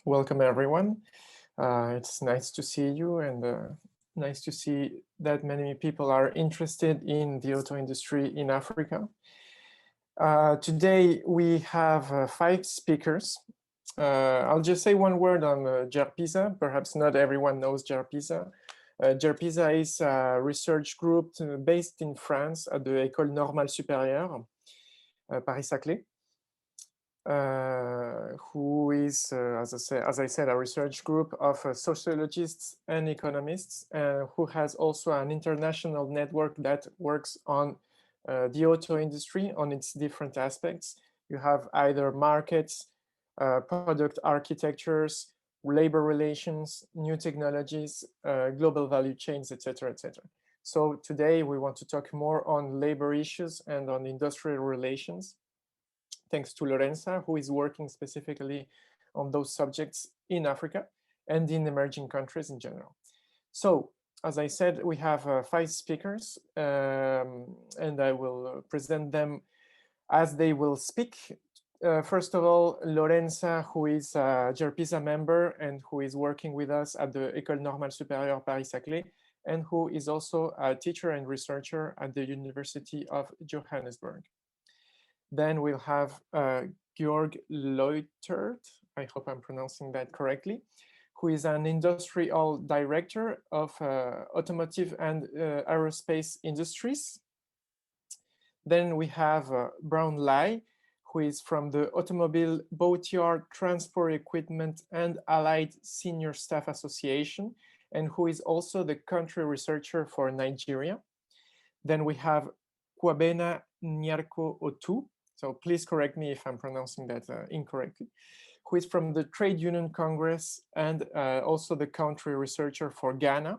Welcome everyone. It's nice to see you and nice to see that many people are interested in the auto industry in Africa. Today we have 5 speakers. I'll just say one word on Gerpisa. Perhaps not everyone knows Gerpisa. Gerpisa is a research group based in France at the École Normale Supérieure, Paris-Saclay. Who is, as I said, a research group of sociologists and economists, who has also an international network that works on the auto industry on its different aspects. You have either markets, product architectures, labor relations, new technologies, global value chains, etc., etc. So today we want to talk more on labor issues and on industrial relations, thanks to Lorenza, who is working specifically on those subjects in Africa and in emerging countries in general. So, as I said, we have 5 speakers, and I will present them as they will speak. First of all, Lorenza, who is a Gerpisa member and who is working with us at the École Normale Supérieure Paris-Saclay, and who is also a teacher and researcher at the University of Johannesburg. Then we'll have Georg Leutert, I hope I'm pronouncing that correctly, who is an IndustriALL director of automotive and aerospace industries. Then we have Brown Lai, who is from the Automobile Boatyard Transport Equipment and Allied Senior Staff Association, and who is also the country researcher for Nigeria. Then we have Kwabena Nyarko Otoo, so please correct me if I'm pronouncing that incorrectly, who is from the Trade Union Congress and also the country researcher for Ghana.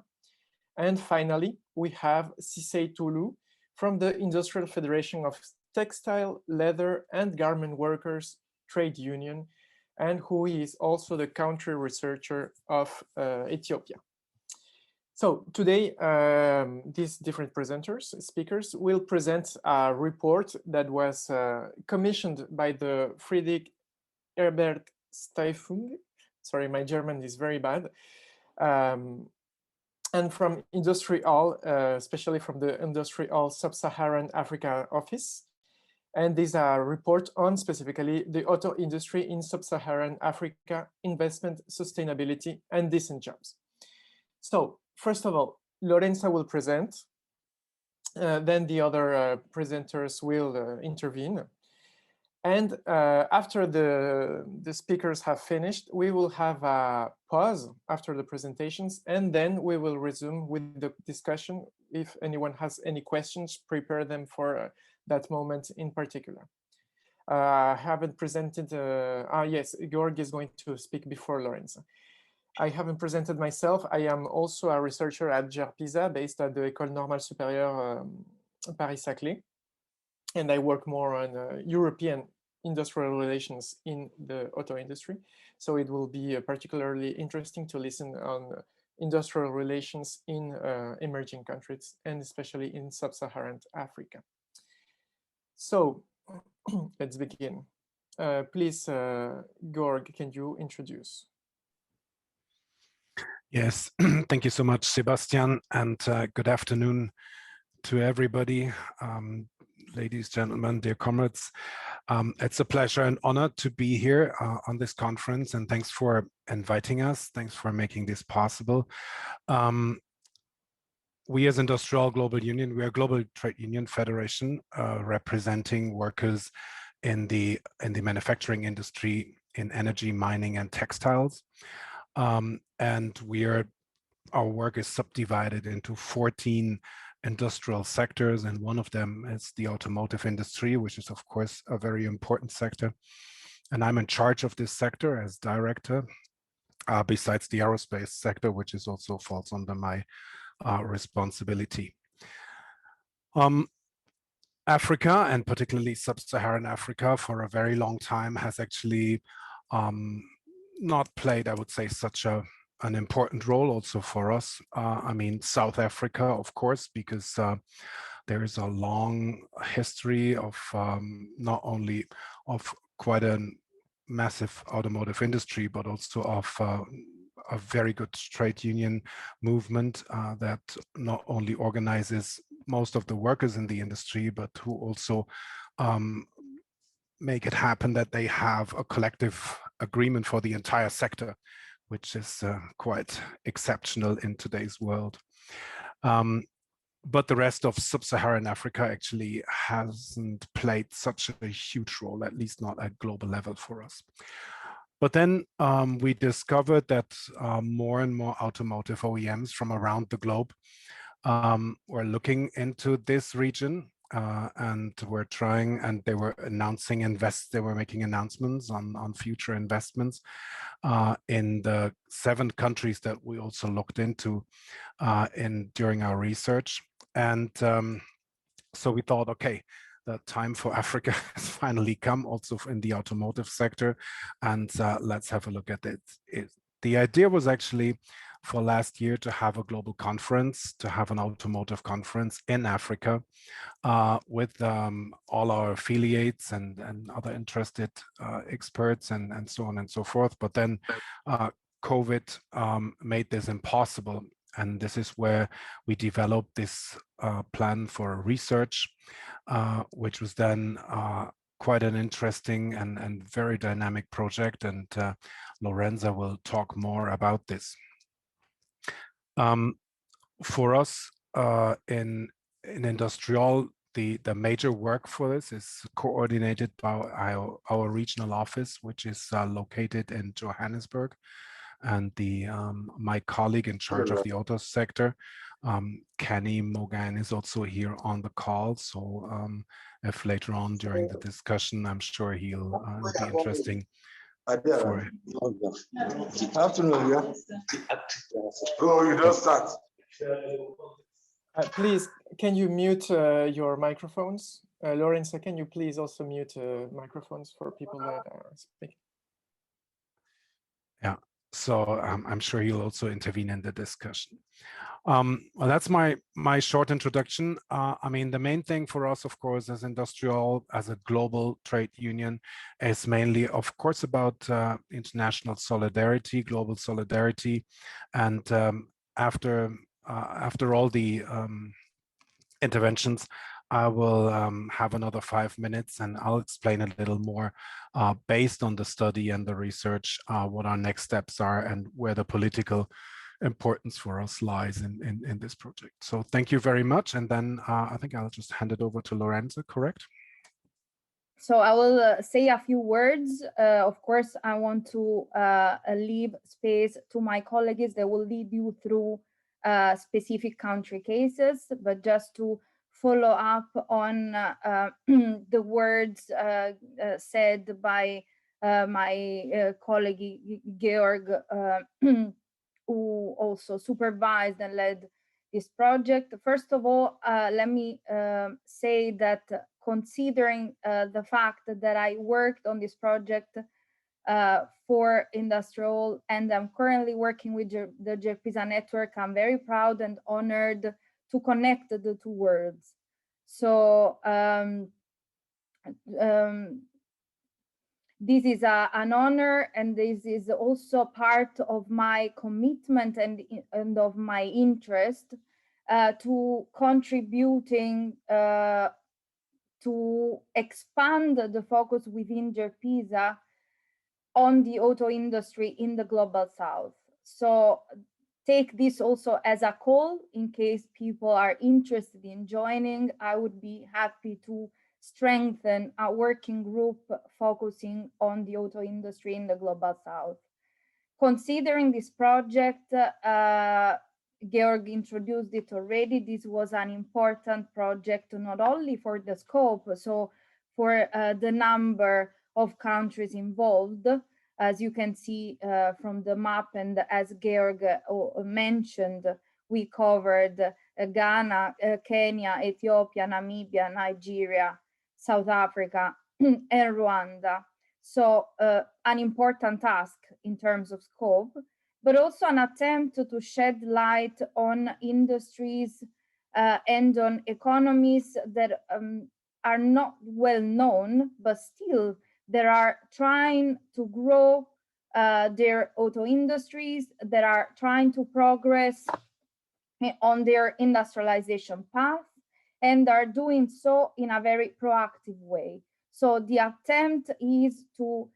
And finally, we have Sisay Tulu from the Industrial Federation of Textile, Leather and Garment Workers Trade Union, and who is also the country researcher of Ethiopia. So today, these different speakers will present a report that was commissioned by the Friedrich Herbert Stiftung. Sorry, my German is very bad. And from IndustriALL, especially from the IndustriALL Sub-Saharan Africa office. And these are a report on specifically the auto industry in Sub-Saharan Africa, investment, sustainability, and decent jobs. So first of all, Lorenza will present, then the other presenters will intervene. And after the speakers have finished, we will have a pause after the presentations, and then we will resume with the discussion. If anyone has any questions, prepare them for that moment in particular. I haven't presented, yes, Georg is going to speak before Lorenza. I haven't presented myself. I am also a researcher at Gerpisa, based at the École Normale Supérieure Paris-Saclay. And I work more on European industrial relations in the auto industry. So it will be particularly interesting to listen on industrial relations in emerging countries, and especially in sub-Saharan Africa. So let's begin. Please, Georg, can you introduce? Yes, thank you so much, Sebastian, and good afternoon to everybody. Ladies, gentlemen, dear comrades. It's a pleasure and honor to be here on this conference, and thanks for inviting us. Thanks for making this possible. We as IndustriALL Global Union, we are a global trade union federation representing workers in the manufacturing industry, in energy, mining, and textiles. And our work is subdivided into 14 industrial sectors, and one of them is the automotive industry, which is of course a very important sector. And I'm in charge of this sector as director, besides the aerospace sector, which is also falls under my responsibility. Africa, and particularly sub-Saharan Africa, for a very long time has actually not played, I would say, such an important role also for us. I mean, South Africa, of course, because there is a long history of not only of quite a massive automotive industry, but also of a very good trade union movement that not only organizes most of the workers in the industry, but who also make it happen that they have a collective agreement for the entire sector, which is quite exceptional in today's world. But the rest of sub-Saharan Africa actually hasn't played such a huge role, at least not at global level for us. But then we discovered that more and more automotive OEMs from around the globe were looking into this region and were trying, and they were announcing they were making announcements on future investments in the 7 countries that we also looked into during our research. And so we thought, okay, the time for Africa has finally come, also in the automotive sector, and let's have a look at it. The idea was actually for last year to have a global conference, to have an automotive conference in Africa with all our affiliates and other interested experts and so on and so forth. But then COVID made this impossible. And this is where we developed this plan for research, which was then quite an interesting and very dynamic project. And Lorenza will talk more about this. For us in IndustriALL, the major work for this is coordinated by our regional office, which is located in Johannesburg. And my colleague in charge of the auto sector, Kenny Mogan, is also here on the call. So if later on during the discussion, I'm sure it'll be interesting for him. Afternoon, yeah. Oh, you just start. Please, can you mute your microphones? Lorenza, can you please also mute microphones for people that are speaking? Yeah. So I'm sure he'll also intervene in the discussion. Well, that's my short introduction. I mean, the main thing for us, of course, as IndustriALL, as a global trade union, is mainly, of course, about international solidarity, global solidarity. And after all the interventions, I will have another 5 minutes and I'll explain a little more based on the study and the research, what our next steps are and where the political importance for us lies in this project. So thank you very much. And then I think I'll just hand it over to Lorenza, correct? So I will say a few words. Of course, I want to leave space to my colleagues that will lead you through specific country cases, but just to follow up on the words said by my colleague Georg, who also supervised and led this project. First of all, let me say that considering the fact that I worked on this project for IndustriALL and I'm currently working with the Gerpisa network, I'm very proud and honored to connect the two worlds. So this is an honor, and this is also part of my commitment and of my interest to contributing to expand the focus within Gerpisa on the auto industry in the global south. So take this also as a call in case people are interested in joining. I would be happy to strengthen a working group focusing on the auto industry in the global south. Considering this project, Georg introduced it already. This was an important project, not only for the scope, so for the number of countries involved. As you can see from the map, and as Georg mentioned, we covered Ghana, Kenya, Ethiopia, Namibia, Nigeria, South Africa, and Rwanda. So an important task in terms of scope, but also an attempt to shed light on industries and on economies that are not well known, but still that are trying to grow their auto industries, that are trying to progress on their industrialization path, and are doing so in a very proactive way. So the attempt is to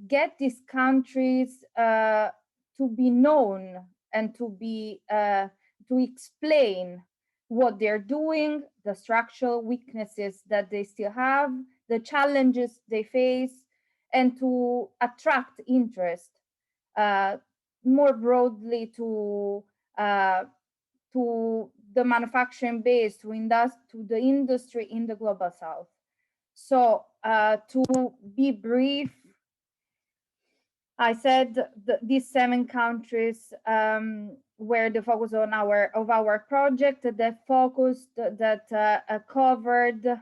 get these countries to be known and to be to explain what they're doing, the structural weaknesses that they still have, the challenges they face, and to attract interest more broadly to the manufacturing base, to the industry in the global south. So to be brief, I said these 7 countries were the focus on our project that covered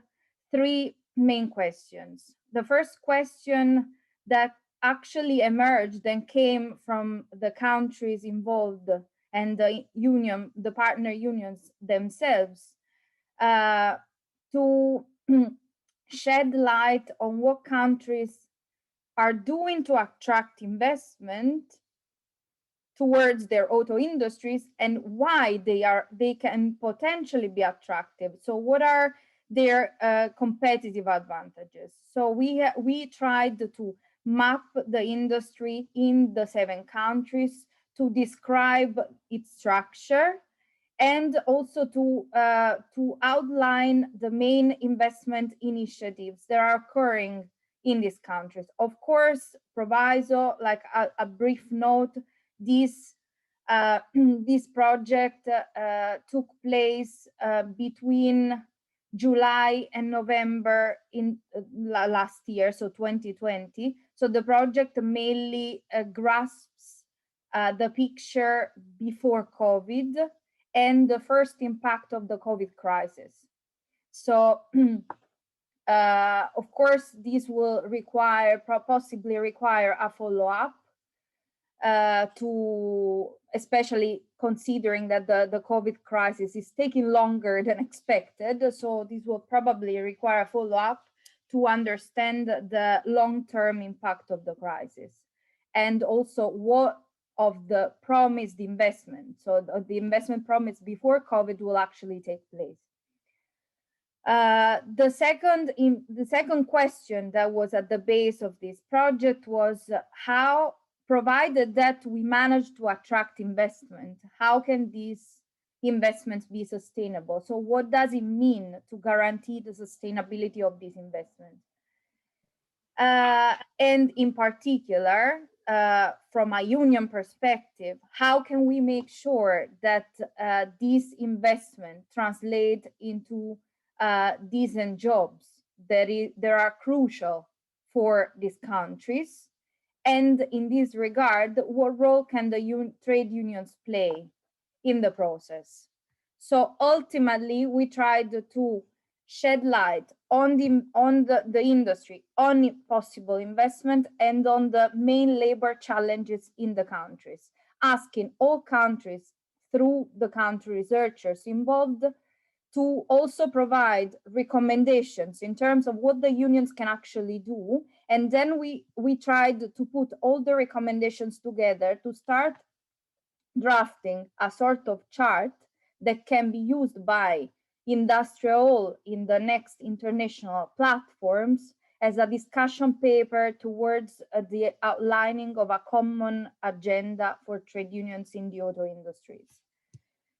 3 main questions. The first question that actually emerged and came from the countries involved and the partner unions themselves, to shed light on what countries are doing to attract investment towards their auto industries and why they can potentially be attractive. So what are their competitive advantages? So we tried to map the industry in the 7 countries to describe its structure, and also to outline the main investment initiatives that are occurring in these countries. Of course, proviso, like a brief note, this project took place between July and November in last year, so 2020. So the project mainly grasps the picture before COVID and the first impact of the COVID crisis. So of course, this will possibly require a follow-up especially considering that the COVID crisis is taking longer than expected. So this will probably require a follow-up to understand the long-term impact of the crisis, and also what of the promised investment. So the investment promised before COVID will actually take place. The second question that was at the base of this project was how, provided that we manage to attract investment, how can these investments be sustainable? So what does it mean to guarantee the sustainability of these investments? And in particular, from a union perspective, how can we make sure that these investments translate into decent jobs that are crucial for these countries? And in this regard, what role can the trade unions play in the process? So ultimately, we tried to shed light on the industry, on possible investment, and on the main labor challenges in the countries, asking all countries through the country researchers involved to also provide recommendations in terms of what the unions can actually do. And then we tried to put all the recommendations together to start drafting a sort of chart that can be used by IndustriALL in the next international platforms as a discussion paper towards the outlining of a common agenda for trade unions in the auto industries.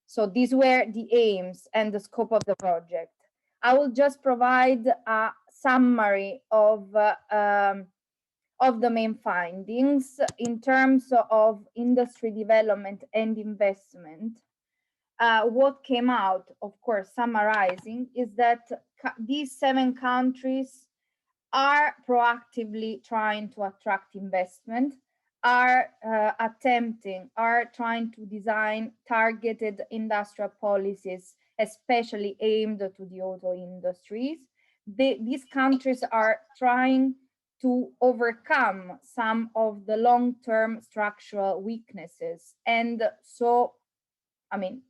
So these were the aims and the scope of the project. I will just provide a summary of the main findings in terms of industry development and investment. What came out, of course, summarizing, is that these 7 countries are proactively trying to attract investment, are trying to design targeted industrial policies, especially aimed to the auto industries. These countries are trying to overcome some of the long-term structural weaknesses. And so, I mean,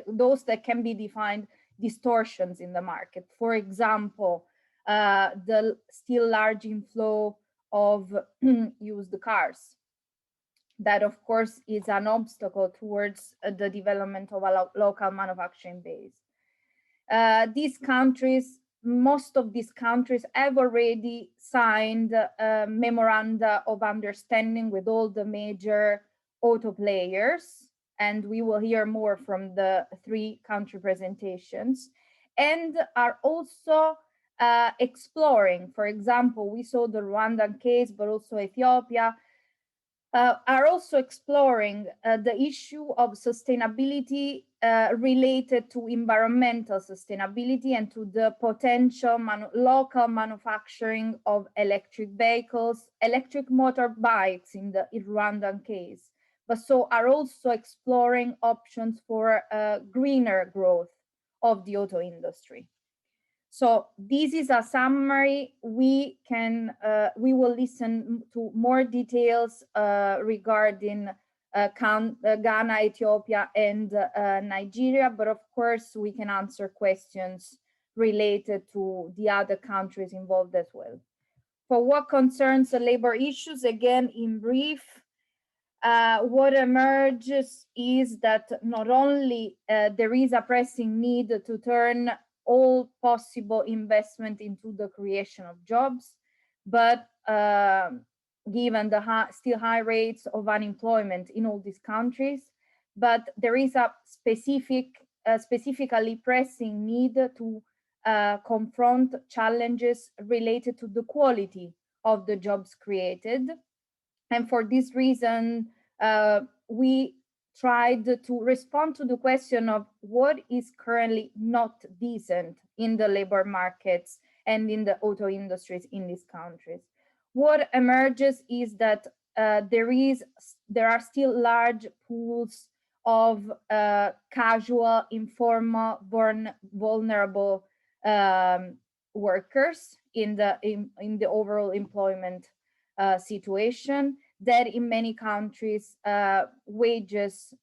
those that can be defined distortions in the market. For example, the still large inflow of used cars. That, of course, is an obstacle towards the development of a local manufacturing base. These countries, most of these countries have already signed memoranda of understanding with all the major auto players, and we will hear more from the 3 country presentations, and are also exploring. For example, we saw the Rwandan case, but also Ethiopia, are also exploring the issue of sustainability related to environmental sustainability and to the potential local manufacturing of electric vehicles, electric motorbikes in the Rwandan case, but so are also exploring options for greener growth of the auto industry. So this is a summary. We will listen to more details regarding Ghana, Ethiopia, and Nigeria, but of course we can answer questions related to the other countries involved as well. For what concerns the labor issues, again, in brief, what emerges is that not only there is a pressing need to turn all possible investment into the creation of jobs, but given the still high rates of unemployment in all these countries, but there is a specifically pressing need to confront challenges related to the quality of the jobs created. And for this reason, we tried to respond to the question of what is currently not decent in the labor markets and in the auto industries in these countries. What emerges is that there are still large pools of casual, informal, vulnerable workers in the overall employment situation, that in many countries wages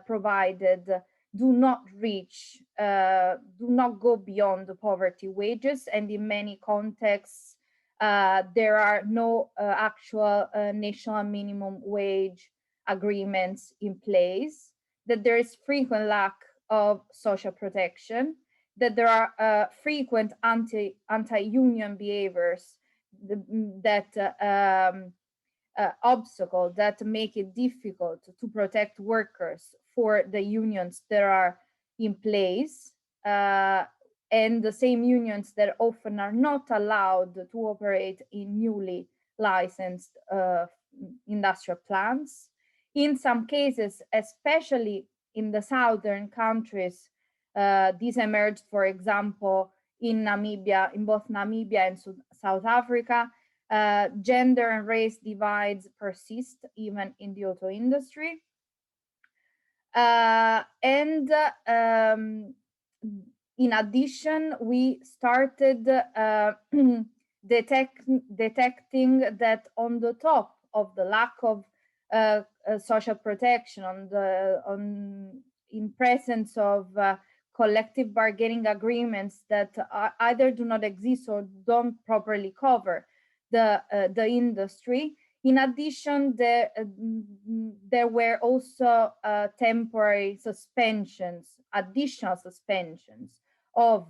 provided do not go beyond the poverty wages, and in many contexts there are no actual national minimum wage agreements in place, that there is frequent lack of social protection, that there are frequent anti-union behaviors that obstacles that make it difficult to protect workers for the unions that are in place, and the same unions that often are not allowed to operate in newly licensed industrial plants. In some cases, especially in the southern countries, this emerged, for example, in Namibia, in both Namibia and South Africa. Gender and race divides persist even in the auto industry. In addition, we started detecting that on the top of the lack of social protection, in presence of collective bargaining agreements that either do not exist or don't properly cover the industry. In addition, there were also temporary suspensions, additional suspensions of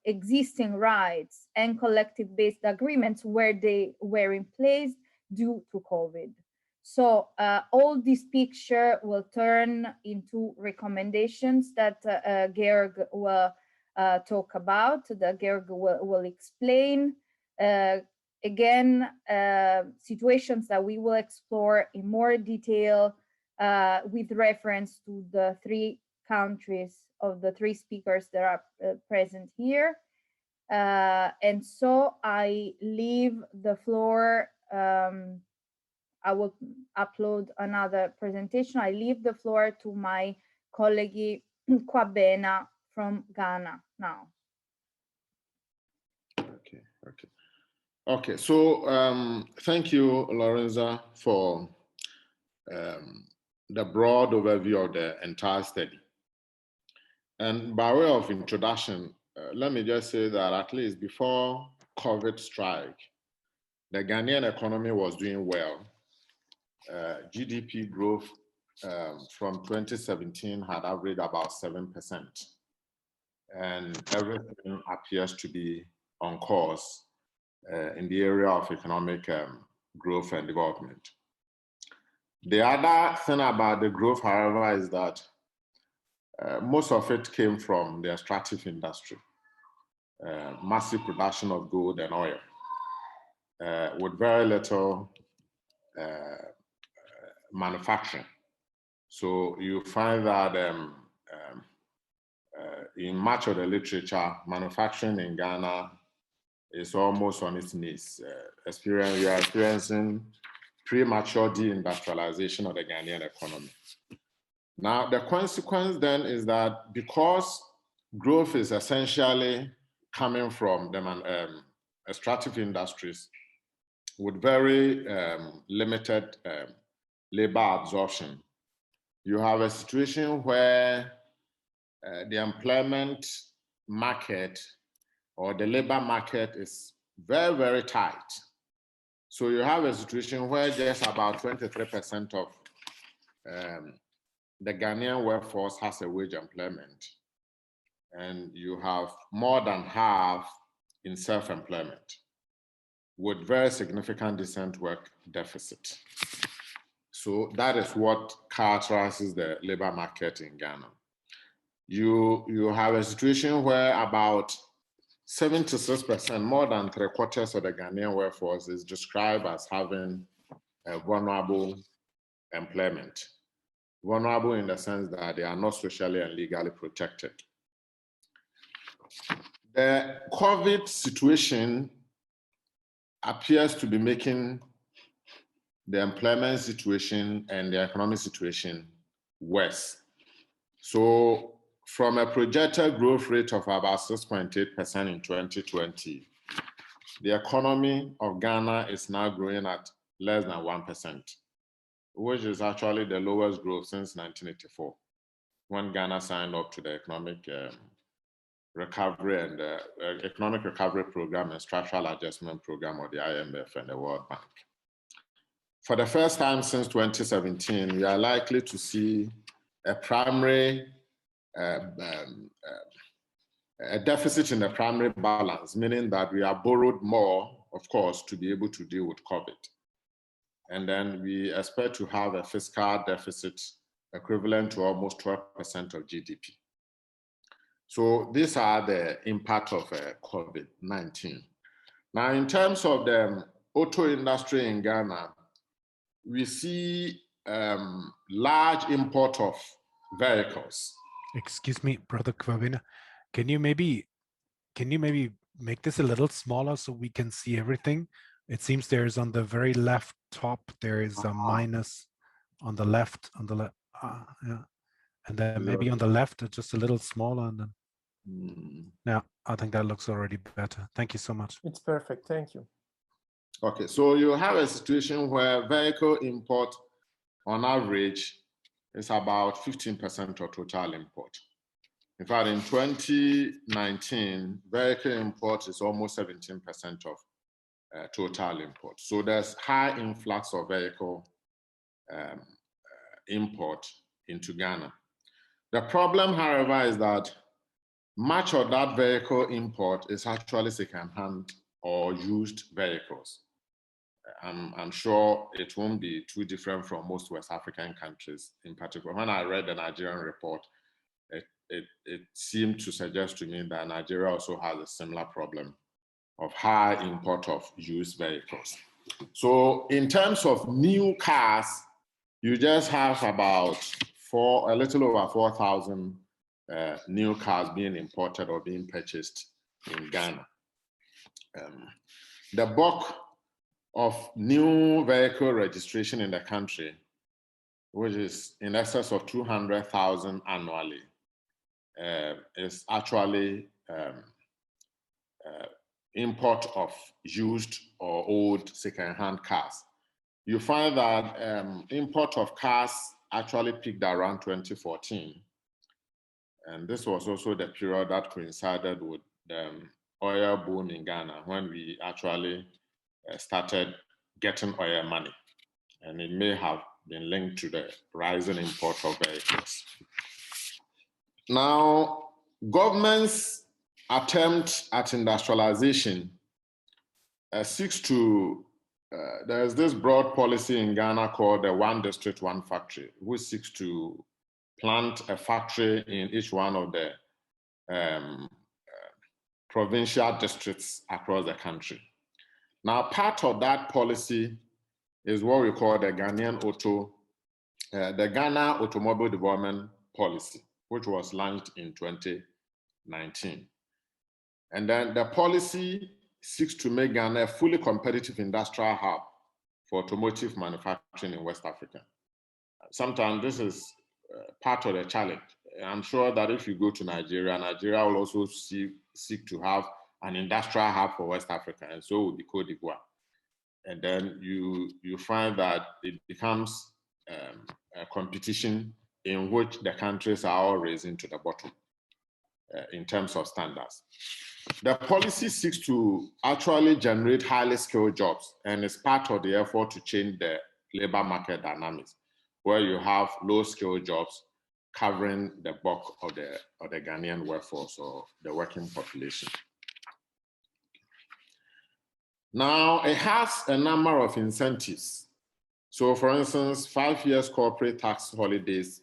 existing rights and collective-based agreements where they were in place due to COVID. So all this picture will turn into recommendations that Georg will talk about, that Georg will explain. Again, situations that we will explore in more detail with reference to the 3 countries of the 3 speakers that are present here. And so I leave the floor, I will upload another presentation. I leave the floor to my colleague Kwabena from Ghana now. Okay, so thank you, Lorenza, for the broad overview of the entire study. And by way of introduction, let me just say that at least before COVID strike, the Ghanaian economy was doing well. GDP growth from 2017 had averaged about 7%. And everything appears to be on course in the area of economic growth and development. The other thing about the growth, however, is that most of it came from the extractive industry, massive production of gold and oil, with very little manufacturing. So you find that in much of the literature, manufacturing in Ghana is almost on its knees. We are experiencing premature deindustrialization of the Ghanaian economy. Now, the consequence then is that because growth is essentially coming from the extractive industries with very limited labor absorption, you have a situation where the employment market or the labor market is very, very tight. So you have a situation where just about 23% of the Ghanaian workforce has a wage employment, and you have more than half in self-employment with very significant decent work deficit. So that is what characterizes the labor market in Ghana. You have a situation where about 76%, more than 3/4 of the Ghanaian workforce is described as having a vulnerable employment. Vulnerable in the sense that they are not socially and legally protected. The COVID situation appears to be making the employment situation and the economic situation worse. So from a projected growth rate of about 6.8% in 2020, the economy of Ghana is now growing at less than 1%, which is actually the lowest growth since 1984, when Ghana signed up to the economic recovery and economic recovery program and structural adjustment program of the IMF and the World Bank. For the first time since 2017, we are likely to see a primary a deficit in the primary balance, meaning that we have borrowed more, of course, to be able to deal with COVID. And then we expect to have a fiscal deficit equivalent to almost 12% of GDP. So these are the impact of COVID-19. Now, in terms of the auto industry in Ghana, we see large import of vehicles. Excuse me, Brother Kwabena. Can you maybe make this a little smaller so we can see everything? It seems there's on the very left top, there is a minus on the left, yeah. And then maybe on the left, just a little smaller. And then, yeah, I think that looks already better. Thank you so much. It's perfect. Thank you. Okay, so you have a situation where vehicle import on average is about 15% of total import. In fact, in 2019, vehicle import is almost 17% of total import. So there's high influx of vehicle import into Ghana. The problem, however, is that much of that vehicle import is actually second-hand or used vehicles. I'm sure it won't be too different from most West African countries in particular. When I read the Nigerian report, it seemed to suggest to me that Nigeria also has a similar problem of high import of used vehicles. So in terms of new cars, you just have about a little over 4,000 new cars being imported or being purchased in Ghana. The bulk of new vehicle registration in the country, which is in excess of 200,000 annually, is actually import of used or old second-hand cars. You find that import of cars actually peaked around 2014. And this was also the period that coincided with the oil boom in Ghana, when we actually started getting oil money. And it may have been linked to the rising import of vehicles. Now, government's attempt at industrialization seeks to, there's this broad policy in Ghana called the One District, One Factory, which seeks to plant a factory in each one of the provincial districts across the country. Now, part of that policy is what we call the Ghanaian the Ghana Automobile Development Policy, which was launched in 2019. And then the policy seeks to make Ghana a fully competitive industrial hub for automotive manufacturing in West Africa. Sometimes this is part of the challenge. I'm sure that if you go to Nigeria, Nigeria will also seek to have an industrial hub for West Africa, and so will the Côte d'Ivoire. And then you find that it becomes a competition in which the countries are all racing to the bottom in terms of standards. The policy seeks to actually generate highly skilled jobs, and is part of the effort to change the labor market dynamics, where you have low-skilled jobs covering the bulk of the Ghanaian workforce or the working population. Now, it has a number of incentives. So, for instance, 5 years corporate tax holidays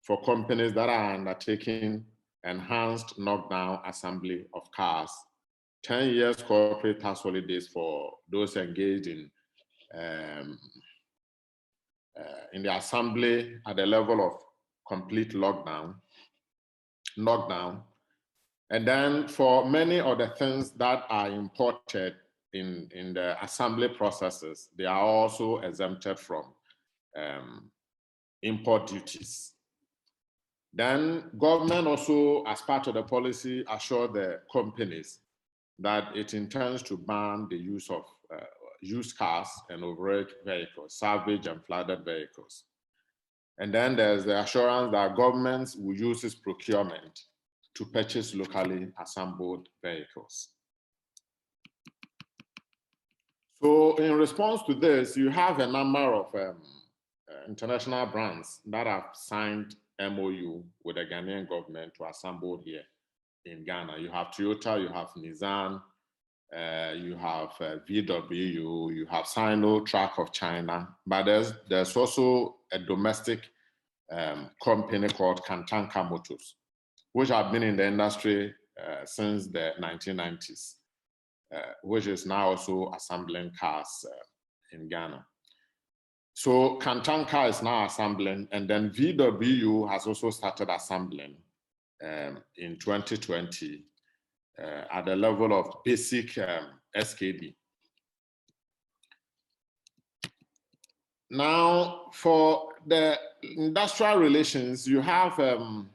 for companies that are undertaking enhanced knockdown assembly of cars, 10 years corporate tax holidays for those engaged in the assembly at the level of complete knockdown. And then for many of the things that are imported in the assembly processes, they are also exempted from import duties. Then government also, as part of the policy, assured the companies that it intends to ban the use of used cars and overage vehicles, salvage and flooded vehicles. And then there's the assurance that governments will use its procurement to purchase locally assembled vehicles. So in response to this, you have a number of international brands that have signed MOU with the Ghanaian government to assemble here in Ghana. You have Toyota, you have Nissan, you have VW, you have Sino-Truck of China, but there's also a domestic company called Kantanka Motors, which have been in the industry since the 1990s, which is now also assembling cars in Ghana. So Kantanka is now assembling, and then VW has also started assembling in 2020 at the level of basic SKD. Now, for the industrial relations, you have the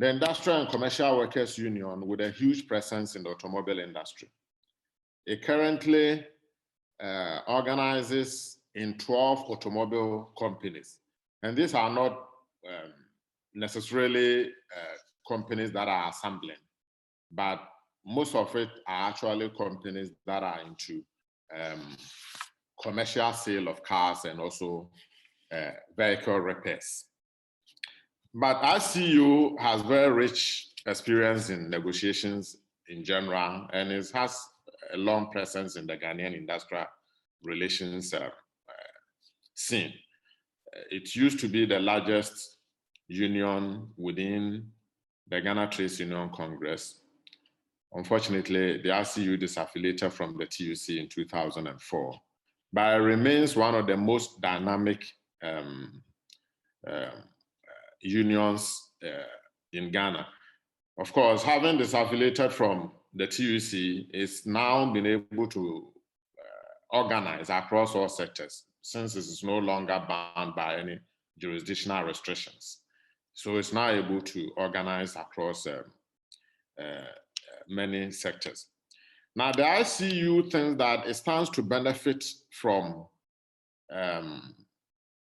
Industrial and Commercial Workers Union with a huge presence in the automobile industry. It currently organizes in 12 automobile companies. And these are not necessarily companies that are assembling, but most of it are actually companies that are into commercial sale of cars and also vehicle repairs. But ICU has very rich experience in negotiations in general, and it has a long presence in the Ghanaian industrial relations scene. It used to be the largest union within the Ghana Trades Union Congress. Unfortunately, the ICU disaffiliated from the TUC in 2004, but it remains one of the most dynamic unions in Ghana. Of course, having disaffiliated from the TUC, is now been able to organize across all sectors, since it is no longer bound by any jurisdictional restrictions. So it's now able to organize across many sectors. Now, the ICU thinks that it stands to benefit from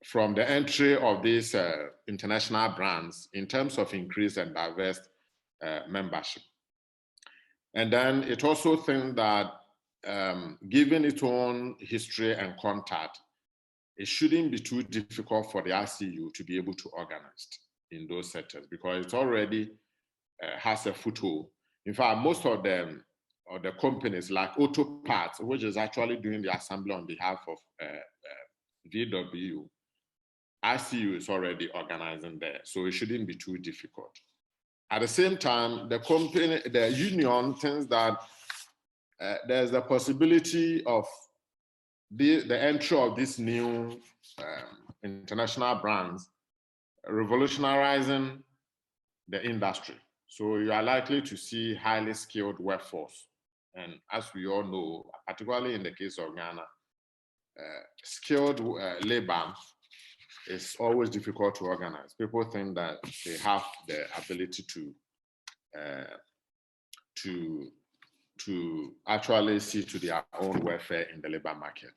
from the entry of these international brands in terms of increased and diverse membership. And then it also thinks that given its own history and contact, it shouldn't be too difficult for the RCU to be able to organize in those sectors because it already has a foothold. In fact, most of them, or the companies like AUTOBATE, which is actually doing the assembly on behalf of VW, RCU is already organizing there, so it shouldn't be too difficult. At the same time, the union thinks that there's a possibility of the entry of these new international brands revolutionizing the industry. So you are likely to see highly skilled workforce. And as we all know, particularly in the case of Ghana, skilled labor is always difficult to organize. People think that they have the ability to actually see to their own welfare in the labor market.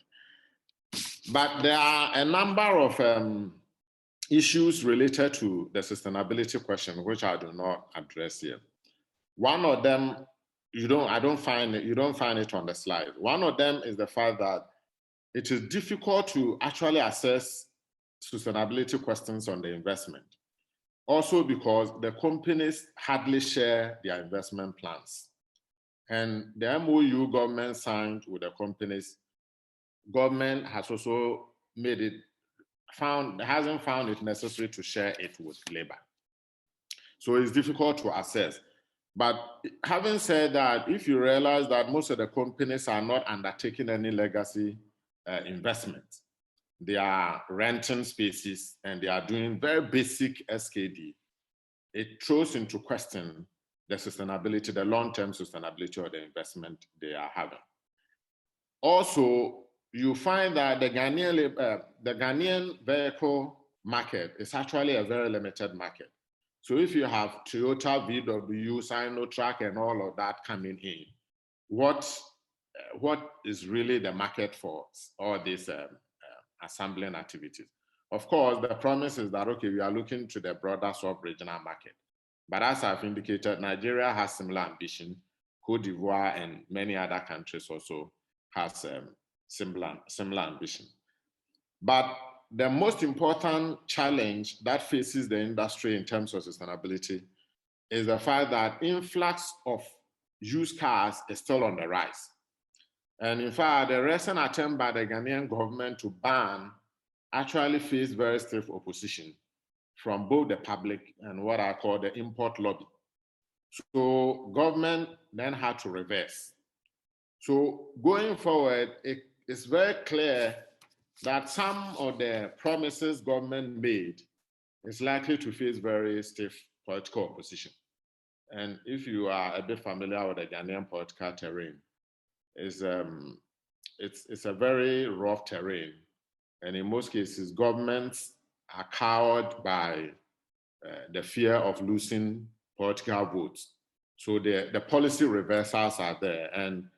But there are a number of issues related to the sustainability question, which I do not address here. One of them, you don't find it on the slide. One of them is the fact that it is difficult to actually assess sustainability questions on the investment. Also because the companies hardly share their investment plans. And the MOU government signed with the companies, government has also hasn't found it necessary to share it with labor. So it's difficult to assess. But having said that, if you realize that most of the companies are not undertaking any legacy investments, they are renting spaces and they are doing very basic SKD, it throws into question the sustainability, the long-term sustainability of the investment they are having. Also, you find that the Ghanaian vehicle market is actually a very limited market. So if you have Toyota, VW, Sinotrack, and all of that coming in, what is really the market for all these assembling activities? Of course, the promise is that, okay, we are looking to the broader sub-regional market. But as I've indicated, Nigeria has similar ambition. Cote d'Ivoire and many other countries also has similar ambition. But the most important challenge that faces the industry in terms of sustainability is the fact that influx of used cars is still on the rise. And in fact, the recent attempt by the Ghanaian government to ban actually faced very stiff opposition from both the public and what I call the import lobby. So government then had to reverse. So going forward, it's very clear that some of the promises government made is likely to face very stiff political opposition. And if you are a bit familiar with the Ghanaian political terrain, it's a very rough terrain. And in most cases, governments are cowed by the fear of losing political votes. So the policy reversals are there. And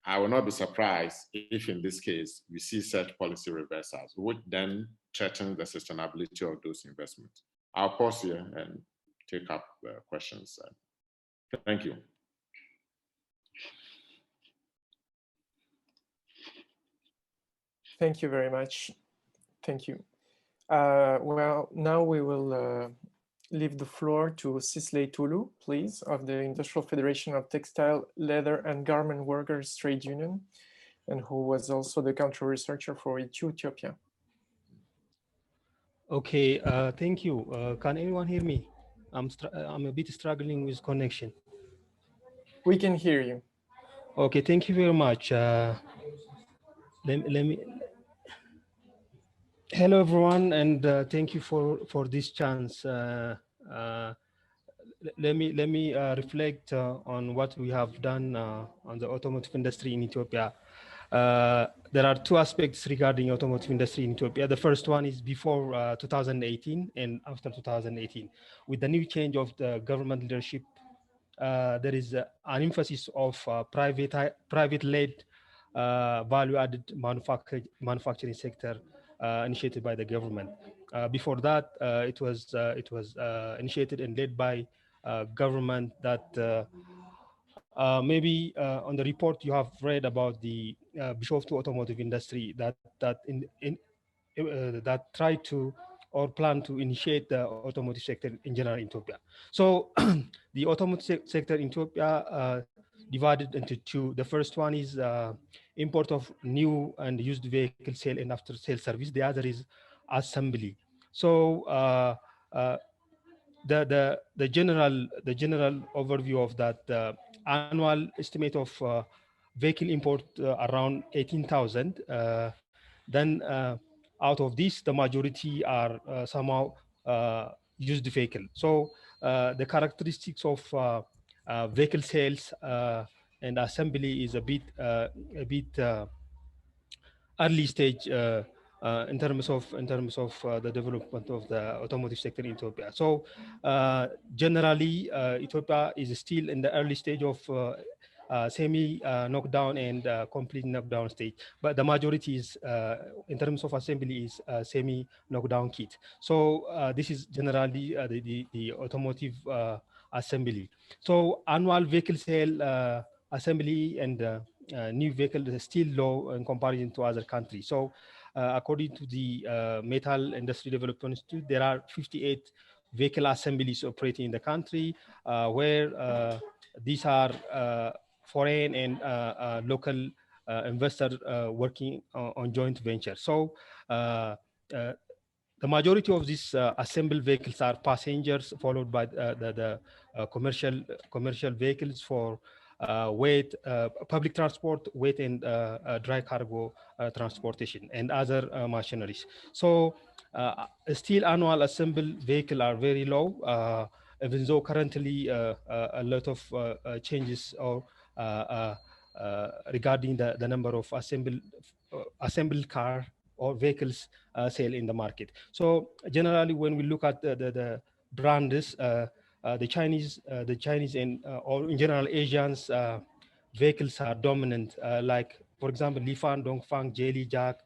I will not be surprised if in this case, we see such policy reversals, which then threaten the sustainability of those investments. I'll pause here and take up questions. Thank you. Thank you very much. Thank you. Well, now we will leave the floor to Sisay Tulu, please, of the Industrial Federation of Textile, Leather and Garment Workers Trade Union, and who was also the country researcher for Ethiopia. Okay, thank you. Can anyone hear me? I'm a bit struggling with connection. We can hear you. Okay, thank you very much. Hello, everyone, and thank you for this chance. Let me reflect on what we have done on the automotive industry in Ethiopia. There are two aspects regarding automotive industry in Ethiopia. The first one is before 2018 and after 2018. With the new change of the government leadership, there is an emphasis of private-led value-added manufacturing sector initiated by the government. Before that, it was initiated and led by government that maybe on the report you have read about the Bishoftu automotive industry that tried to or plan to initiate the automotive sector in general in Ethiopia. So the automotive sector in Ethiopia divided into two. The first one is import of new and used vehicle sale and after sale service. The other is assembly. So the general overview of that annual estimate of vehicle import around 18,000. Then out of this, the majority are somehow used vehicle. So the characteristics of vehicle sales and assembly is a bit early stage in terms of the development of the automotive sector in Ethiopia. So generally, Ethiopia is still in the early stage of semi knockdown and complete knockdown stage, but the majority is in terms of assembly is semi knockdown kit. So this is generally the automotive assembly. So annual vehicle sale assembly and new vehicle is still low in comparison to other countries. So according to the Metal Industry Development Institute, there are 58 vehicle assemblies operating in the country where these are foreign and local investors working on joint venture. So the majority of these assembled vehicles are passengers, followed by the commercial vehicles for weight, public transport, weight and dry cargo transportation, and other machineries. So still annual assembled vehicle are very low, even though currently a lot of changes or regarding the number of assembled car or vehicles sale in the market. So generally, when we look at the brands, the Chinese and or in general Asians vehicles are dominant. Like for example, Lifan, Dongfang, Geely, Jack,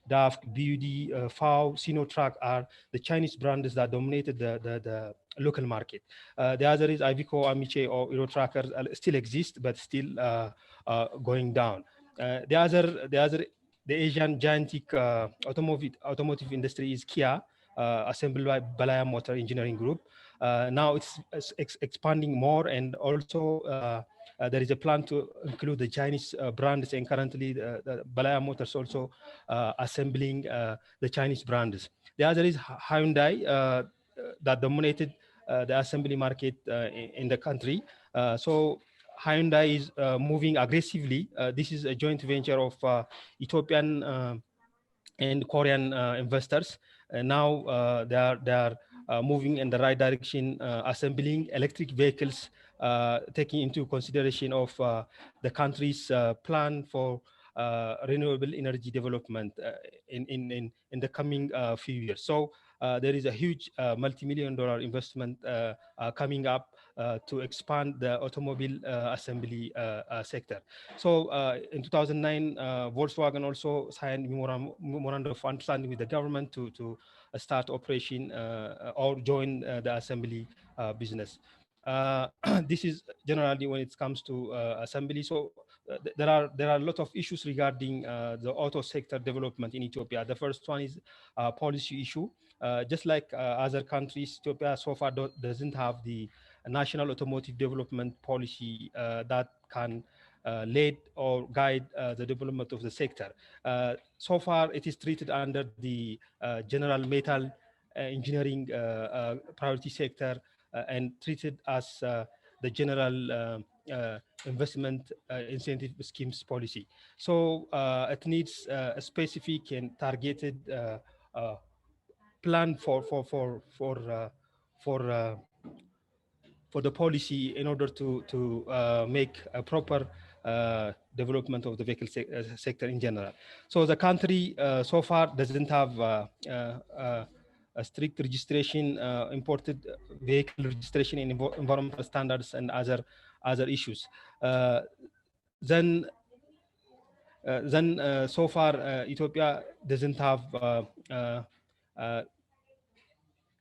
Daft, BUD, FAO, Sinotrack are the Chinese brands that dominated the local market. The other is Iveco, Amice, or Euro Tracker still exist, but still going down. The Asian gigantic automotive industry is Kia, assembled by Balaya Motor Engineering Group. Now it's expanding more, and also there is a plan to include the Chinese brands, and currently the Balaya Motors also assembling the Chinese brands. The other is Hyundai that dominated the assembly market in the country. So Hyundai is moving aggressively. This is a joint venture of Ethiopian and Korean investors. Now they are moving in the right direction, assembling electric vehicles, taking into consideration of the country's plan for renewable energy development in the coming few years. So there is a huge multi-million-dollar investment coming up to expand the automobile assembly sector. So in 2009, Volkswagen also signed memorandum of understanding with the government to start operation or join the assembly business. This is generally when it comes to assembly. So there are a lot of issues regarding the auto sector development in Ethiopia. The first one is a policy issue. Just like other countries, Ethiopia so far doesn't have the national automotive development policy that can lead or guide the development of the sector. So far, it is treated under the general metal engineering priority sector and treated as the general investment incentive schemes policy. So it needs a specific and targeted plan for the policy in order to make a proper development of the vehicle sector in general. So the country so far doesn't have a strict registration, imported vehicle registration in environmental standards and other issues. Then then so far Ethiopia doesn't have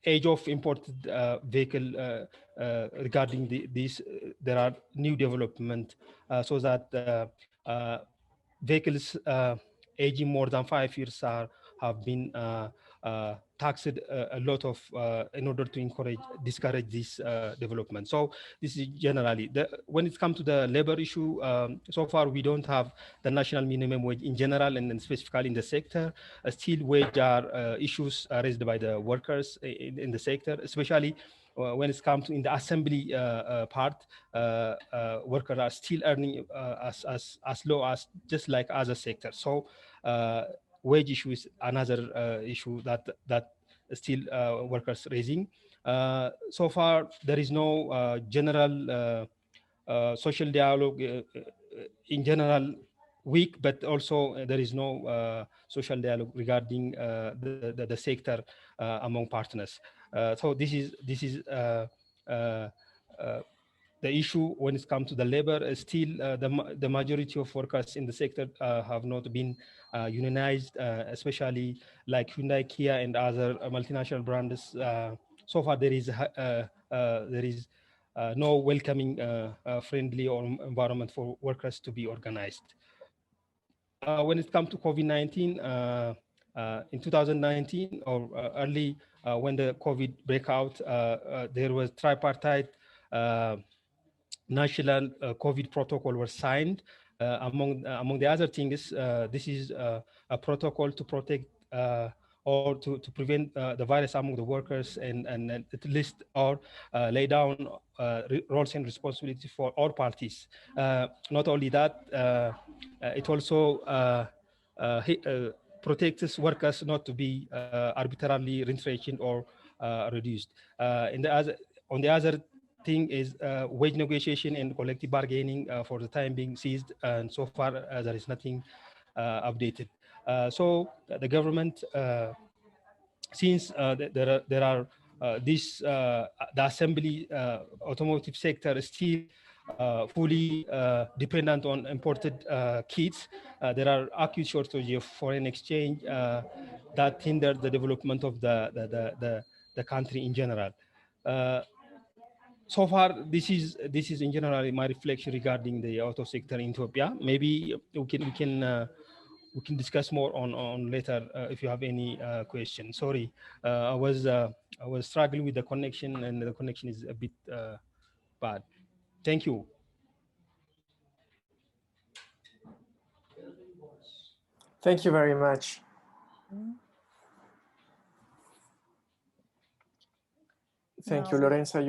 age of imported vehicle regarding these. There are new development so that vehicles aging more than 5 years have been taxed a lot of in order to discourage this development. So this is generally when it comes to the labor issue. So far we don't have the national minimum wage in general, and then specifically in the sector. Still wage are issues raised by the workers in the sector, especially when it comes to in the assembly part. Workers are still earning as low as just like other sectors. So wage issue is another issue that still workers raising. So far there is no general social dialogue in general weak, but also there is no social dialogue regarding the sector among partners. So this is the issue when it comes to the labor. Still the majority of workers in the sector have not been unionized, especially like Hyundai, Kia, and other multinational brands. So far there is no welcoming friendly or environment for workers to be organized. When it comes to COVID-19, in 2019 or early when the COVID breakout, there was tripartite national COVID protocol was signed. Among the other things, this is a protocol to protect or to prevent the virus among the workers, and at least or lay down roles and responsibility for all parties. Not only that, it also protects workers not to be arbitrarily retrenched or reduced. On the other thing is wage negotiation and collective bargaining for the time being ceased, and so far there is nothing updated. So the government, since there are the assembly automotive sector is still fully dependent on imported kits, there are acute shortage of foreign exchange that hindered the development of the country in general. So far, this is in general my reflection regarding the auto sector in Ethiopia. Maybe we can discuss more on later if you have any question. Sorry, I was struggling with the connection, and the connection is a bit bad. Thank you. Thank you very much. Thank you, Lorenza.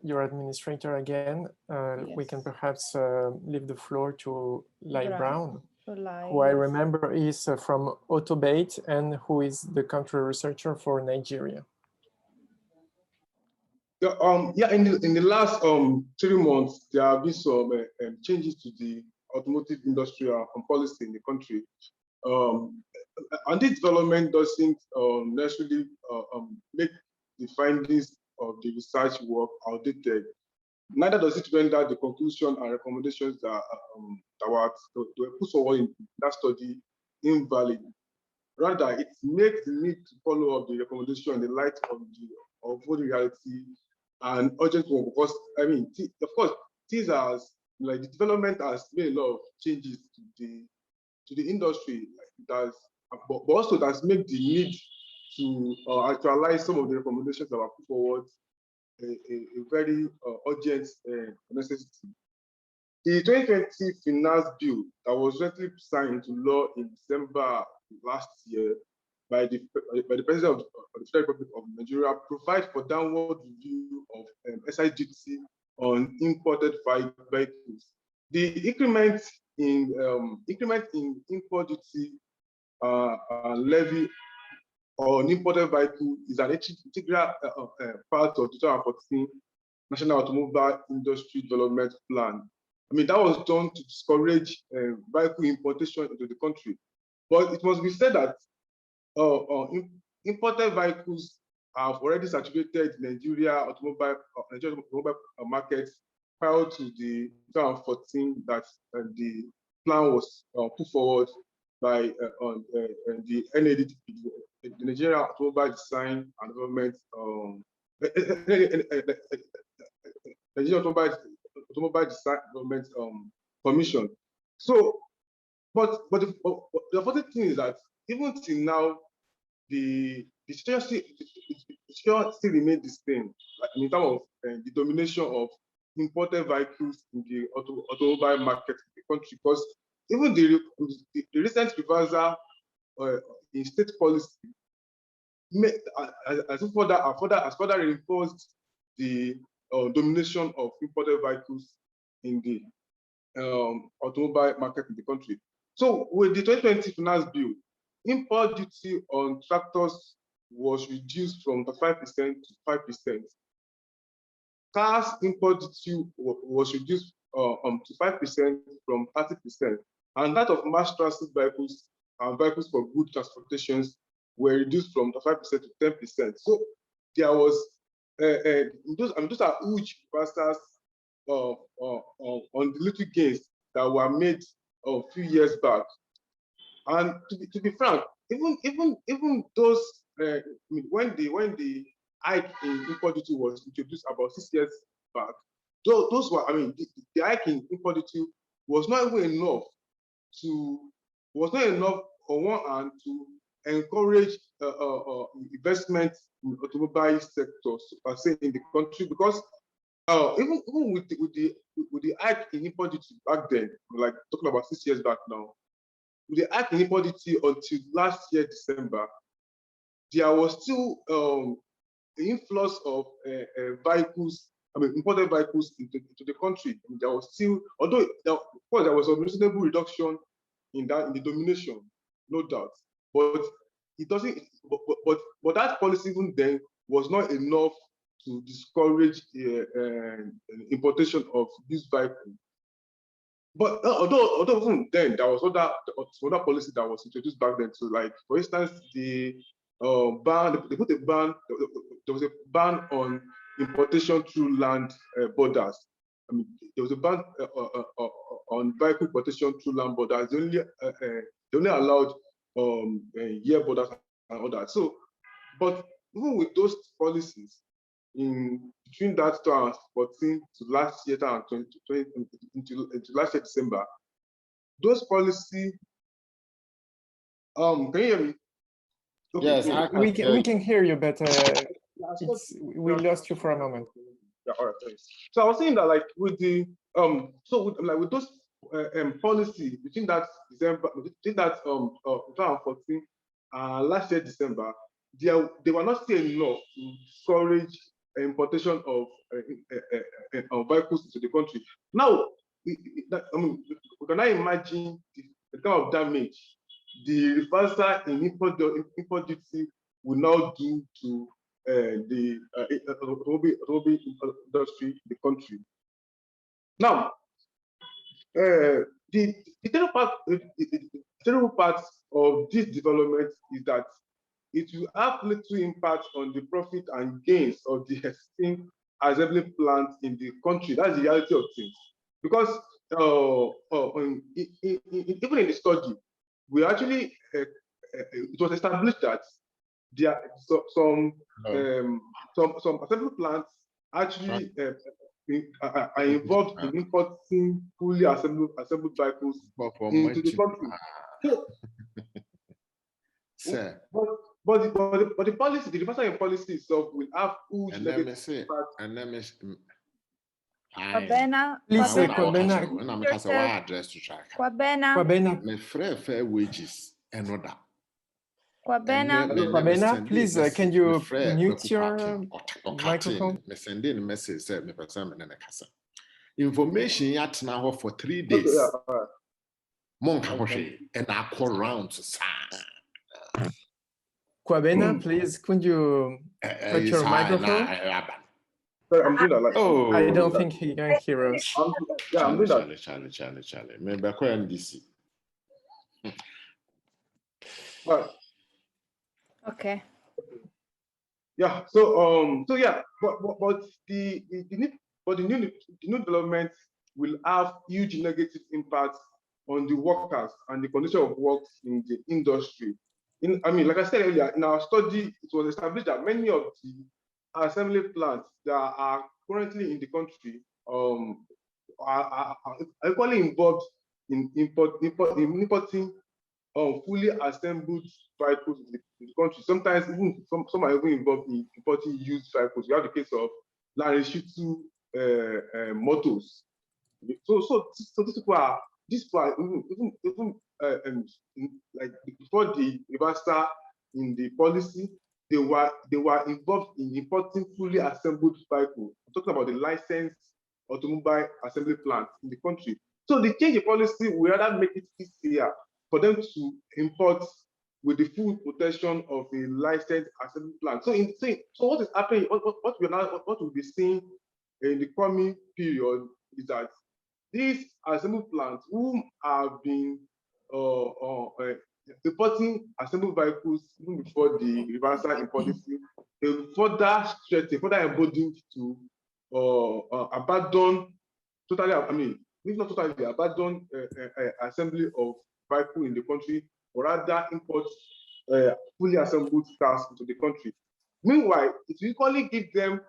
You're administrator again. Yes. We can perhaps leave the floor to Lai Brown, who I remember is from AUTOBATE and who is the country researcher for Nigeria. Yeah, in the last 3 months, there have been some changes to the automotive industry policy in the country. And this development doesn't necessarily make the findings of the research work outdated. Neither does it render the conclusion and recommendations that were put forward in that study invalid. Rather, it makes the need to follow up the recommendation in the light of the reality and urgent work. Because I mean, of course, these are like the development has made a lot of changes to the industry. But also that's made the need to actualize some of the recommendations that were put forward a very urgent necessity. The 2020 finance bill that was recently signed into law in December last year by the President of the Federal Republic of Nigeria provides for downward review of excise duty on imported vehicles. The increment in import duty levy on imported vehicle is an integral part of the 2014 National Automobile Industry Development Plan. I mean, that was done to discourage vehicle importation into the country. But it must be said that imported vehicles have already saturated Nigeria automobile markets prior to the 2014 that the plan was put forward by the NADP, the Nigerian Automobile Design and Development, Nigerian Automobile Design Development Commission. So, but the important thing is that even till now, the situation still remains the same, like in terms of the domination of imported vehicles in the automobile market in the country, because even the recent reversal in state policy has further reinforced the domination of imported vehicles in the automobile market in the country. So with the 2020 finance bill, import duty on tractors was reduced from 5% to 5%. Cars import duty was reduced to 5% from 30%, and that of mass transit vehicles and vehicles for good transportations were reduced from 5% to 10%. So there was those are huge reversals on the little gains that were made a few years back. And to be frank, even those when the hike in import duty was introduced about 6 years back, those were, the hike in import duty was not even enough on one hand to encourage investment in automobile sectors, per se, in the country, because even with the hike in import duty back then, like talking about 6 years back now, with the hike in import duty until last year December, there was still the influx of vehicles, imported vehicles into the country. There was still, although of course there was a reasonable reduction in the domination, no doubt, but it doesn't. But that policy even then was not enough to discourage importation of these vehicles. But although even then there was other policy that was introduced back then. So, like for instance, the ban, they put a ban. There was a ban on importation through land borders. There was a ban on vehicle importation through land borders. They only allowed year borders and all that. So, but even with those policies, between that 2014 to last year, 2020, into last year December, those policies. Can you hear me? Okay, yes, we can hear you, but we lost you for a moment. Yeah, all right, thanks. So I was saying that, like, with the with those policy between that December, between that 2014 and last year December, they were not still enough to discourage importation of vehicles into the country. Now, we can now imagine the kind of damage the reversal in import duty will now do to the automobile industry in the country. Now, the terrible part of this development is that it will have little impact on the profit and gains of the existing assembly plants in the country. That's the reality of things. Because even in the study, we actually it was established that there are some assembly plants actually are involved in importing fully assembled vehicles into the country. But the policy, the reversal policy itself will have huge negative impact. Kwabena, Please, Kwabena wages and order. Kwabena, please, can you mute your microphone? Sending message said me information yet now for 3 days. And I call round to sign. Kwabena, please, could you put your microphone? Sorry, I'm doing that. Like, I don't think he can hear us. I'm doing that. Charlie. Maybe I can DC. Okay. Yeah. So yeah, but the new development will have huge negative impact on the workers and the condition of work in the industry. Like I said earlier, in our study, it was established that many of the assembly plants that are currently in the country are equally involved in importing fully assembled vehicles in the country. Sometimes even some are even involved in importing used vehicles. We have the case of L&GWTU motors. So these people are even like before the reversal in the policy, they were involved in importing fully assembled vehicles. I'm talking about the licensed automobile assembly plants in the country. So the change in policy will rather make it easier for them to import with the full protection of a licensed assembly plant. So what is happening? What we'll be seeing in the coming period is that these assembly plants who have been importing assembled vehicles even before the reversal in policy, they will further strengthen, further emboldened to abandon totally, if not totally, abandon assembly of vehicle in the country, or rather import fully assembled cars into the country. Meanwhile, it will equally give them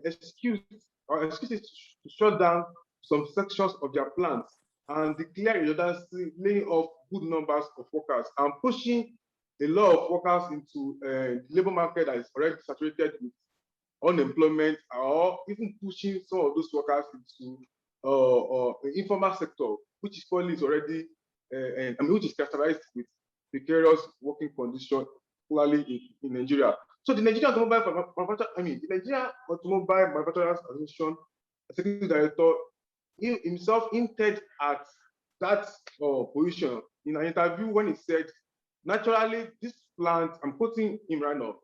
excuses to shut down some sections of their plants and declare redundancy, laying off good numbers of workers and pushing a lot of workers into the labor market that is already saturated with unemployment, or even pushing some of those workers into the informal sector, which is already which is characterized with precarious working conditions, particularly in Nigeria. So the Nigerian Automobile the Nigerian Automobile Manufacturers Association Executive Director himself hinted at that position in an interview when he said, naturally, this plant, I'm quoting him right now,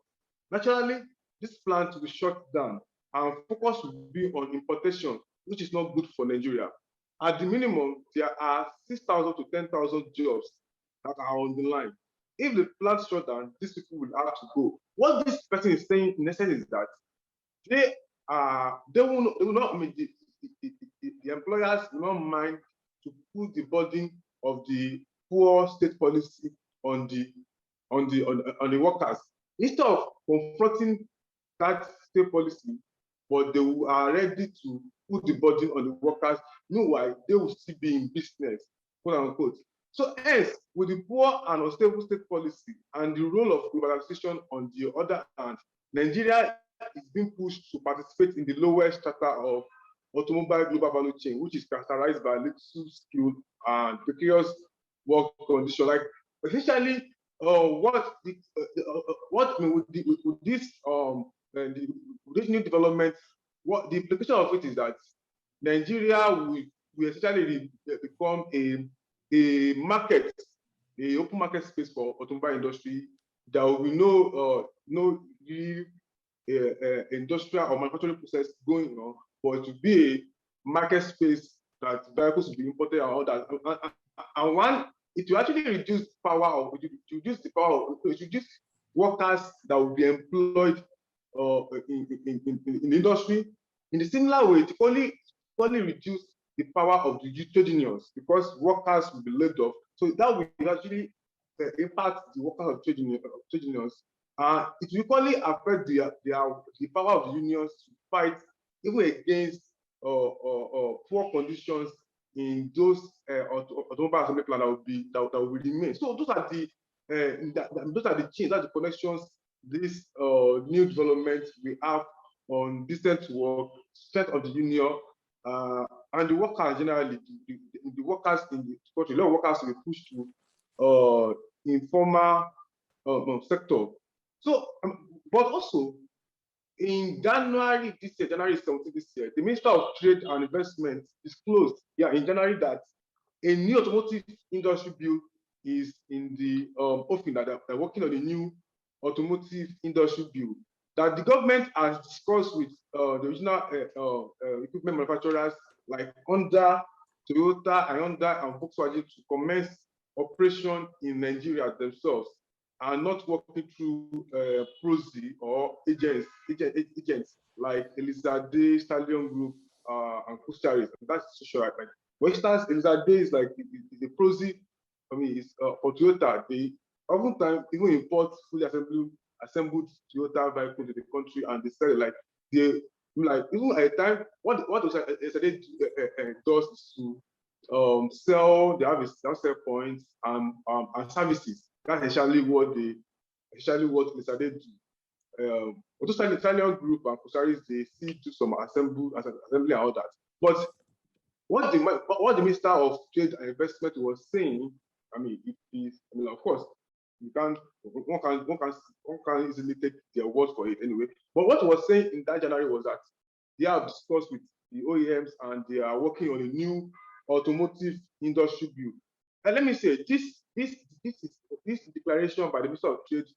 naturally, this plant will be shut down and focus will be on importation, which is not good for Nigeria. At the minimum, there are 6,000 to 10,000 jobs that are on the line. If the plant shut down, these people will have to go. What this person is saying in essence is that they will not the employers will not mind to put the burden of the poor state policy on the workers. Instead of confronting that state policy, but they are ready to put the burden on the workers. Meanwhile, they will still be in business, quote unquote. So hence, with the poor and unstable state policy and the role of globalization on the other hand, Nigeria is being pushed to participate in the lowest strata of automobile global value chain, which is characterized by little skilled and precarious work conditions. Like essentially, with this new development, what the implication of it is that Nigeria will essentially become a market, a open market space for automobile industry. There will be no industrial or manufacturing process going on, but it will be a market space that vehicles will be imported and all that. And one, it will actually reduce reduce workers that will be employed in the industry. In a similar way, it only reduce the power of the trade unions because workers will be laid off. So that will actually impact the workers of trade unions. It will equally affect the power of the unions to fight even against poor conditions in those automobile assembly plants that will remain. So those are the changes, that's the connections, this new development we have on decent work, strength of the union, and the workers generally, the workers in the country. A lot of workers will be pushed to informal sector. So, but also in January this year, January 17 this year, the Minister of Trade and Investment disclosed, in January, that a new automotive industry bill is in the offing, that they're working on a new automotive industry bill that the government has discussed with the original equipment manufacturers like Honda, Toyota, and Volkswagen to commence operation in Nigeria themselves and not working through proxy or agents like Elizade, Stallion Group, and Kustaris. That's social, like For instance, in that days, like the prosy, I mean, it's for Toyota, they oftentimes even import fully assembled Toyota vehicles to the country, and they sell it like they like even at a time what they does is to sell. They have sell points and services. That's essentially what they do. Also, the Italian group and Kusaris, they see to some assembly and all that. But what the Minister of Trade and Investment was saying, I mean, of course, one can easily take their word for it anyway. But what he was saying in that January was that they have discussed with the OEMs and they are working on a new automotive industry bill. And let me say, this declaration by the Minister of Trade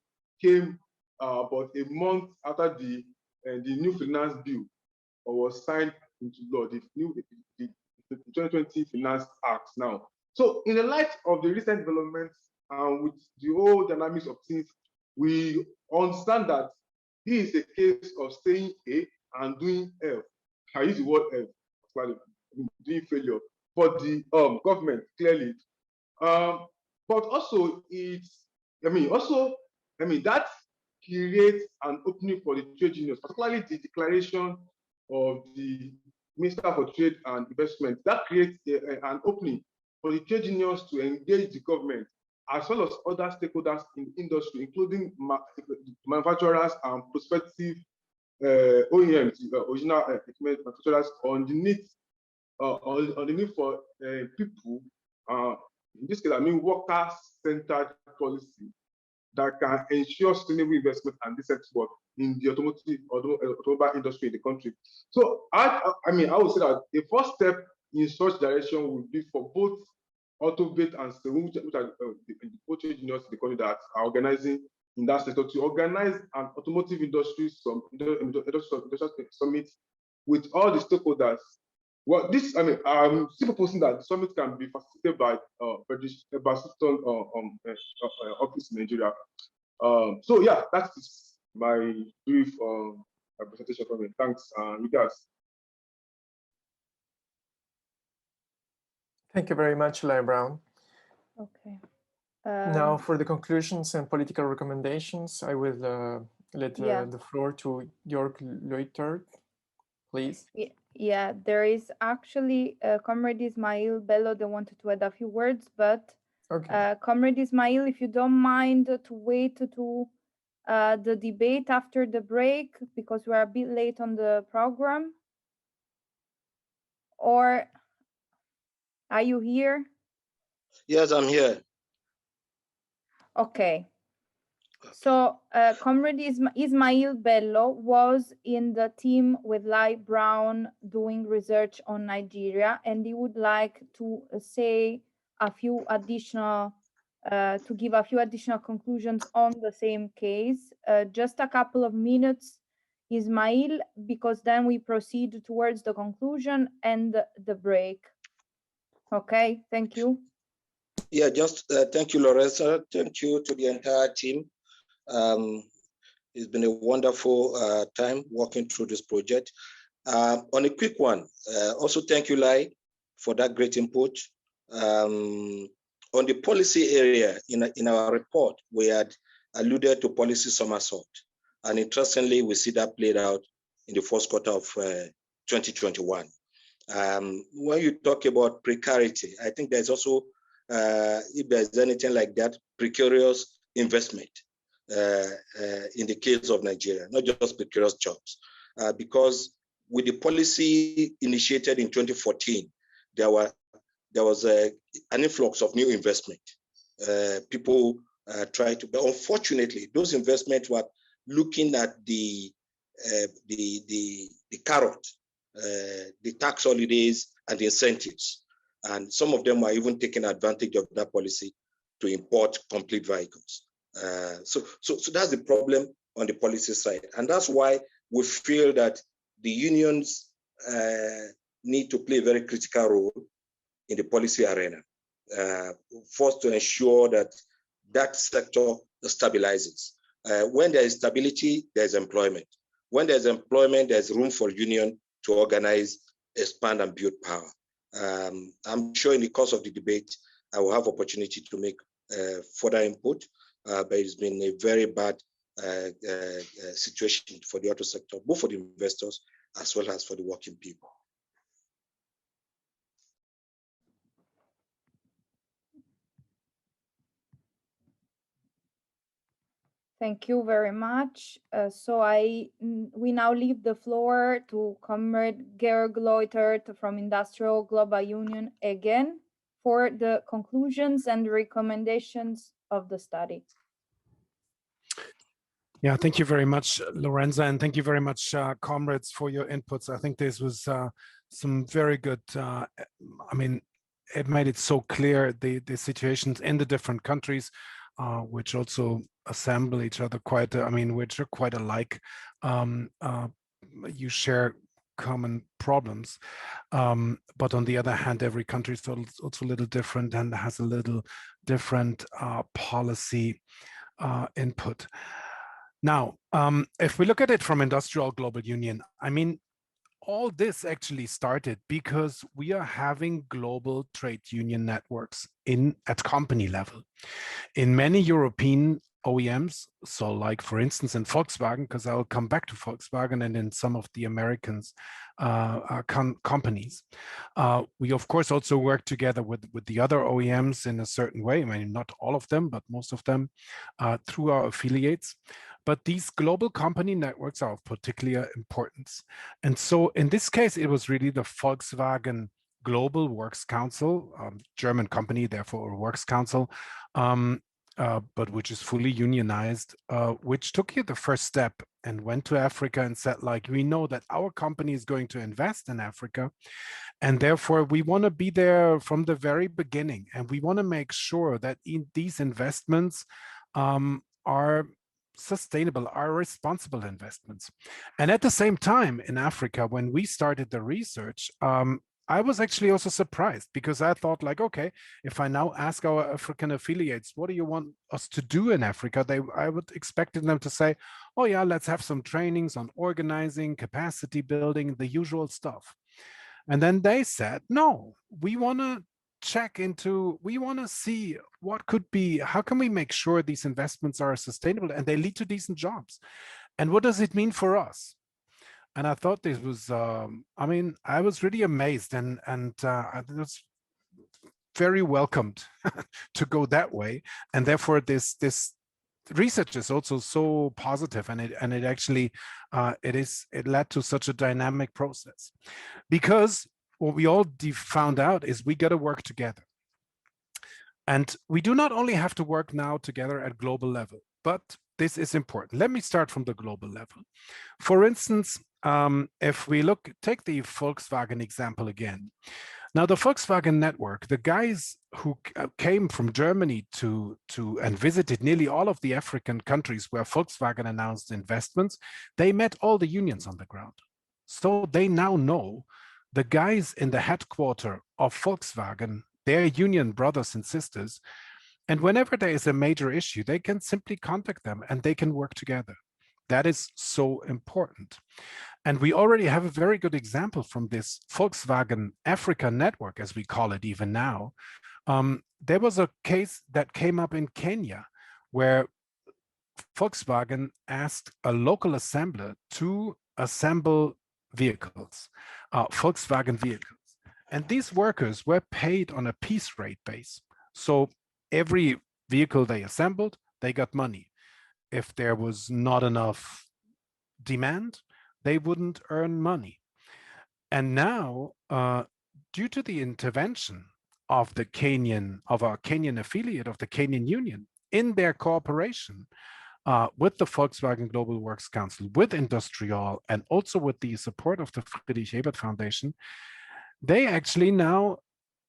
came about a month after the new finance bill was signed into law, the 2020 Finance Act now. So in the light of the recent developments and with the whole dynamics of things, we understand that this is a case of saying A and doing F. I use the word F, doing failure for the government, clearly. But also that creates an opening for the trade unions, particularly the declaration of the Minister for Trade and Investment. That creates an opening for the trade unions to engage the government as well as other stakeholders in the industry, including manufacturers and prospective OEMs, original equipment manufacturers, on the need for people. In this case, I mean worker-centered policy that can ensure sustainable investment and decent work in the automobile industry in the country. So I would say that the first step in such direction would be for both AUTOBATE and Sisay, which are the trade unions in the country that are organizing in that sector, to organize an automotive industry summit with all the stakeholders. Well, I'm still proposing that the summit can be facilitated by Basiston office in Nigeria. So yeah, that is my brief presentation from me. Thanks, you guys. Thank you very much, Eli Brown. Okay. Now for the conclusions and political recommendations, I will let the floor to Georg Leutert, please. Yeah, there is actually Comrade Ismail Bello that wanted to add a few words, but okay. Comrade Ismail, if you don't mind to wait to the debate after the break, because we're a bit late on the program. Or are you here? Yes, I'm here. Okay. So Comrade Ismail Bello was in the team with Eli Brown doing research on Nigeria, and he would like to say a few additional, to give a few additional conclusions on the same case. Just a couple of minutes, Ismail, because then we proceed towards the conclusion and the break. Okay, thank you. Yeah, just thank you, Lorenza. Thank you to the entire team. It's been a wonderful time working through this project. On a quick one, also thank you, Lai, for that great input. On the policy area, in our report, we had alluded to policy somersault. And interestingly, we see that played out in the first quarter of 2021. When you talk about precarity, I think there's also, if there's anything like that, precarious investment in the case of Nigeria, not just precarious jobs. Because with the policy initiated in 2014, there was an influx of new investment. People tried to, but unfortunately, those investments were looking at the carrot, the tax holidays and the incentives. And some of them were even taking advantage of that policy to import complete vehicles. So that's the problem on the policy side. And that's why we feel that the unions need to play a very critical role in the policy arena. First, to ensure that that sector stabilizes. When there is stability, there's employment. When there's employment, there's room for union to organize, expand, and build power. I'm sure in the course of the debate, I will have opportunity to make further input, but it's been a very bad situation for the auto sector, both for the investors as well as for the working people. Thank you very much. We now leave the floor to Comrade Georg Leutert from Industrial Global Union again for the conclusions and recommendations of the study. Yeah, thank you very much, Lorenza, and thank you very much, comrades, for your inputs. I think this was some very good, I mean, it made it so clear the situations in the different countries, which also assemble each other quite, I mean, which are quite alike. You share common problems, but on the other hand, every country is also a little different and has a little different policy input. Now, if we look at it from Industrial Global Union, I mean, all this actually started because we are having global trade union networks at company level. In many European OEMs, so like for instance in Volkswagen, because I'll come back to Volkswagen, and in some of the Americans companies. We of course also work together with the other OEMs in a certain way. I mean, not all of them, but most of them through our affiliates. But these global company networks are of particular importance. And so in this case, it was really the Volkswagen Global Works Council, German company, therefore a works council, but which is fully unionized, which took here the first step and went to Africa and said, like, we know that our company is going to invest in Africa, and therefore we want to be there from the very beginning, and we want to make sure that these investments are sustainable, are responsible investments. And at the same time in Africa, when we started the research, I was actually also surprised, because I thought, like, okay, if I now ask our African affiliates, what do you want us to do in Africa? I would expect them to say, oh yeah, let's have some trainings on organizing, capacity building, the usual stuff. And then they said, no, we want to check into, we want to see what could be, how can we make sure these investments are sustainable and they lead to decent jobs? And what does it mean for us? And I thought this was, I mean, I was really amazed, and it was very welcomed to go that way. And therefore this research is also so positive, and it actually, it led to such a dynamic process. Because what we all found out is we got to work together. And we do not only have to work now together at global level, but this is important. Let me start from the global level. For instance, if we take the Volkswagen example again. Now, the Volkswagen network, the guys who came from Germany and visited nearly all of the African countries where Volkswagen announced investments, they met all the unions on the ground. So they now know the guys in the headquarters of Volkswagen, their union brothers and sisters, and whenever there is a major issue, they can simply contact them and they can work together. That is so important. And we already have a very good example from this Volkswagen Africa network, as we call it even now. There was a case that came up in Kenya where Volkswagen asked a local assembler to assemble vehicles, Volkswagen vehicles. And these workers were paid on a piece rate base. So every vehicle they assembled, they got money. If there was not enough demand, they wouldn't earn money. And now, due to the intervention of our Kenyan affiliate of the Kenyan Union in their cooperation with the Volkswagen Global Works Council, with IndustriALL, and also with the support of the Friedrich Ebert Foundation, they actually now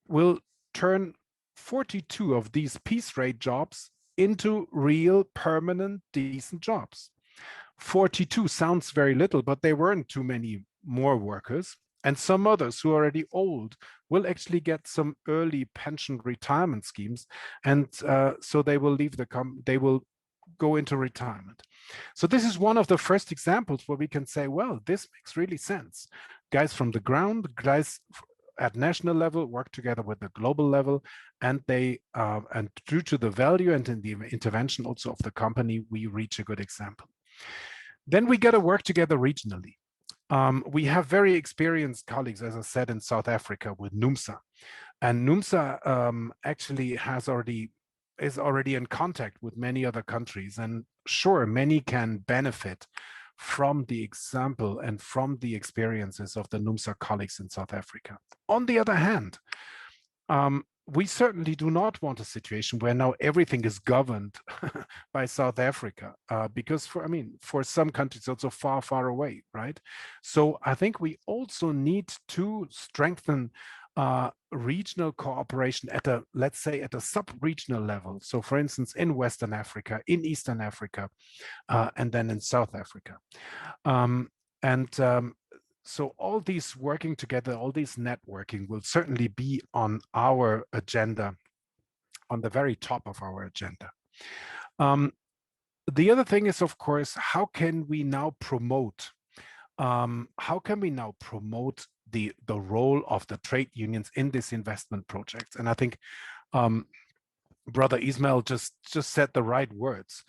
will turn 42 of these piece rate jobs into real, permanent, decent jobs. 42 sounds very little, but there weren't too many more workers. And some others who are already old will actually get some early pension retirement schemes. And so they will leave they will go into retirement. So this is one of the first examples where we can say, well, this makes really sense. Guys from the ground, guys at national level, work together with the global level, and they and due to the value and in the intervention also of the company, we reach a good example. Then we got to work together regionally. We have very experienced colleagues, as I said, in South Africa with NUMSA, and NUMSA actually is already in contact with many other countries, and sure, many can benefit from the example and from the experiences of the NUMSA colleagues in South Africa. On the other hand, we certainly do not want a situation where now everything is governed by South Africa, because for some countries it's also far, far away, right? So I think we also need to strengthen regional cooperation at a, let's say, at a sub-regional level. So for instance, in Western Africa, in Eastern Africa, and then in South Africa. So all these working together, all these networking will certainly be on our agenda, on the very top of our agenda. The other thing is, of course, how can we now promote the role of the trade unions in this investment project? And I think Brother Ismail just said the right words.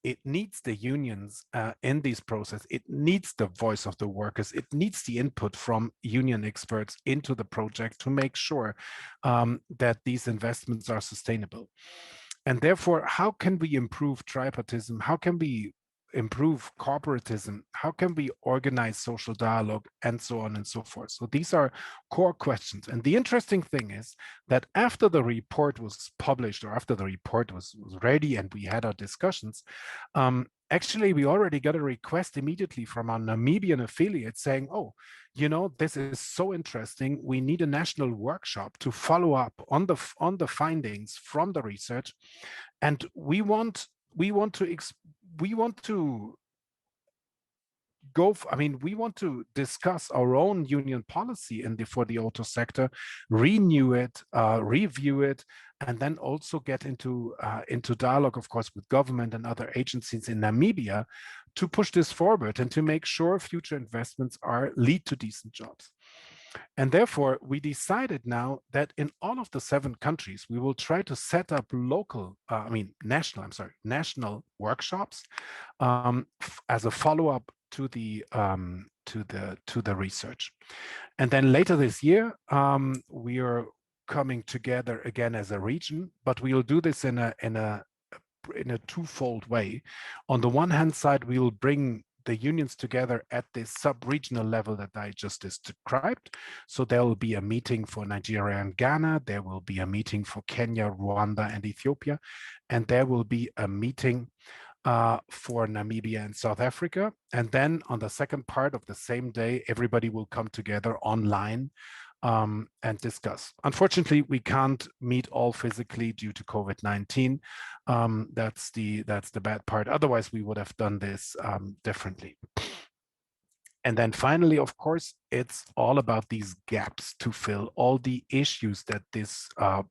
It needs the unions in this process. It needs the voice of the workers. It needs the input from union experts into the project to make sure that these investments are sustainable. And therefore, how can we improve tripartism? How can we improve corporatism? How can we organize social dialogue, and so on and so forth? So these are core questions. And the interesting thing is that after the report was published, or after the report was ready and we had our discussions, actually we already got a request immediately from our Namibian affiliate saying, oh, you know, this is so interesting. We need a national workshop to follow up on the findings from the research, and we want to discuss our own union policy for the auto sector, renew it, review it, and then also get into dialogue, of course, with government and other agencies in Namibia to push this forward and to make sure future investments lead to decent jobs. And therefore, we decided now that in all of the 7 countries, we will try to set up national workshops as a follow-up to the research. And then later this year, we are coming together again as a region, but we will do this in a twofold way. On the one hand side, we will bring the unions together at this sub-regional level that I just described. So there will be a meeting for Nigeria and Ghana, there will be a meeting for Kenya, Rwanda, and Ethiopia, and there will be a meeting for Namibia and South Africa. And then on the second part of the same day, everybody will come together online and discuss. Unfortunately, we can't meet all physically due to COVID-19. That's the bad part. Otherwise, we would have done this differently. And then finally, of course, it's all about these gaps to fill, all the issues that this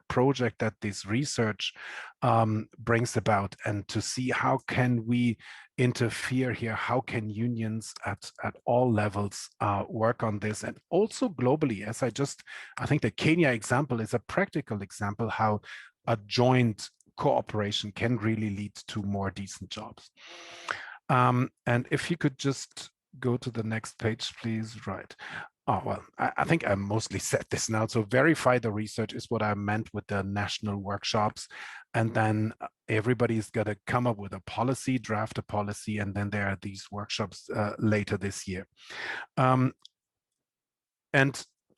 project, that this research brings about, and to see how can we interfere here, how can unions at all levels work on this, and also globally. I think the Kenya example is a practical example how a joint cooperation can really lead to more decent jobs. And if you could just go to the next page, please. Right. Oh, well, I think I mostly said this now. So verify the research is what I meant with the national workshops. And then everybody's got to come up with a policy, draft a policy, and then there are these workshops later this year. And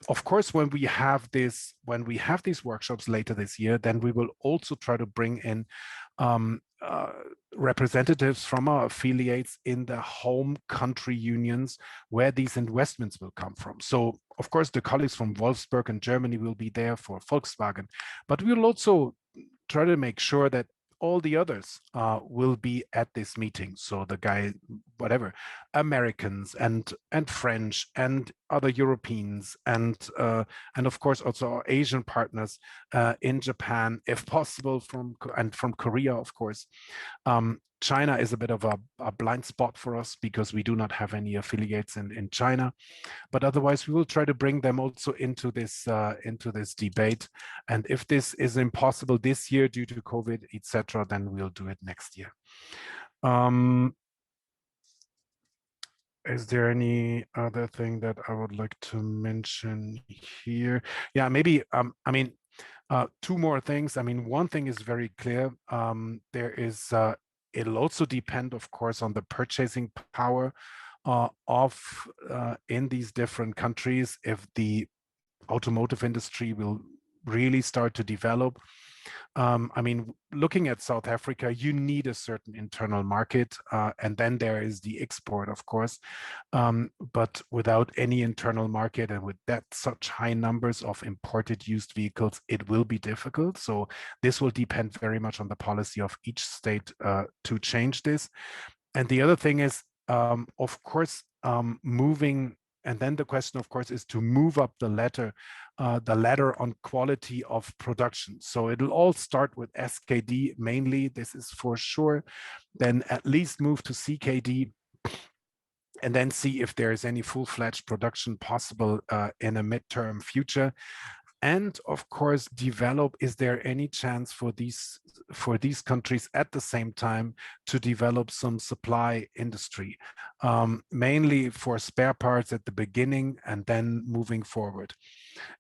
of course, when we have these workshops later this year, then we will also try to bring in representatives from our affiliates in the home country unions where these investments will come from. So, of course, the colleagues from Wolfsburg and Germany will be there for Volkswagen, but we will also try to make sure that all the others will be at this meeting. So the guy whatever, Americans and French and other Europeans and of course also our Asian partners in Japan, if possible, from Korea, of course. China is a bit of a blind spot for us because we do not have any affiliates in China, but otherwise we will try to bring them also into this debate. And if this is impossible this year due to COVID, etc., then we'll do it next year. Is there any other thing that I would like to mention here? Yeah, maybe, I mean, two more things. I mean, one thing is very clear. There is, it'll also depend, of course, on the purchasing power in these different countries. If the automotive industry will really start to develop. I mean, looking at South Africa, you need a certain internal market, and then there is the export, of course. But without any internal market and with that such high numbers of imported used vehicles, it will be difficult. So this will depend very much on the policy of each state to change this. And the other thing is, of course, moving. And then the question, of course, is to move up the ladder on quality of production. So it'll all start with SKD mainly, this is for sure. Then at least move to CKD, and then see if there is any full-fledged production possible in a midterm future. And of course, develop, is there any chance for these countries at the same time to develop some supply industry, mainly for spare parts at the beginning and then moving forward.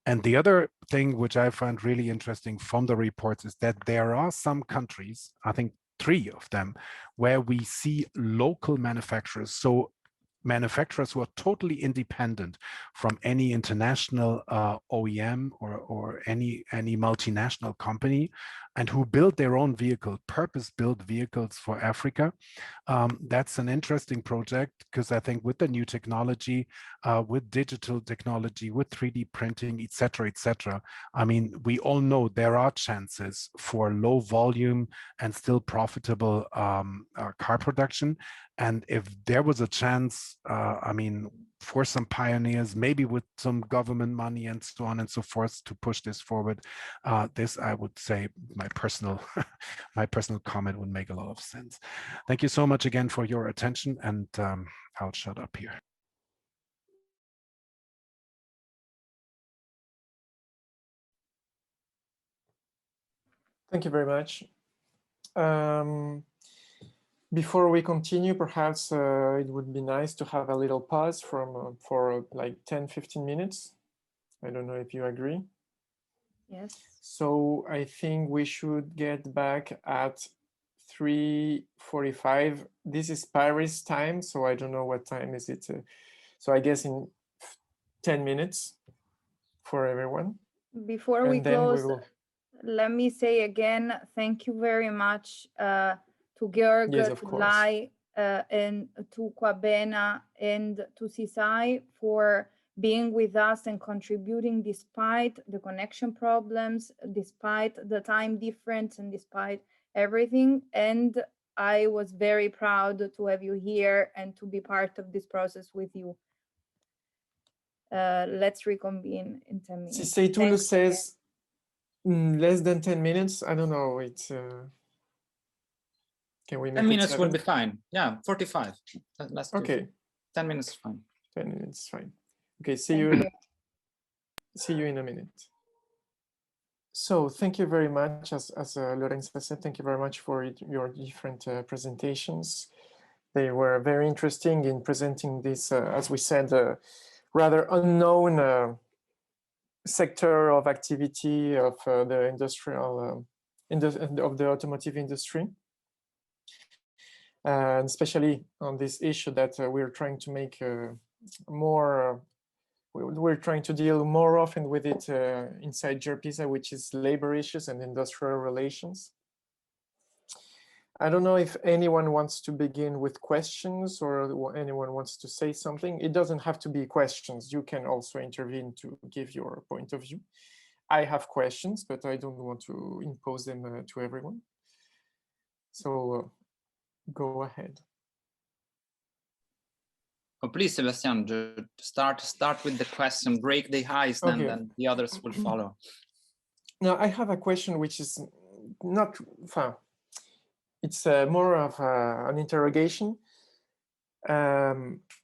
And the other thing which I find really interesting from the reports is that there are some countries, I think 3 of them, where we see local manufacturers. So manufacturers who are totally independent from any international OEM or any multinational company, and who build their own vehicle, purpose-built vehicles for Africa. That's an interesting project because I think with the new technology, with digital technology, with 3D printing, etc., I mean, we all know there are chances for low volume and still profitable car production. And if there was a chance, I mean, for some pioneers, maybe with some government money and so on and so forth to push this forward, this, I would say, my personal comment would make a lot of sense. Thank you so much again for your attention, and I'll shut up here. Thank you very much. Before we continue, perhaps it would be nice to have a little pause for like 10-15 minutes. I don't know if you agree. Yes. So I think we should get back at 3:45. This is Paris time, so I don't know what time is it. So I guess in 10 minutes for everyone. Before we close, let me say again, thank you very much to Georg, yes, to Lai, and to Kwabena and to Sisay for being with us and contributing despite the connection problems, despite the time difference, and despite everything. And I was very proud to have you here and to be part of this process with you. Let's reconvene in 10 minutes. Sisay, Tulu says less than 10 minutes. I don't know. It's can we make 10 minutes 7? will be fine. Yeah, 45. Let's okay. 10 minutes is fine. 10 minutes fine. Okay, see you in a minute. So thank you very much. As Lorenza said, thank you very much for your different presentations. They were very interesting in presenting this, as we said, rather unknown sector of activity of the industrial, of the automotive industry. And especially on this issue that we're trying to make more, we're trying to deal more often with it inside Gerpisa, which is labor issues and industrial relations. I don't know if anyone wants to begin with questions or anyone wants to say something. It doesn't have to be questions. You can also intervene to give your point of view. I have questions, but I don't want to impose them to everyone. So go ahead. Oh, please, Sebastian, start with the question, break the ice, Okay. then the others will follow. Now, I have a question which is not fun. It's more of an interrogation.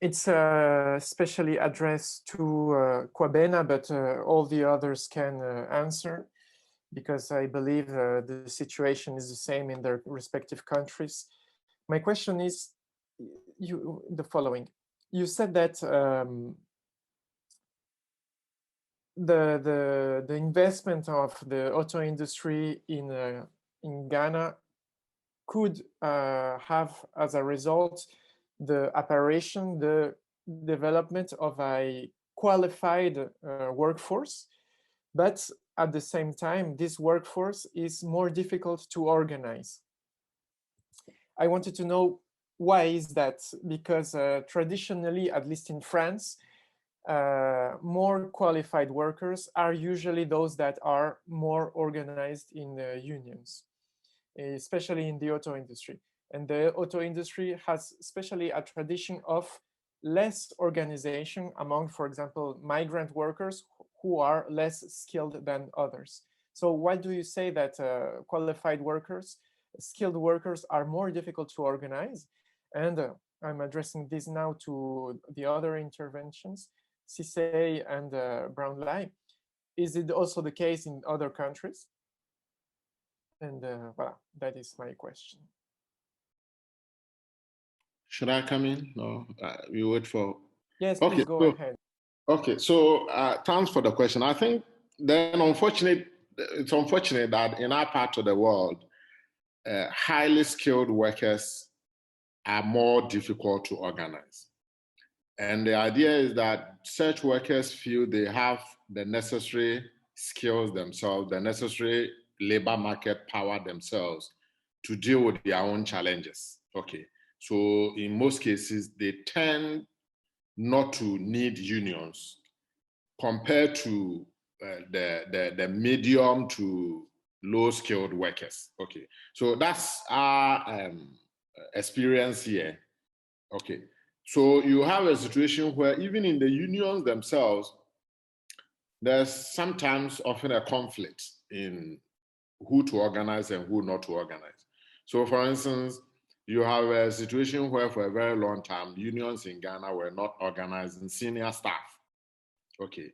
It's especially addressed to Kwabena, but all the others can answer, because I believe the situation is the same in their respective countries. My question is the following. You said that the investment of the auto industry in Ghana could have as a result the apparition, the development of a qualified workforce, but at the same time, this workforce is more difficult to organize. I wanted to know why is that? Because traditionally, at least in France, more qualified workers are usually those that are more organized in unions, especially in the auto industry. And the auto industry has especially a tradition of less organization among, for example, migrant workers who are less skilled than others. So why do you say that qualified workers, skilled workers are more difficult to organize? And I'm addressing this now to the other interventions, Sisay and Brown Lai. Is it also the case in other countries? And voilà, that is my question. Should I come in? No, we wait for. Yes, please go ahead. Okay, so thanks for the question. I think then it's unfortunate that in our part of the world, highly skilled workers are more difficult to organize. And the idea is that such workers feel they have the necessary skills themselves, the necessary labor market power themselves to deal with their own challenges. Okay, so in most cases, they tend not to need unions compared to the medium to low skilled workers. Okay, so that's our experience here. Okay, so you have a situation where even in the unions themselves, there's sometimes often a conflict in who to organize and who not to organize. So for instance, you have a situation where for a very long time, unions in Ghana were not organizing senior staff. Okay,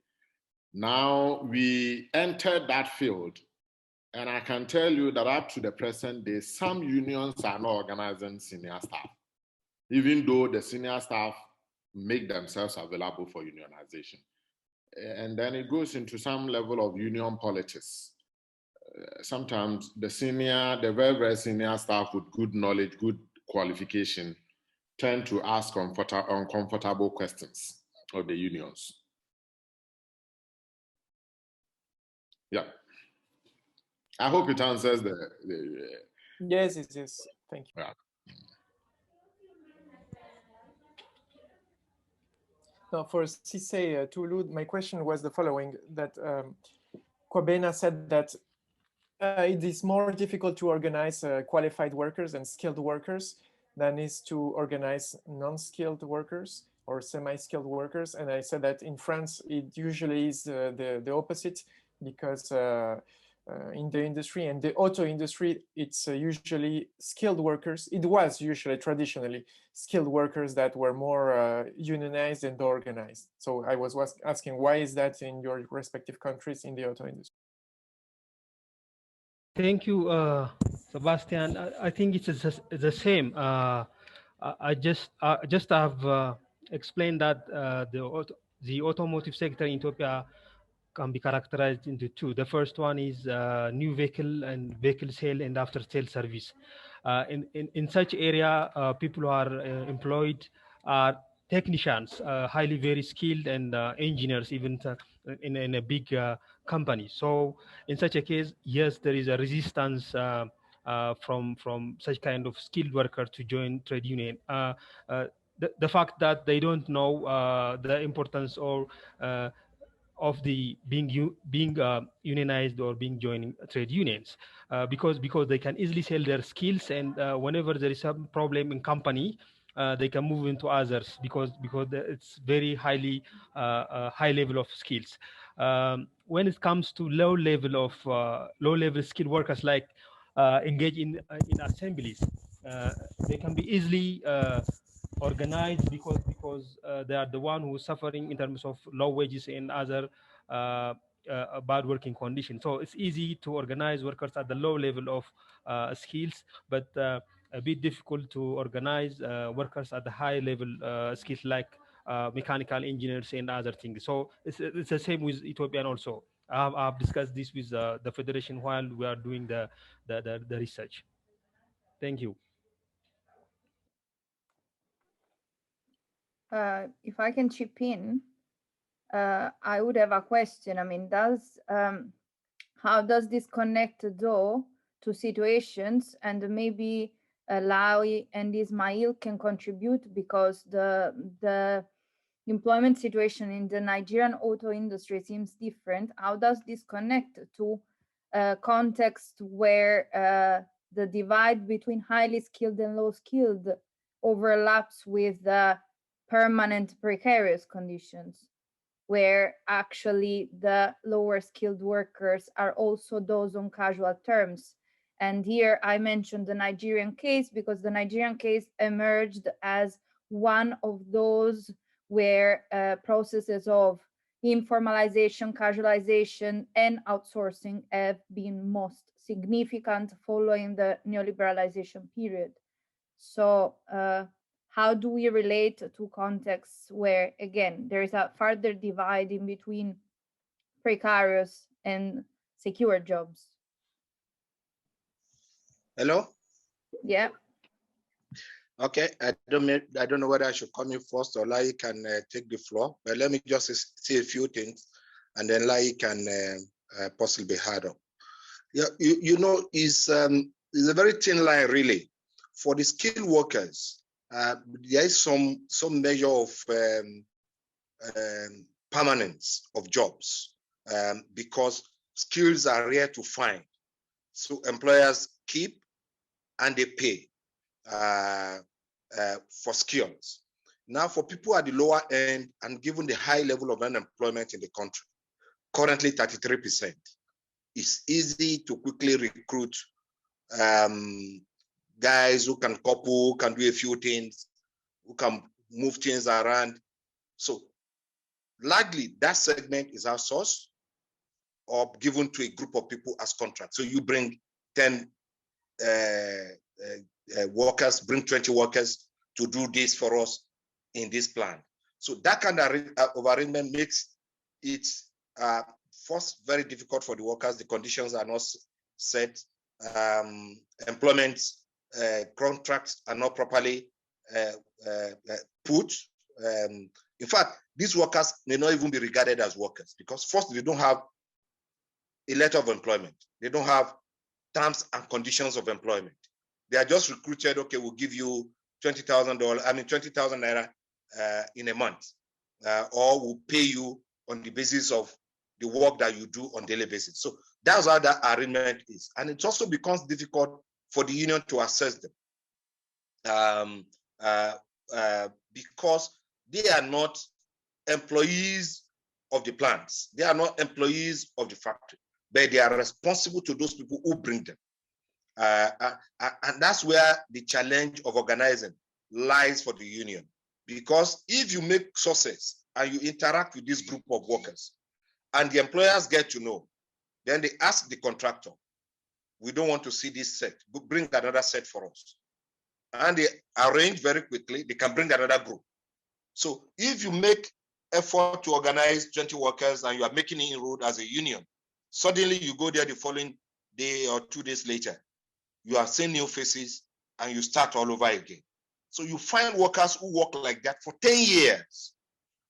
now we entered that field, and I can tell you that up to the present day, some unions are not organizing senior staff, even though the senior staff make themselves available for unionization. And then it goes into some level of union politics. Sometimes the very, very senior staff with good knowledge, good qualification, tend to ask uncomfortable questions of the unions. Yeah. I hope it answers the Yes, it is. Thank you. Yeah. Now, for Sisay, Tulu, my question was the following, that Kwabena said that it is more difficult to organize qualified workers and skilled workers than is to organize non-skilled workers or semi-skilled workers. And I said that in France, it usually is the opposite, because in the industry and the auto industry, it's usually skilled workers. It was usually traditionally skilled workers that were more unionized and organized. So I was asking, why is that in your respective countries in the auto industry? Thank you, Sebastian. I think it's the same. I just have explained that the automotive sector in Ethiopia can be characterized into two. The first one is new vehicle and vehicle sale and after sale service. In such area, people who are employed are technicians, highly very skilled, and engineers, even in a big company. So in such a case, yes, there is a resistance from such kind of skilled worker to join trade union. The fact that they don't know the importance or of the being unionized or being joining trade unions, because they can easily sell their skills, and whenever there is some problem in company, they can move into others because it's very high level of skills. When it comes to low level skilled workers, like engage in assemblies, they can be easily organized because they are the one who is suffering in terms of low wages and other bad working conditions. So it's easy to organize workers at the low level of skills, but a bit difficult to organize workers at the high level skills like mechanical engineers and other things. So it's the same with Ethiopian also. I've discussed this with the federation while we are doing the research. Thank you. If I can chip in, I would have a question. I mean, how does this connect though to situations, and maybe Lawi and Ismail can contribute, because the employment situation in the Nigerian auto industry seems different. How does this connect to a context where the divide between highly skilled and low skilled overlaps with the permanent precarious conditions, where actually the lower skilled workers are also those on casual terms? And here I mentioned the Nigerian case because the Nigerian case emerged as one of those where processes of informalization, casualization, and outsourcing have been most significant following the neoliberalization period. So how do we relate to contexts where, again, there is a further divide in between precarious and secure jobs? Hello? Yeah. Okay, I don't know whether I should come in first or Lai can take the floor, but let me just say a few things, and then Lai can possibly add up. Yeah, you know, it's a very thin line really. For the skilled workers, there is some measure of permanence of jobs because skills are rare to find. So employers keep and they pay for skills. Now, for people at the lower end, and given the high level of unemployment in the country, currently 33%, it's easy to quickly recruit guys who can couple, can do a few things, who can move things around. So largely that segment is outsourced or given to a group of people as contract. So you bring 10 workers, bring 20 workers to do this for us in this plan. So that kind of arrangement makes it first very difficult for the workers. The conditions are not set. Employment contracts are not properly put. In fact, these workers may not even be regarded as workers because first, they don't have a letter of employment. They don't have terms and conditions of employment. They are just recruited, okay, we'll give you $20,000, 20,000 naira in a month, or we'll pay you on the basis of the work that you do on a daily basis. So that's how that arrangement is. And it also becomes difficult for the union to assess them because they are not employees of the plants. They are not employees of the factory, but they are responsible to those people who bring them. And that's where the challenge of organizing lies for the union. Because if you make success and you interact with this group of workers and the employers get to know, then they ask the contractor, we don't want to see this set, bring another set for us. And they arrange very quickly, they can bring another group. So if you make effort to organize 20 workers and you are making inroad as a union, suddenly you go there the following day or 2 days later, you are seeing new faces and you start all over again. So you find workers who work like that for 10 years,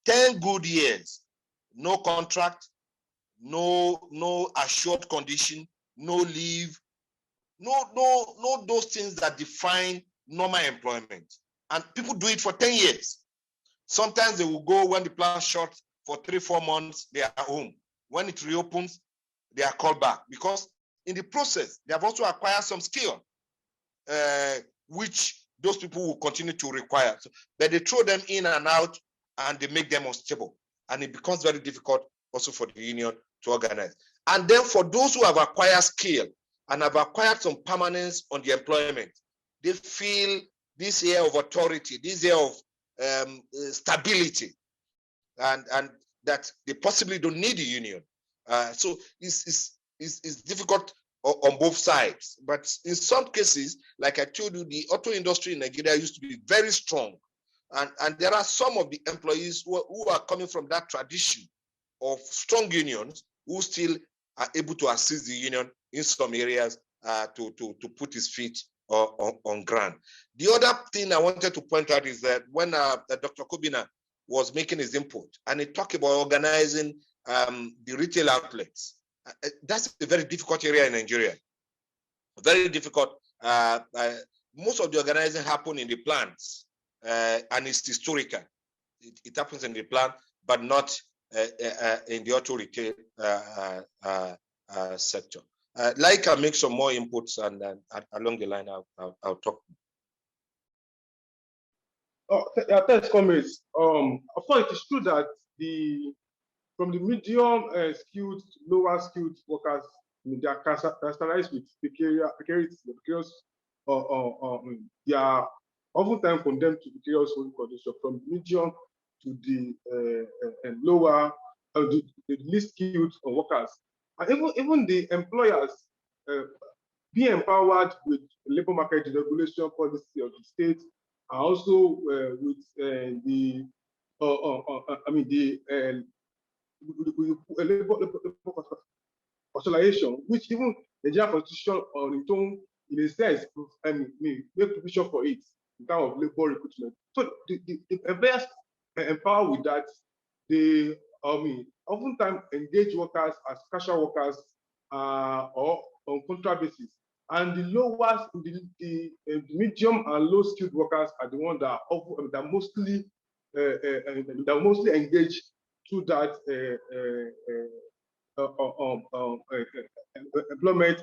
10 good years, no contract, no assured condition, no leave, no those things that define normal employment. And people do it for 10 years. Sometimes they will go when the plant shuts for 3-4 months, they are home. When it reopens, they are called back because in the process, they have also acquired some skill, which those people will continue to require. So, but they throw them in and out, and they make them unstable. And it becomes very difficult also for the union to organize. And then for those who have acquired skill and have acquired some permanence on the employment, they feel this air of authority, this air of stability, and that they possibly don't need a union. So it's difficult on both sides. But in some cases, like I told you, the auto industry in Nigeria used to be very strong. And there are some of the employees who are coming from that tradition of strong unions who still are able to assist the union in some areas to put his feet on ground. The other thing I wanted to point out is that when Dr. Kwabena was making his input, and he talked about organizing the retail outlets, that's a very difficult area in Nigeria. Very difficult. Most of the organizing happen in the plants, and it's historical. It happens in the plant, but not in the auto retail sector. Like I make some more inputs, and along the line, I'll talk. Thanks, comrades. Of course, it is true that from the medium skilled, lower skilled workers, they are characterized with precarious. They are oftentimes condemned to precarious working conditions, from medium to the lower, the least skilled workers. And even the employers be empowered with labor market deregulation policy of the state, and also with the labor consolidation, which even the Nigerian constitution on its own, in a sense, make provision for it in terms of labor recruitment. So the employers empowered with that, they oftentimes engage workers as casual workers or on contract basis. And the lowest, the medium and low skilled workers are the ones that are mostly engaged through that employment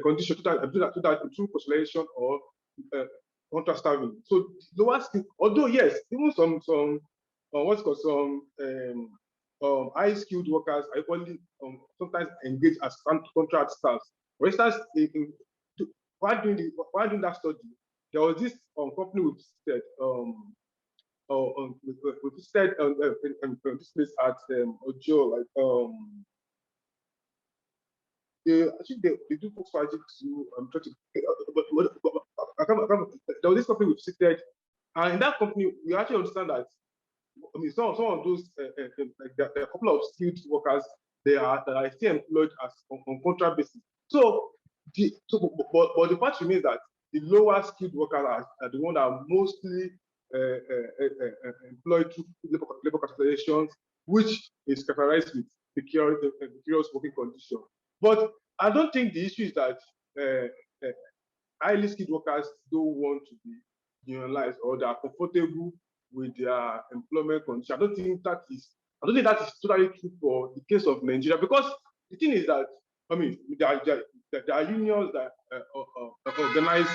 condition, through consolidation or contract staffing. So lower skill, although yes, even some what's called some high skilled workers are equally sometimes engaged as contract staff. For instance, while doing that study, there was this company we visited this place at Otoo, like they do post-project to try to, there was this company we visited, and in that company we actually understand that some of those like there are a couple of skilled workers that are still employed as on contract basis. So but the fact remains that the lower skilled workers are the ones that are mostly employed through labor considerations, which is characterized with precarious working conditions. But I don't think the issue is that highly skilled workers don't want to be unionized or they are comfortable with their employment conditions. I don't think that is totally true for the case of Nigeria, because the thing is that there are unions that organize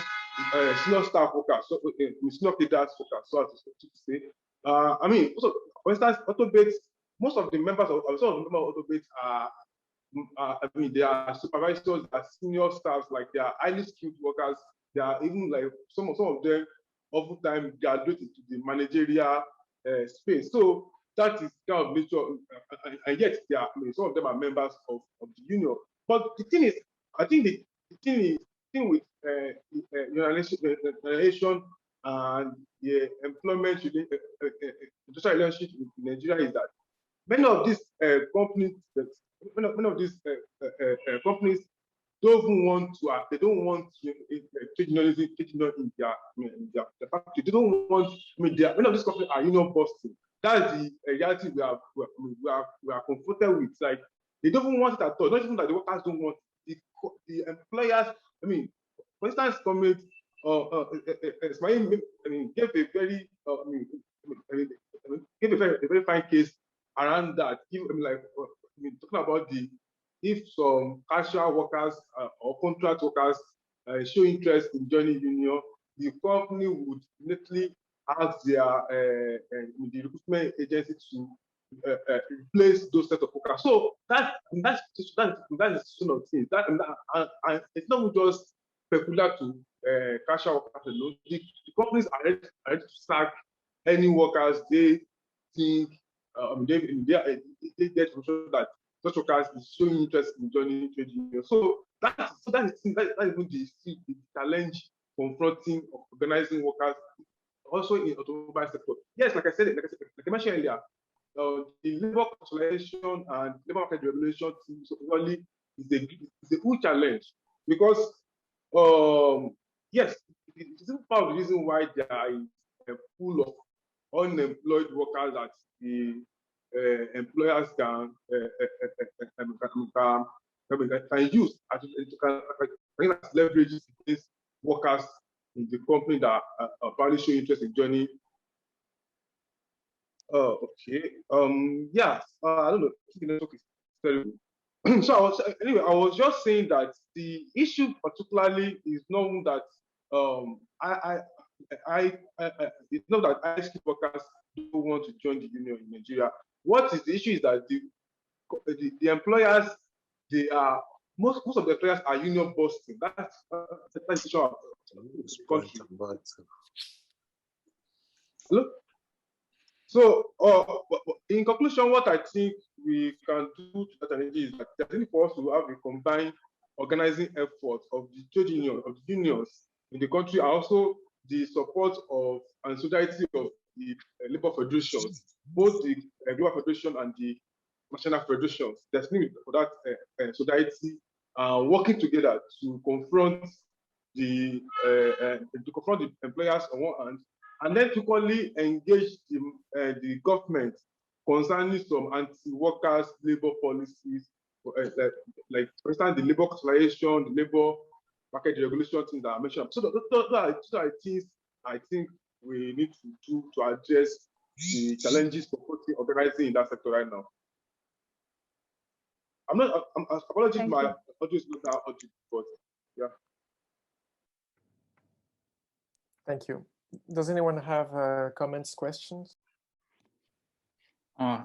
senior staff workers, so senior leaders workers, so to say. Also, for instance, AUTOBATE, most of the members of AUTOBATE are they are supervisors, they are senior staffs, like they are highly skilled workers. They are even like some of them oftentimes graduate into the managerial space. So that is kind of nature, and yet they are, some of them are members of the union. But the thing is, I think the thing with unionization and the employment industrial relationship in Nigeria is that many of these companies don't even want to. They don't want trade unionism in their factory. They don't want. Many of these companies are union busting. That's the reality we are confronted with. Like, they don't even want it at all. Not even that the workers don't want it. The employers. For instance, comrade gave a very very fine case around that. Talking about if some casual workers or contract workers show interest in joining union, the company would immediately ask their the recruitment agency to replace those set of workers. So that's the situation of things. And it's not just peculiar to casual workers alone. The companies are ready to sack any workers they think they get to show that such workers is showing interest in joining trade union. So that's even the challenge confronting organizing workers also in automobile sector. Yes, like I mentioned earlier, the labor consolidation and labor market regulation really is a huge challenge because yes, it is part of the reason why there is a pool of unemployed workers that the employers can use as leverage against workers in the company that probably show interest in joining. Okay. Yeah. I don't know. The network is terrible. So I was just saying that the issue particularly is not that it's not that ISK workers don't want to join the union in Nigeria. What is the issue is that the employers, they are most of the employers are union busting. That's the issue of the country. Hello? So, in conclusion, what I think we can do to that energy is that there's need for us to have a combined organizing effort of the trade union, of the unions in the country, and also the support of and solidarity of the labor federations, both the global federation and the national federations. There's need for that solidarity, working together to confront the employers on one hand, and then equally engage the government concerning some anti-workers labor policies, like for instance the labor consolidation, the labor market regulation things that I mentioned. So those are things I think we need to do to address the challenges for organizing in that sector right now. I'm apologies, my audio is not that audio, but yeah. Thank you. Does anyone have comments, questions? I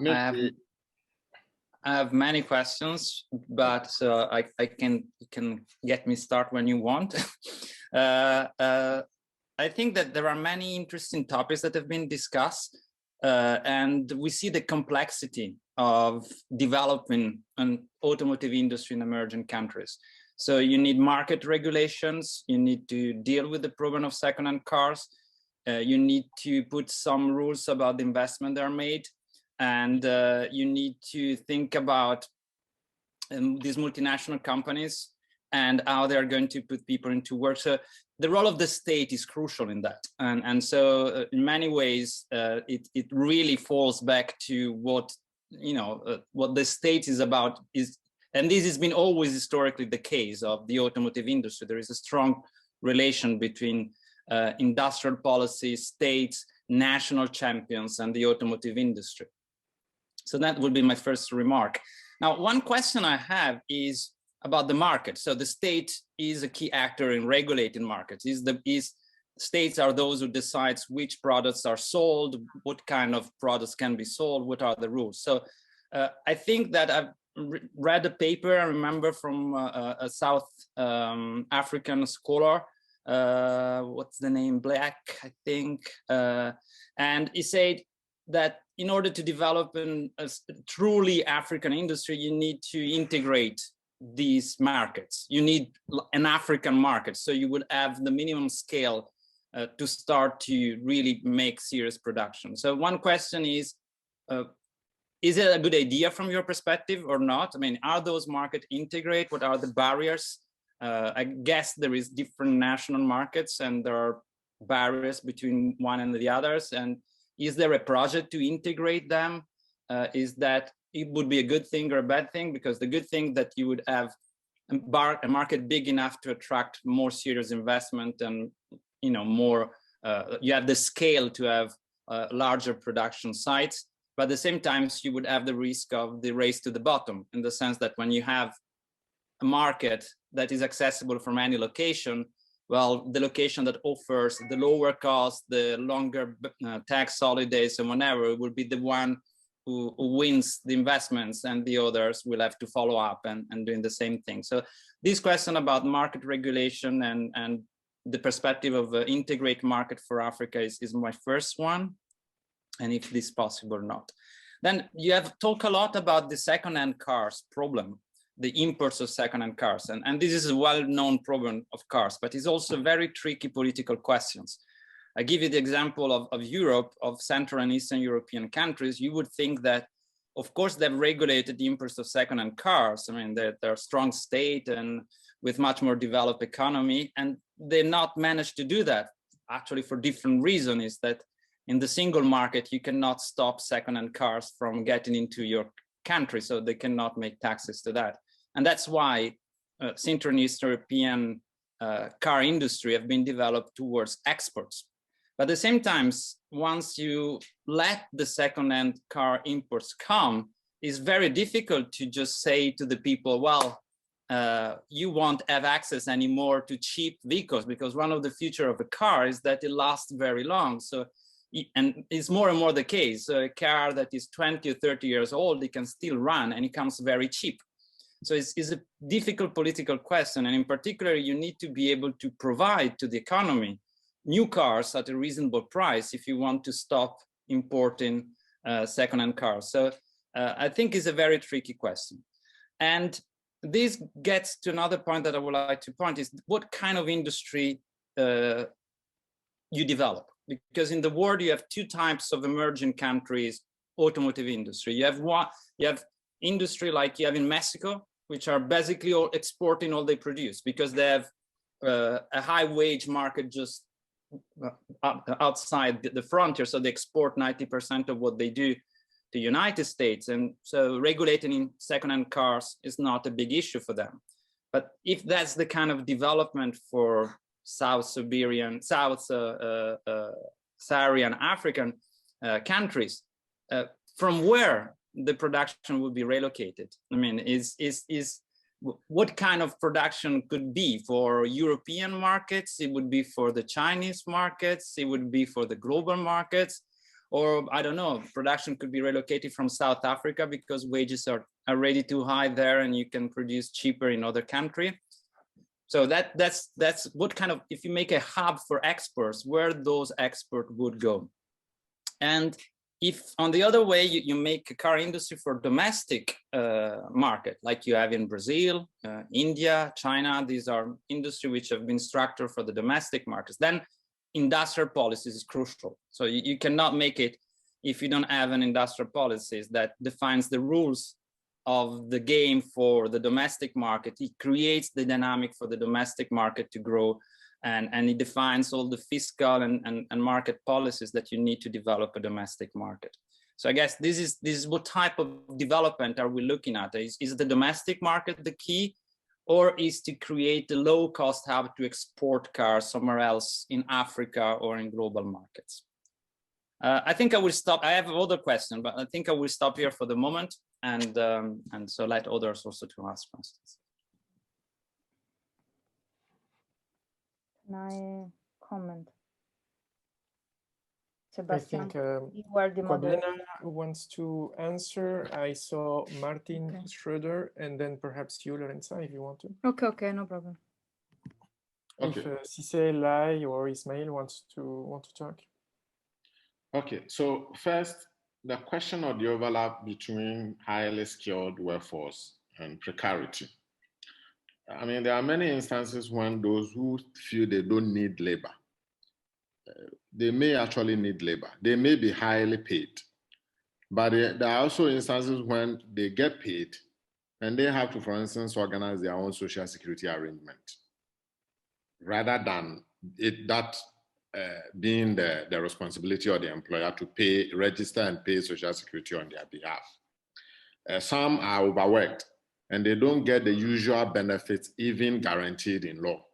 have many questions, but I can get me start when you want. I think that there are many interesting topics that have been discussed, and we see the complexity of developing an automotive industry in emerging countries. So you need market regulations, you need to deal with the problem of second-hand cars, you need to put some rules about the investment that are made, and you need to think about these multinational companies and how they're going to put people into work. So the role of the state is crucial in that. And so in many ways, it really falls back to what, what the state is about and this has been always historically the case of the automotive industry. There is a strong relation between industrial policy, states, national champions, and the automotive industry. So that would be my first remark. Now, one question I have is about the market. So the state is a key actor in regulating markets. States are those who decide which products are sold, what kind of products can be sold, what are the rules. So I think that I've read a paper, I remember, from a South African scholar, what's the name, Black, I think, and he said that in order to develop a truly African industry, you need to integrate these markets. You need an African market, so you would have the minimum scale to start to really make serious production. So one question is it a good idea from your perspective or not? I mean, are those markets integrate? What are the barriers? I guess there is different national markets and there are barriers between one and the others. And is there a project to integrate them? Is that it would be a good thing or a bad thing? Because the good thing that you would have a market big enough to attract more serious investment and, more, you have the scale to have larger production sites. But at the same time, you would have the risk of the race to the bottom, in the sense that when you have a market that is accessible from any location, well, the location that offers the lower cost, the longer tax holidays and whatever will be the one who wins the investments, and the others will have to follow up and doing the same thing. So this question about market regulation and the perspective of an integrate market for Africa is my first one, and if this is possible or not. Then you have talked a lot about the second-hand cars problem, the imports of second-hand cars. And this is a well-known problem of cars, but it's also very tricky political questions. I give you the example of Europe, of Central and Eastern European countries. You would think that, of course, they've regulated the imports of second-hand cars. I mean, they're a strong state and with much more developed economy, and they not managed to do that, actually for different reasons. Is that in the single market, you cannot stop second-hand cars from getting into your country, so they cannot make taxes to that. And that's why Central and Eastern European car industry have been developed towards exports. But at the same time, once you let the second-hand car imports come, it's very difficult to just say to the people, well, you won't have access anymore to cheap vehicles, because one of the future of a car is that it lasts very long. So, and it's more and more the case. A car that is 20 or 30 years old, it can still run and it comes very cheap. So it's a difficult political question. And in particular, you need to be able to provide to the economy new cars at a reasonable price if you want to stop importing second-hand cars. So I think it's a very tricky question. And this gets to another point that I would like to point is what kind of industry you develop. Because in the world, you have two types of emerging countries, automotive industry. You have industry like you have in Mexico, which are basically all exporting all they produce because they have a high wage market just outside the frontier. So they export 90% of what they do to the United States. And so regulating in second-hand cars is not a big issue for them. But if that's the kind of development for Saharan African countries, from where the production would be relocated? I mean, what kind of production could be for European markets? It would be for the Chinese markets. It would be for the global markets, or I don't know. Production could be relocated from South Africa because wages are already too high there, and you can produce cheaper in other countries. So that's what kind of, if you make a hub for exports, where those exports would go. And if on the other way, you make a car industry for domestic market, like you have in Brazil, India, China, these are industries which have been structured for the domestic markets, then industrial policies is crucial. So you cannot make it if you don't have an industrial policies that defines the rules of the game for the domestic market. It creates the dynamic for the domestic market to grow, and it defines all the fiscal and market policies that you need to develop a domestic market. So I guess this is what type of development are we looking at? Is the domestic market the key, or is to create a low-cost hub to export cars somewhere else in Africa or in global markets? I think I will stop. I have other questions, but I think I will stop here for the moment, and so let others also to ask questions. Can I comment? I Sebastian, think you were the moderator. Kwabena wants to answer. I saw Martin Schroeder, and then perhaps you, Lorenza, if you want to. Okay, no problem. Okay. If Sisay, Lai, or Ismail want to talk. Okay, so first, the question of the overlap between highly skilled workforce and precarity. I mean, there are many instances when those who feel they don't need labor, they may actually need labor. They may be highly paid, but there are also instances when they get paid and they have to, for instance, organize their own social security arrangement, rather than being the responsibility of the employer to register and pay social security on their behalf. Some are overworked and they don't get the usual benefits even guaranteed in law.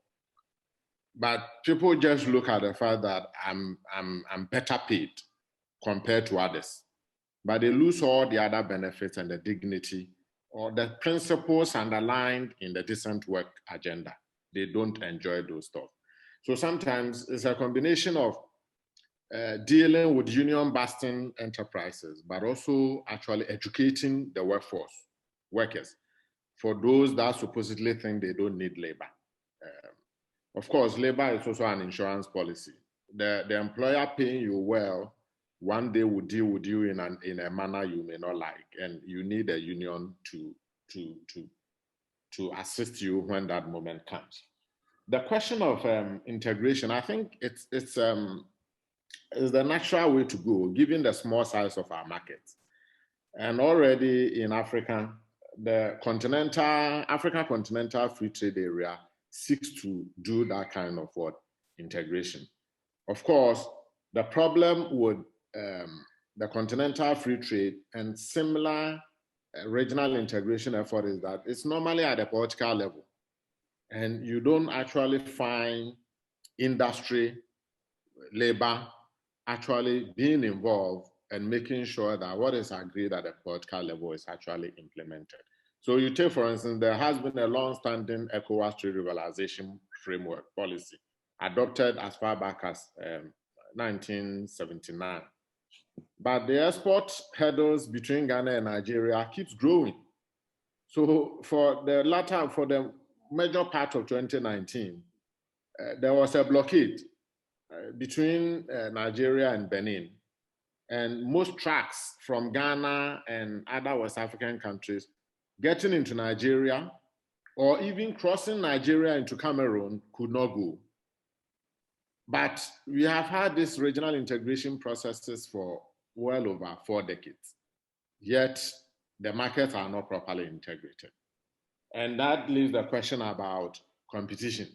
But people just look at the fact that I'm better paid compared to others, but they lose all the other benefits and the dignity or the principles underlined in the decent work agenda. They don't enjoy those stuff. So sometimes it's a combination of dealing with union-busting enterprises, but also actually educating the workers, for those that supposedly think they don't need labor. Of course, labor is also an insurance policy. The employer paying you well one day will deal with you in a manner you may not like, and you need a union to assist you when that moment comes. The question of integration, I think it's the natural way to go, given the small size of our market. And already in Africa, the African Continental Free Trade Area seeks to do that kind of integration. Of course, the problem with the Continental Free Trade and similar regional integration effort is that it's normally at a political level, and you don't actually find industry, labor actually being involved and making sure that what is agreed at a political level is actually implemented. So you take, for instance, there has been a long-standing ECOWAS trade liberalization framework policy adopted as far back as 1979. But the export hurdles between Ghana and Nigeria keeps growing. So for the major part of 2019, there was a blockade between Nigeria and Benin. And most trucks from Ghana and other West African countries getting into Nigeria or even crossing Nigeria into Cameroon could not go. But we have had these regional integration processes for well over 4 decades, yet the markets are not properly integrated. And that leaves the question about competition.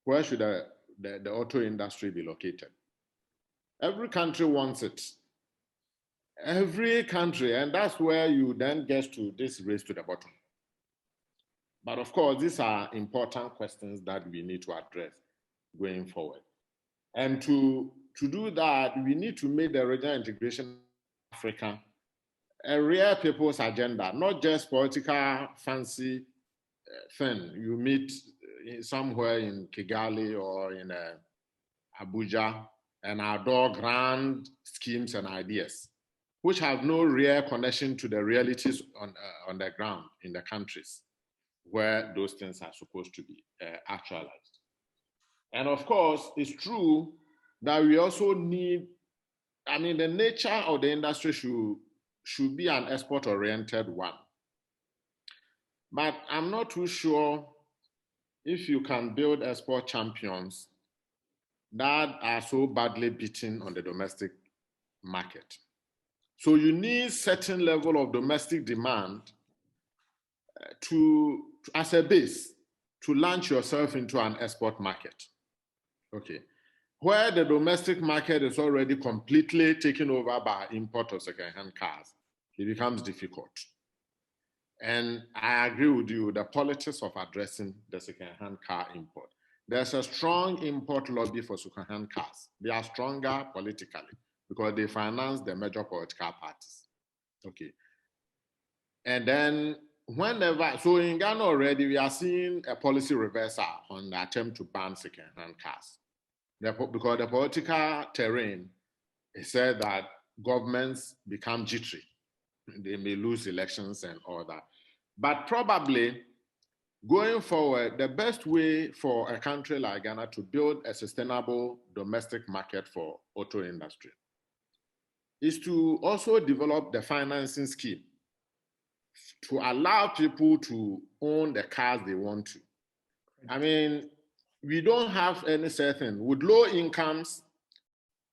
Where should the auto industry be located? Every country wants it. Every country, and that's where you then get to this race to the bottom. But of course, these are important questions that we need to address going forward. And to do that, we need to make the regional integration of Africa a real people's agenda, not just political fancy thing you meet somewhere in Kigali or in Abuja and adore grand schemes and ideas, which have no real connection to the realities on the ground in the countries where those things are supposed to be actualized. And of course, it's true that we also need, the nature of the industry should be an export-oriented one. But I'm not too sure if you can build export champions that are so badly beaten on the domestic market. So you need certain level of domestic demand as a base to launch yourself into an export market. Okay, where the domestic market is already completely taken over by import of second-hand cars, it becomes difficult. And I agree with you, the politics of addressing the second-hand car import. There's a strong import lobby for second-hand cars. They are stronger politically because they finance the major political parties. Okay. And then so in Ghana already, we are seeing a policy reversal on the attempt to ban second-hand cars. Because the political terrain, it said that governments become jittery. They may lose elections and all that. But probably going forward, the best way for a country like Ghana to build a sustainable domestic market for auto industry is to also develop the financing scheme to allow people to own the cars they want to. We don't have any certain, with low incomes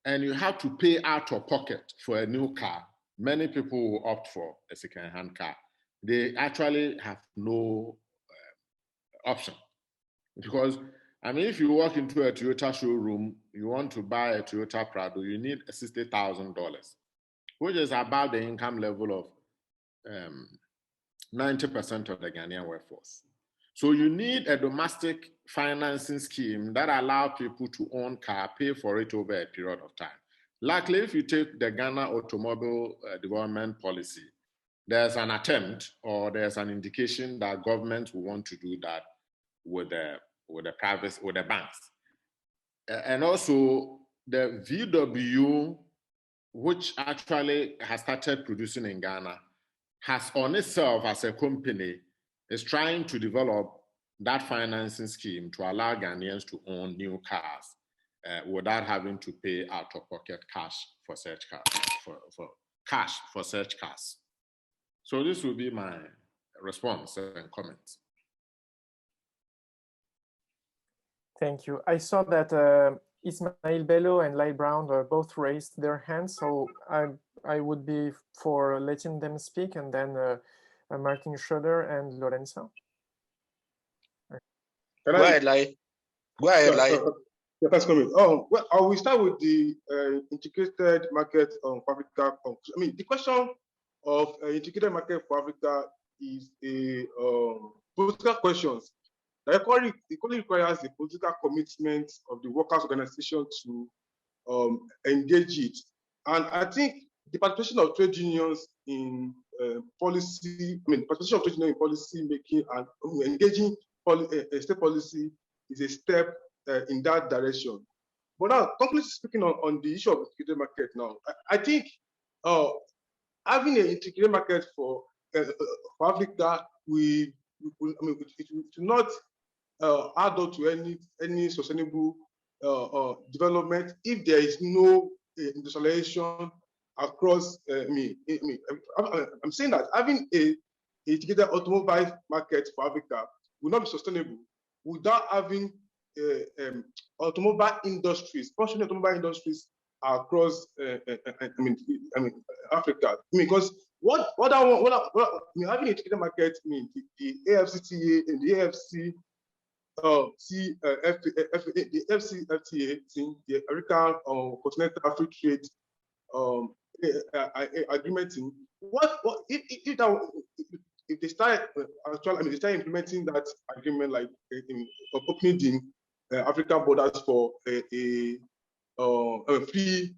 and you have to pay out of pocket for a new car, many people will opt for a second-hand car. They actually have no option. Because, if you walk into a Toyota showroom, you want to buy a Toyota Prado, you need $60,000, which is about the income level of 90% of the Ghanaian workforce. So you need a domestic financing scheme that allows people to own car, pay for it over a period of time. Luckily, if you take the Ghana Automobile Development Policy, there's an attempt or there's an indication that government will want to do that with the banks. And also the VW, which actually has started producing in Ghana, has on itself as a company is trying to develop that financing scheme to allow Ghanaians to own new cars without having to pay out-of-pocket cash for such cars, for such cars. So this will be my response and comments. Thank you. I saw that Ismail Bello and Lai Brown both raised their hands, so I would be for letting them speak, and then Martin Schroeder and Lorenza. Go ahead, Lai. Go ahead, Lai. Yeah, thanks, comment. Well, I will start with the integrated market for Africa. I mean, the question of integrated market for Africa is a political question that equally requires the political commitment of the workers' organization to engage it. And I think the participation of trade unions in policy, participation of trade unions in policy making and engaging state policy is a step in that direction. But now, concretely speaking on the issue of the integrated market now, I think having an integrated market for Africa, it will not add up to any sustainable development if there is no industrialization across. I'm saying that having a integrated automobile market for Africa will not be sustainable without having automobile industries, functioning automobile industries across Africa. Because having a integrated market means the AFCTA and the AFC. The FCFTA, the African Continental Free Trade Agreement. If they start they start implementing that agreement, like opening the African borders for a free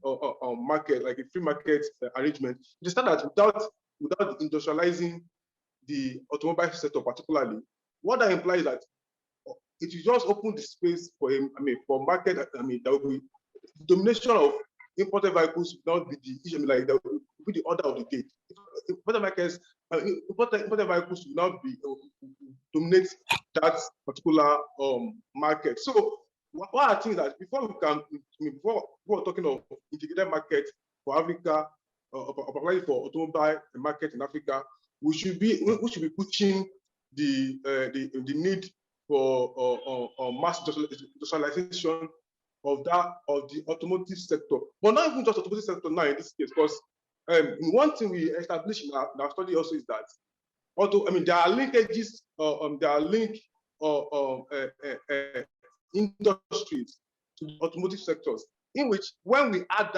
market, like a free market arrangement. They start that without industrializing the automobile sector particularly. What that implies that it will just open the space for for market. There will be domination of imported vehicles. Will not be the issue. Like that will be the order of the day. Imported vehicles will not be dominate that particular market. So what I think that before we're talking of integrated market for Africa, particularly for automobile market in Africa, we should be pushing the need for mass industrialization of the automotive sector, but not even just automotive sector now in this case, because one thing we established in our study also is that there are linkages, there are linked industries to the automotive sectors, in which when we add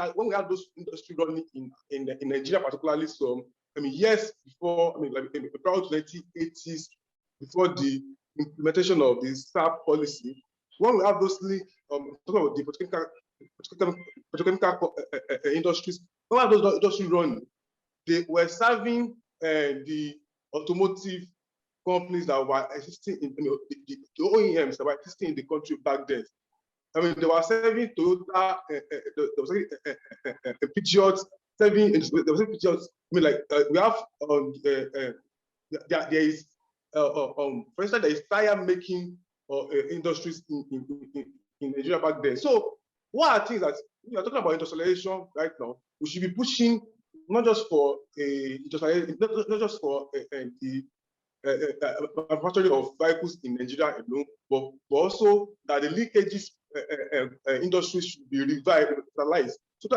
those industries running in Nigeria particularly, so years before, around 1980s, before the implementation of the SAP policy, when we have those talking about the petrochemical industries, when we have those industries running, they were serving the automotive companies that were existing in the OEMs that were existing in the country back then. They were serving Toyota, Peugeot, serving Peugeot. We have there is for instance, there is tire making industries in Nigeria back then. So what I think that we are talking about industrialization right now, we should be pushing not just for the manufacturing of vehicles in Nigeria alone, but also that the linkages industries should be revitalized. So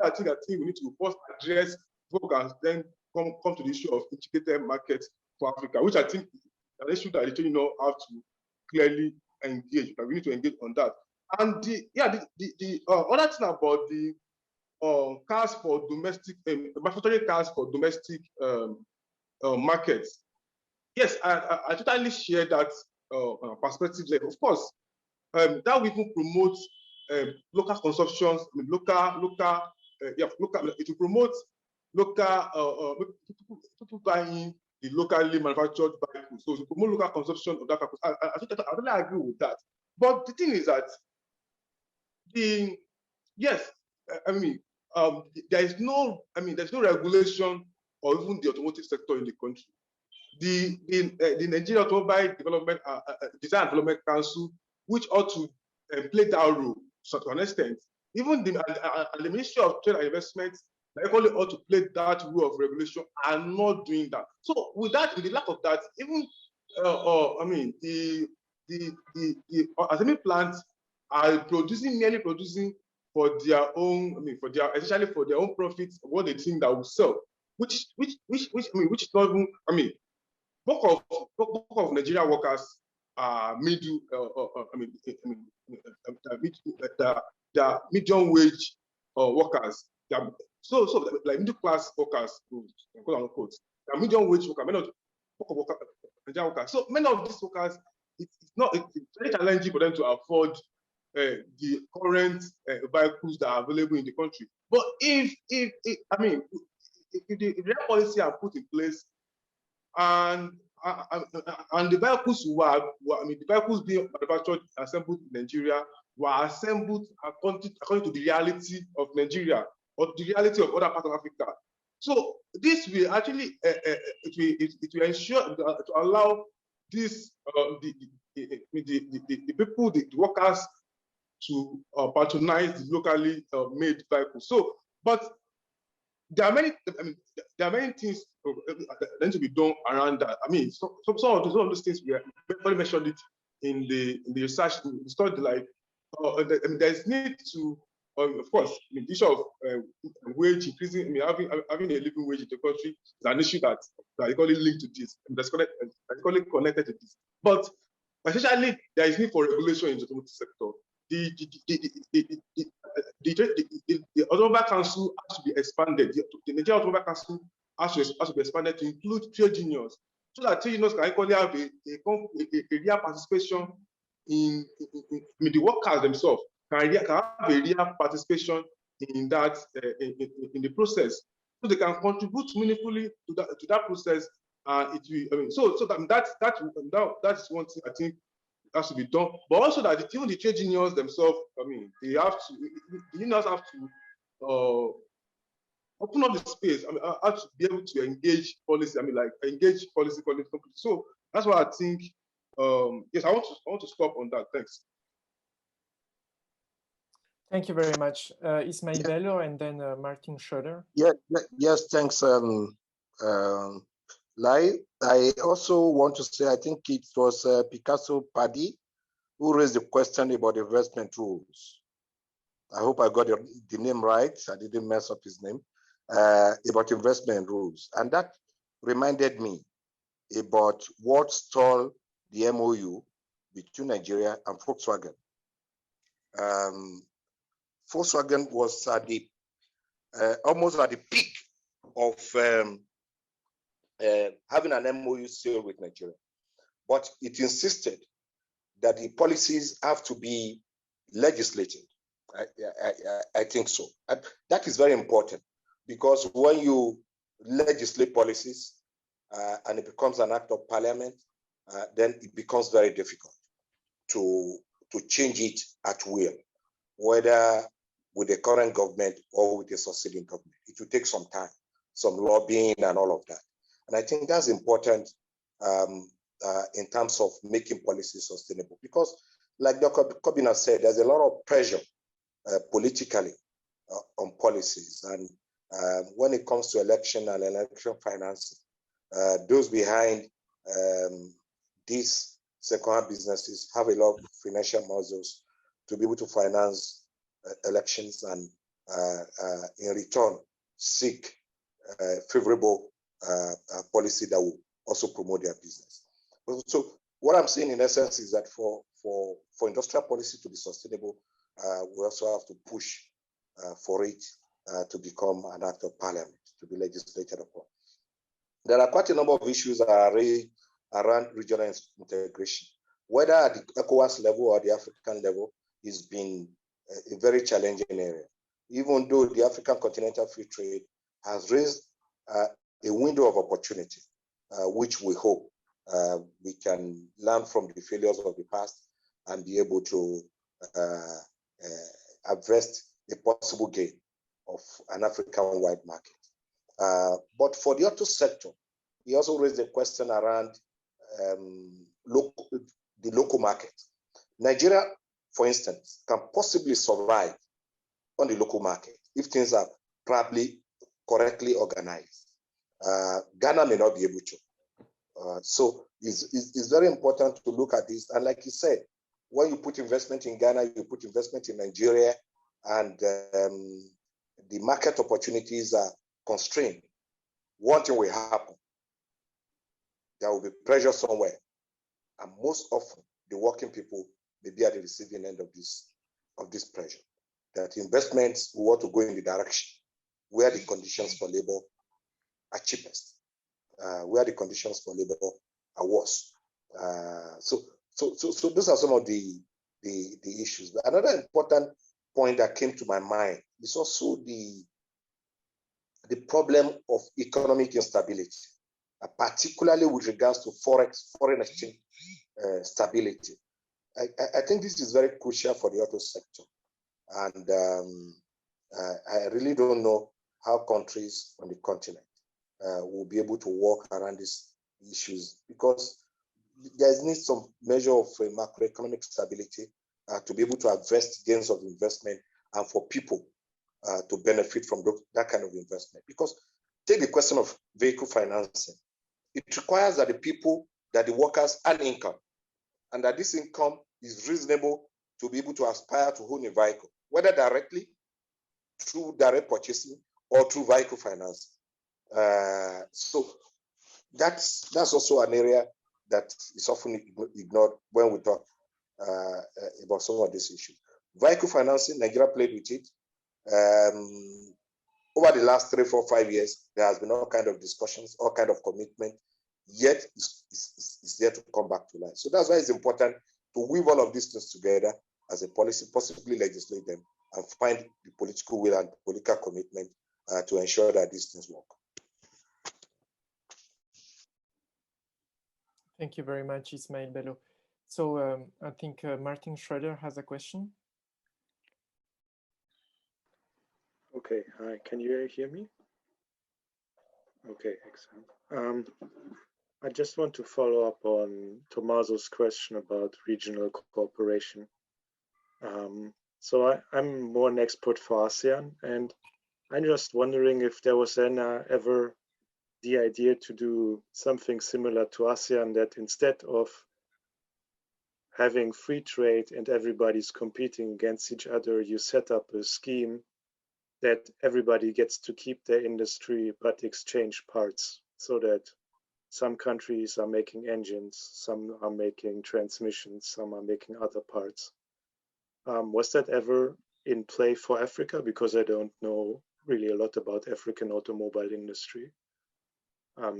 I think we need to first address focus, then come to the issue of integrated markets for Africa, which I think is an issue that the know how to clearly engage. We need to engage on that. And the other thing about the cars for domestic manufacturing cars for domestic markets. Yes, I totally share that perspective there. Of course, that will even promote local consumptions. It will promote local people buying the locally manufactured vehicles. So to promote local consumption of that. I totally agree with that. But the thing is that yes, there's no regulation or even the automotive sector in the country. The Nigeria Automobile Development Design and Development Council, which ought to play that role to an extent, even the Ministry of Trade and Investment, they equally ought to play that role of regulation, are not doing that. So with that, with the lack of that, even the assembly plants are merely producing for their own, essentially for their own profits, what they think that will sell, which is not even, bulk of Nigeria workers are medium wage workers. So like middle class workers, quote unquote, they're medium wage workers. Many of Nigerian workers. So many of these workers, it's very challenging for them to afford the current vehicles that are available in the country. But if the real policy are put in place, and the vehicles the vehicles being manufactured, assembled in Nigeria, were assembled according to the reality of Nigeria or the reality of other parts of Africa. So this will actually it will ensure to allow this the people, the workers, to patronize the locally made vehicles. So, but there are many things that need to be done around that. Some of those things we already mentioned it in the research, the study. Like, there's need to, of course, the issue of wage increasing. Having a living wage in the country is an issue that is equally linked to this, that's equally connected to this. But essentially, there is need for regulation in the automotive sector. The Automobile Council has to be expanded. The Nigerian Automobile Council has to be expanded to include trade unions, so that trade unions can equally have a real participation in the workers themselves, can have a real participation in that in the process, so they can contribute meaningfully to that process. It will. That's one thing I think has to be done, but also that even the trade unions themselves, the unions have to open up the space. Have to be able to engage policy. Engage policy companies. So that's why I think. Yes, I want to stop on that. Thanks. Thank you very much, Ismail Bello, and then Martin Schroeder. Yes, thanks, Lai. I also want to say, I think it was Picasso Paddy who raised the question about investment rules. I hope I got the name right. I didn't mess up his name. About investment rules. And that reminded me about what stalled the MOU between Nigeria and Volkswagen. Volkswagen was at the almost at the peak of having an MOU still with Nigeria, but it insisted that the policies have to be legislated. I think so. That is very important, because when you legislate policies and it becomes an act of parliament, then it becomes very difficult to change it at will, whether with the current government or with the succeeding government. It will take some time, some lobbying and all of that. And I think that's important in terms of making policies sustainable, because like Dr. Kwabena said, there's a lot of pressure politically on policies. And when it comes to election and election financing, those behind these second-hand businesses have a lot of financial muscles to be able to finance elections and in return seek favorable policy that will also promote their business. So what I'm saying in essence is that for industrial policy to be sustainable, we also have to push for it to become an act of parliament, to be legislated upon. There are quite a number of issues that are raised around regional integration, whether at the ECOWAS level or the African level. Has been a very challenging area, even though the African Continental Free Trade has raised a window of opportunity, which we hope we can learn from the failures of the past and be able to harvest a possible gain of an African-wide market. But for the auto sector, he also raised a question around the local market. Nigeria, for instance, can possibly survive on the local market if things are probably correctly organized. Ghana may not be able to. So it's very important to look at this. And like you said, when you put investment in Ghana, you put investment in Nigeria, and the market opportunities are constrained, one thing will happen. There will be pressure somewhere. And most often, the working people may be at the receiving end of this pressure. That investments will want to go in the direction where the conditions for labor are cheapest, where the conditions for labor are worse. So those are some of the issues. But another important point that came to my mind is also the problem of economic instability, particularly with regards to foreign exchange stability. I think this is very crucial for the auto sector. And I really don't know how countries on the continent will be able to work around these issues, because there needs some measure of macroeconomic stability to be able to harvest gains of investment and for people to benefit from that kind of investment. Because take the question of vehicle financing. It requires that the workers earn income, and that this income is reasonable to be able to aspire to own a vehicle, whether directly through direct purchasing or through vehicle finance. So that's also an area that is often ignored when we talk about some of these issues. Vehicle financing, Nigeria played with it. Over the last 3, 4, 5 years, there has been all kind of discussions, all kind of commitment, yet it's there to come back to life. So that's why it's important to weave all of these things together as a policy, possibly legislate them, and find the political will and political commitment to ensure that these things work. Thank you very much, Ismail Bello. So I think Martin Schroeder has a question. Okay, hi, can you hear me? Okay, excellent. I just want to follow up on Tommaso's question about regional cooperation. So I'm more an expert for ASEAN, and I'm just wondering if there was ever the idea to do something similar to ASEAN, that instead of having free trade and everybody's competing against each other, you set up a scheme that everybody gets to keep their industry but exchange parts, so that some countries are making engines, some are making transmissions, some are making other parts. Was that ever in play for Africa? Because I don't know really a lot about African automobile industry.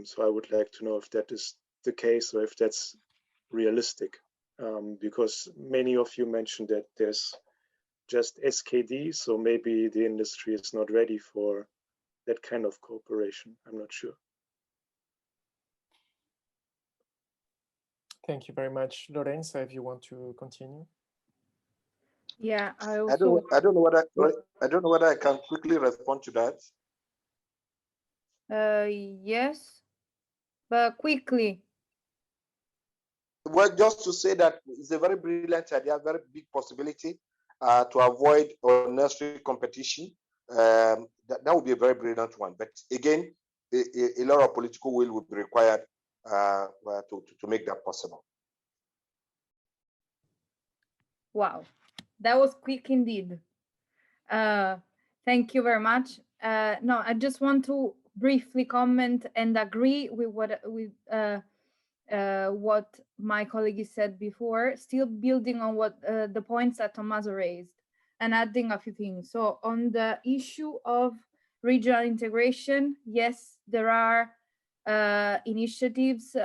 So I would like to know if that is the case or if that's realistic. Because many of you mentioned that there's just SKD, so maybe the industry is not ready for that kind of cooperation. I'm not sure. Thank you very much. Lorenza, if you want to continue. Yeah, I don't know whether I can quickly respond to that. Yes, but quickly. Well, just to say that it's a very brilliant idea, very big possibility to avoid unnecessary competition. That would be a very brilliant one. But again, a lot of political will would be required to make that possible. Wow, that was quick indeed. Thank you very much. No, I just want to briefly comment and agree with what my colleague said before, still building on what the points that Tommaso raised and adding a few things. So on the issue of regional integration, yes, there are initiatives.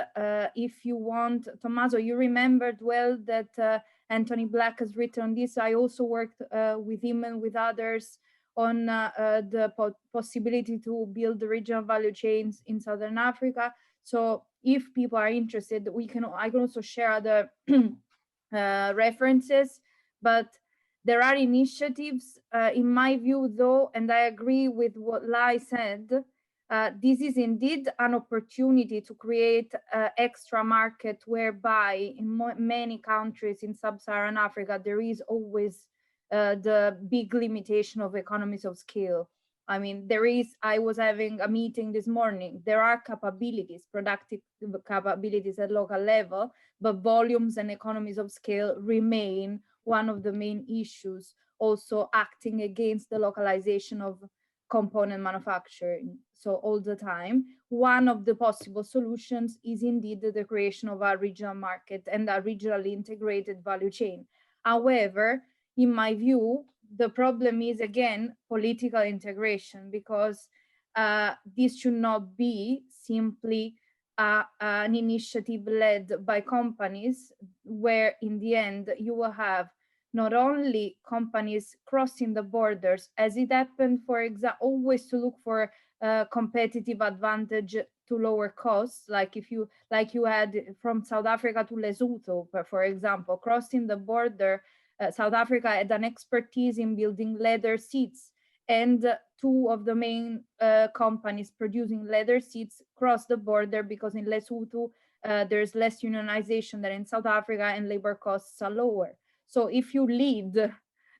If you want, Tommaso, you remembered well that Anthony Black has written on this. I also worked with him and with others on the possibility to build the regional value chains in Southern Africa. So if people are interested, I can also share other references, but There are initiatives, in my view, though, and I agree with what Lai said, this is indeed an opportunity to create an extra market whereby in many countries in sub-Saharan Africa, there is always the big limitation of economies of scale. I mean, I was having a meeting this morning. There are capabilities, productive capabilities at local level, but volumes and economies of scale remain one of the main issues, also acting against the localization of component manufacturing. So all the time, one of the possible solutions is indeed the creation of a regional market and a regionally integrated value chain. However, in my view, the problem is, again, political integration, because this should not be simply an initiative led by companies, where in the end you will have not only companies crossing the borders, as it happened, for example, always to look for competitive advantage to lower costs, like you had from South Africa to Lesotho, for example, crossing the border. South Africa had an expertise in building leather seats, and two of the main companies producing leather seats crossed the border because in Lesotho there's less unionization than in South Africa, and labor costs are lower. So if you leave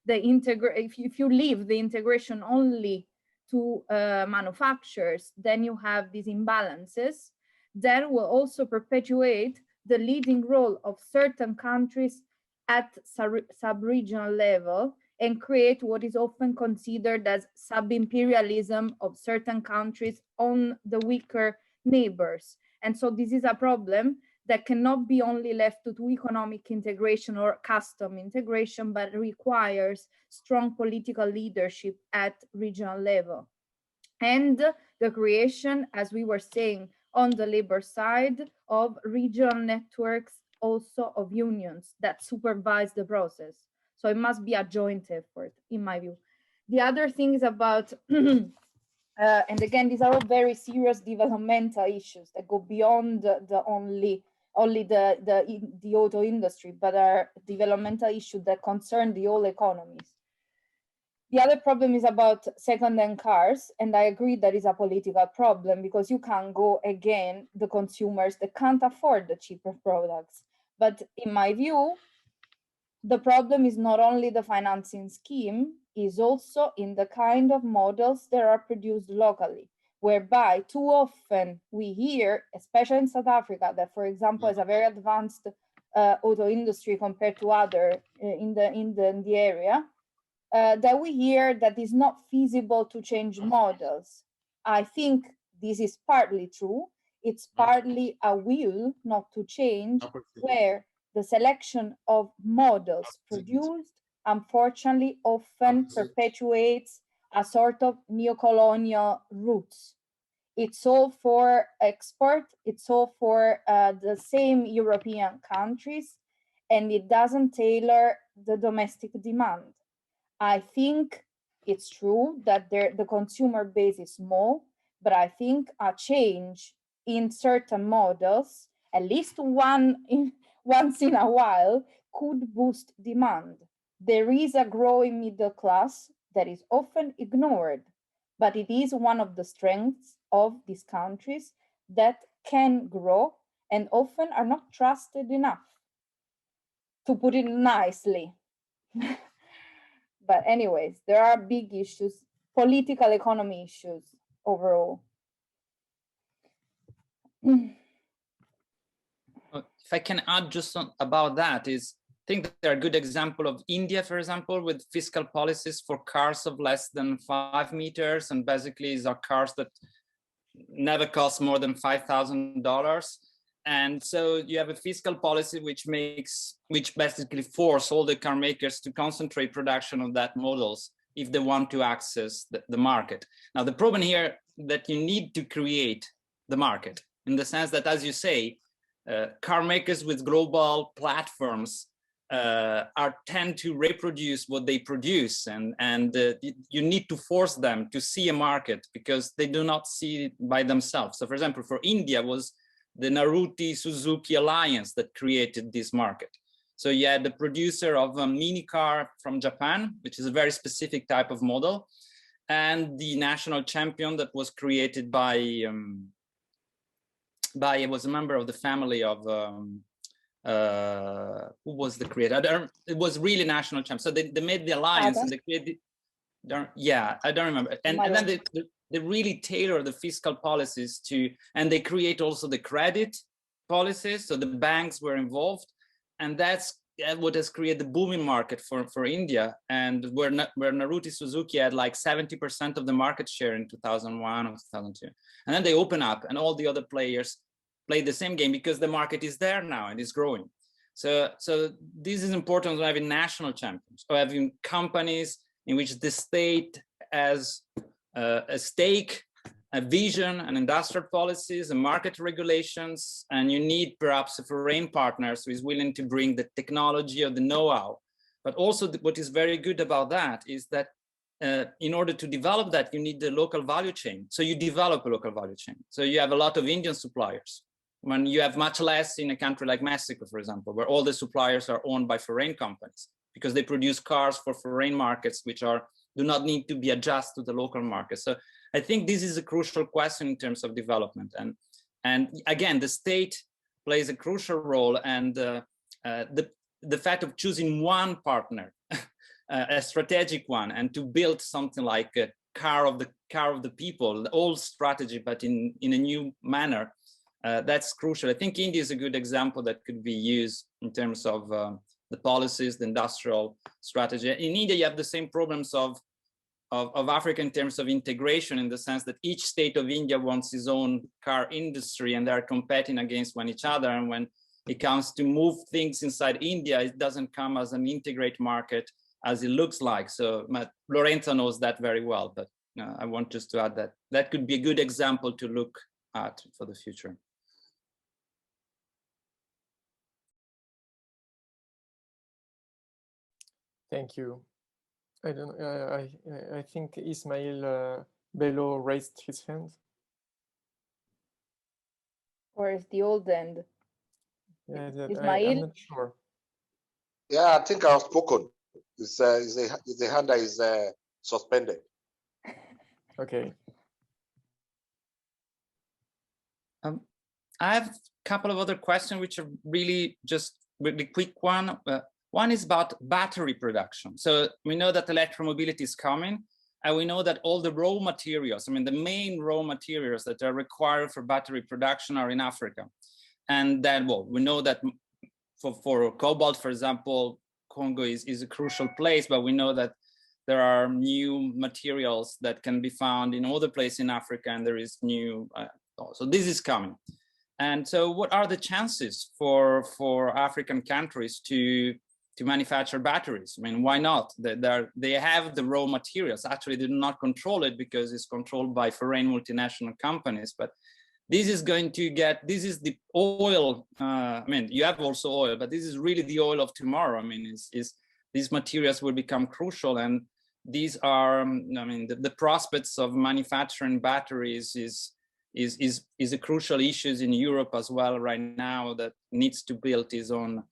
if you leave the integration only to manufacturers, then you have these imbalances. Then will also perpetuate the leading role of certain countries at sub-regional level and create what is often considered as sub-imperialism of certain countries on the weaker neighbors. And so this is a problem that cannot be only left to economic integration or custom integration, but requires strong political leadership at regional level. And the creation, as we were saying, on the labor side, of regional networks, also of unions that supervise the process. So it must be a joint effort, in my view. The other thing is about, and again, these are all very serious developmental issues that go beyond only the auto industry, but are developmental issues that concern the whole economies. The other problem is about second-hand cars, and I agree that is a political problem, because you can't go again the consumers that can't afford the cheaper products. But in my view, the problem is not only the financing scheme, is also in the kind of models that are produced locally, whereby too often we hear, especially in South Africa, that, for example, is a very advanced auto industry compared to other in the area, that we hear that it's not feasible to change models. I think this is partly true. It's partly a will not to change, where the selection of models produced, unfortunately, often perpetuates a sort of neocolonial roots. It's all for export, it's all for the same European countries, and it doesn't tailor the domestic demand. I think it's true that the consumer base is small, but I think a change in certain models, at least once in a while, could boost demand. There is a growing middle class that is often ignored, but it is one of the strengths of these countries that can grow and often are not trusted enough, to put it nicely. But anyways, there are big issues, political economy issues overall. If I can add just about that, I think that there are a good example of India, for example, with fiscal policies for cars of less than 5 meters, and basically these are cars that never cost more than $5,000. And so you have a fiscal policy which basically force all the car makers to concentrate production of that models if they want to access the market. Now, the problem here that you need to create the market, in the sense that, as you say, car makers with global platforms tend to reproduce what they produce, and you need to force them to see a market because they do not see it by themselves. So, for example, for India was the Maruti Suzuki alliance that created this market. So you had the producer of a mini car from Japan, which is a very specific type of model, and the national champion that was created by it was a member of the family of who was the creator? It was really national champion. So they made the alliance and they created. Yeah, I don't remember. And then they really tailor the fiscal policies to, and they create also the credit policies. So the banks were involved, and that's what has created the booming market for India. And where Maruti Suzuki had like 70% of the market share in 2001 or 2002. And then they open up, and all the other players play the same game because the market is there now and is growing. So this is important to having national champions, or having companies in which the state has a stake, a vision, and industrial policies and market regulations, and you need perhaps a foreign partner who is willing to bring the technology or the know-how. But also what is very good about that is that in order to develop that, you need the local value chain. So you develop a local value chain. So you have a lot of Indian suppliers, when you have much less in a country like Mexico, for example, where all the suppliers are owned by foreign companies, because they produce cars for foreign markets, which do not need to be adjusted to the local market. So I think this is a crucial question in terms of development. And again, the state plays a crucial role, and the fact of choosing one partner, a strategic one, and to build something like a car of the people, the old strategy, but in a new manner, that's crucial. I think India is a good example that could be used in terms of the policies, the industrial strategy. In India, you have the same problems of Africa in terms of integration, in the sense that each state of India wants its own car industry, and they're competing against each other. And when it comes to move things inside India, it doesn't come as an integrated market as it looks like. So Lorenza knows that very well, but I want just to add that that could be a good example to look at for the future. Thank you. I don't. I think Ismail Bello raised his hand. Or is the old end? Yeah, Ismail? I'm not sure. Yeah, I think I've spoken. The hand that is suspended. Okay. I have a couple of other questions, which are really just really quick one. One is about battery production. So we know that electromobility is coming, and we know that all the raw materials, I mean, the main raw materials that are required for battery production are in Africa. And then, well, we know that for cobalt, for example, Congo is a crucial place, but we know that there are new materials that can be found in other places in Africa, and there is new, so this is coming. And so what are the chances for African countries to manufacture batteries? I mean, why not? They have the raw materials. Actually, they do not control it because it's controlled by foreign multinational companies. But this is going to this is the oil. I mean, you have also oil, but this is really the oil of tomorrow. I mean, these materials will become crucial. And these are, I mean, the prospects of manufacturing batteries is a crucial issue in Europe as well right now, that needs to build its own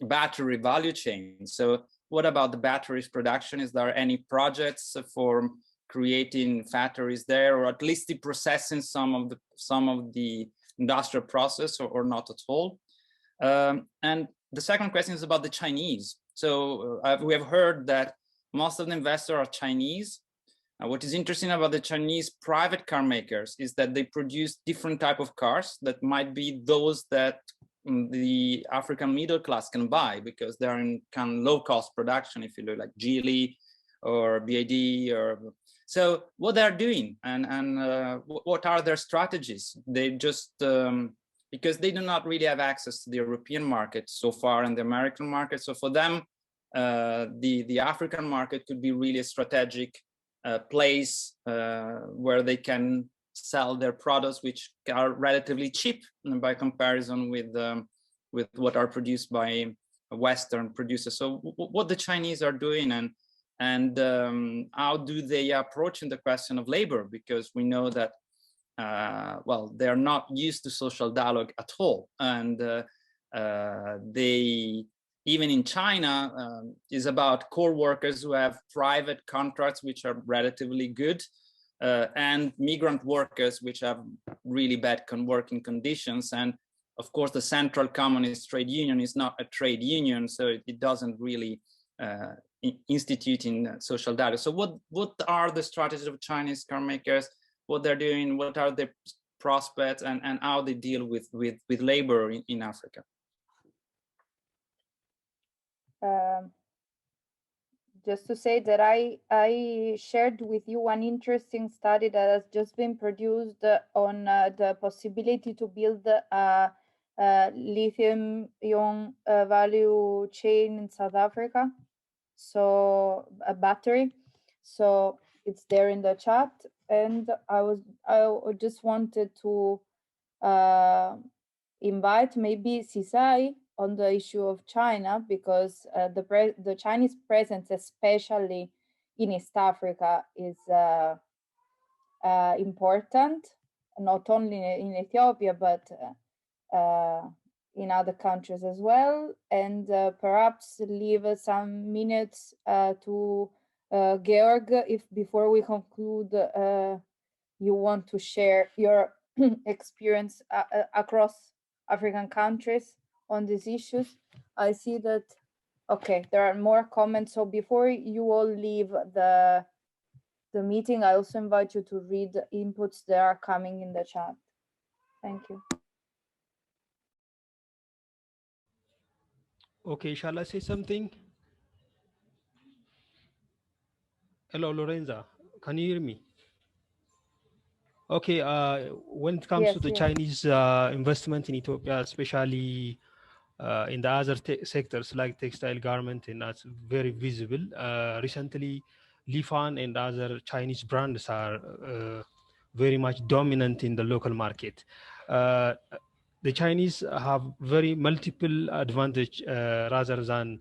battery value chain. So what about the batteries production? Is there any projects for creating factories there, or at least the processing some of the industrial process, or not at all? And the second question is about the Chinese. So we have heard that most of the investors are Chinese. What is interesting about the Chinese private car makers is that they produce different type of cars that might be those that the African middle class can buy, because they're in kind of low-cost production, if you look like Geely or BYD. Or so what they're doing, and what are their strategies? They just because they do not really have access to the European market so far and the American market. So for them, the African market could be really a strategic place where they can sell their products, which are relatively cheap by comparison with what are produced by Western producers. So what the Chinese are doing, and how do they approach in the question of labor? Because we know that well, they're not used to social dialogue at all, and Even in China, is about core workers who have private contracts, which are relatively good, and migrant workers, which have really bad working conditions. And of course, the Central Communist Trade Union is not a trade union, so it doesn't really institute in social data. So what are the strategies of Chinese car makers, what they're doing, what are their prospects, and how they deal with labor in Africa? Just to say that I shared with you one interesting study that has just been produced on the possibility to build a lithium-ion value chain in South Africa, so a battery. So it's there in the chat, and I just wanted to invite maybe Sisay on the issue of China, because the Chinese presence, especially in East Africa, is important, not only in Ethiopia, but in other countries as well. And perhaps leave some minutes to Georg, if before we conclude, you want to share your experience across African countries on these issues. I see that, okay, there are more comments. So before you all leave the meeting, I also invite you to read the inputs that are coming in the chat. Thank you. Okay, shall I say something? Hello, Lorenza, can you hear me? Okay, when it comes to the Chinese investment in Ethiopia, especially in the other sectors like textile, garment, and that's very visible. Recently, Lifan and other Chinese brands are very much dominant in the local market. The Chinese have very multiple advantage rather than,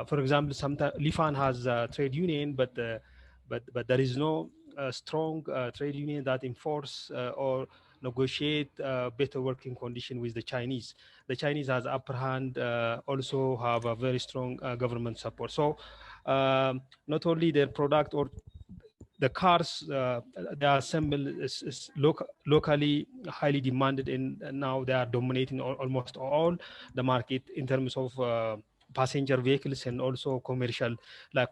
for example, sometimes Lifan has a trade union, but there is no strong trade union that enforce or negotiate better working condition with the Chinese. The Chinese has upper hand, also have a very strong government support. So not only their product or the cars they are assembled is locally highly demanded, and now they are dominating almost all the market in terms of passenger vehicles and also commercial, like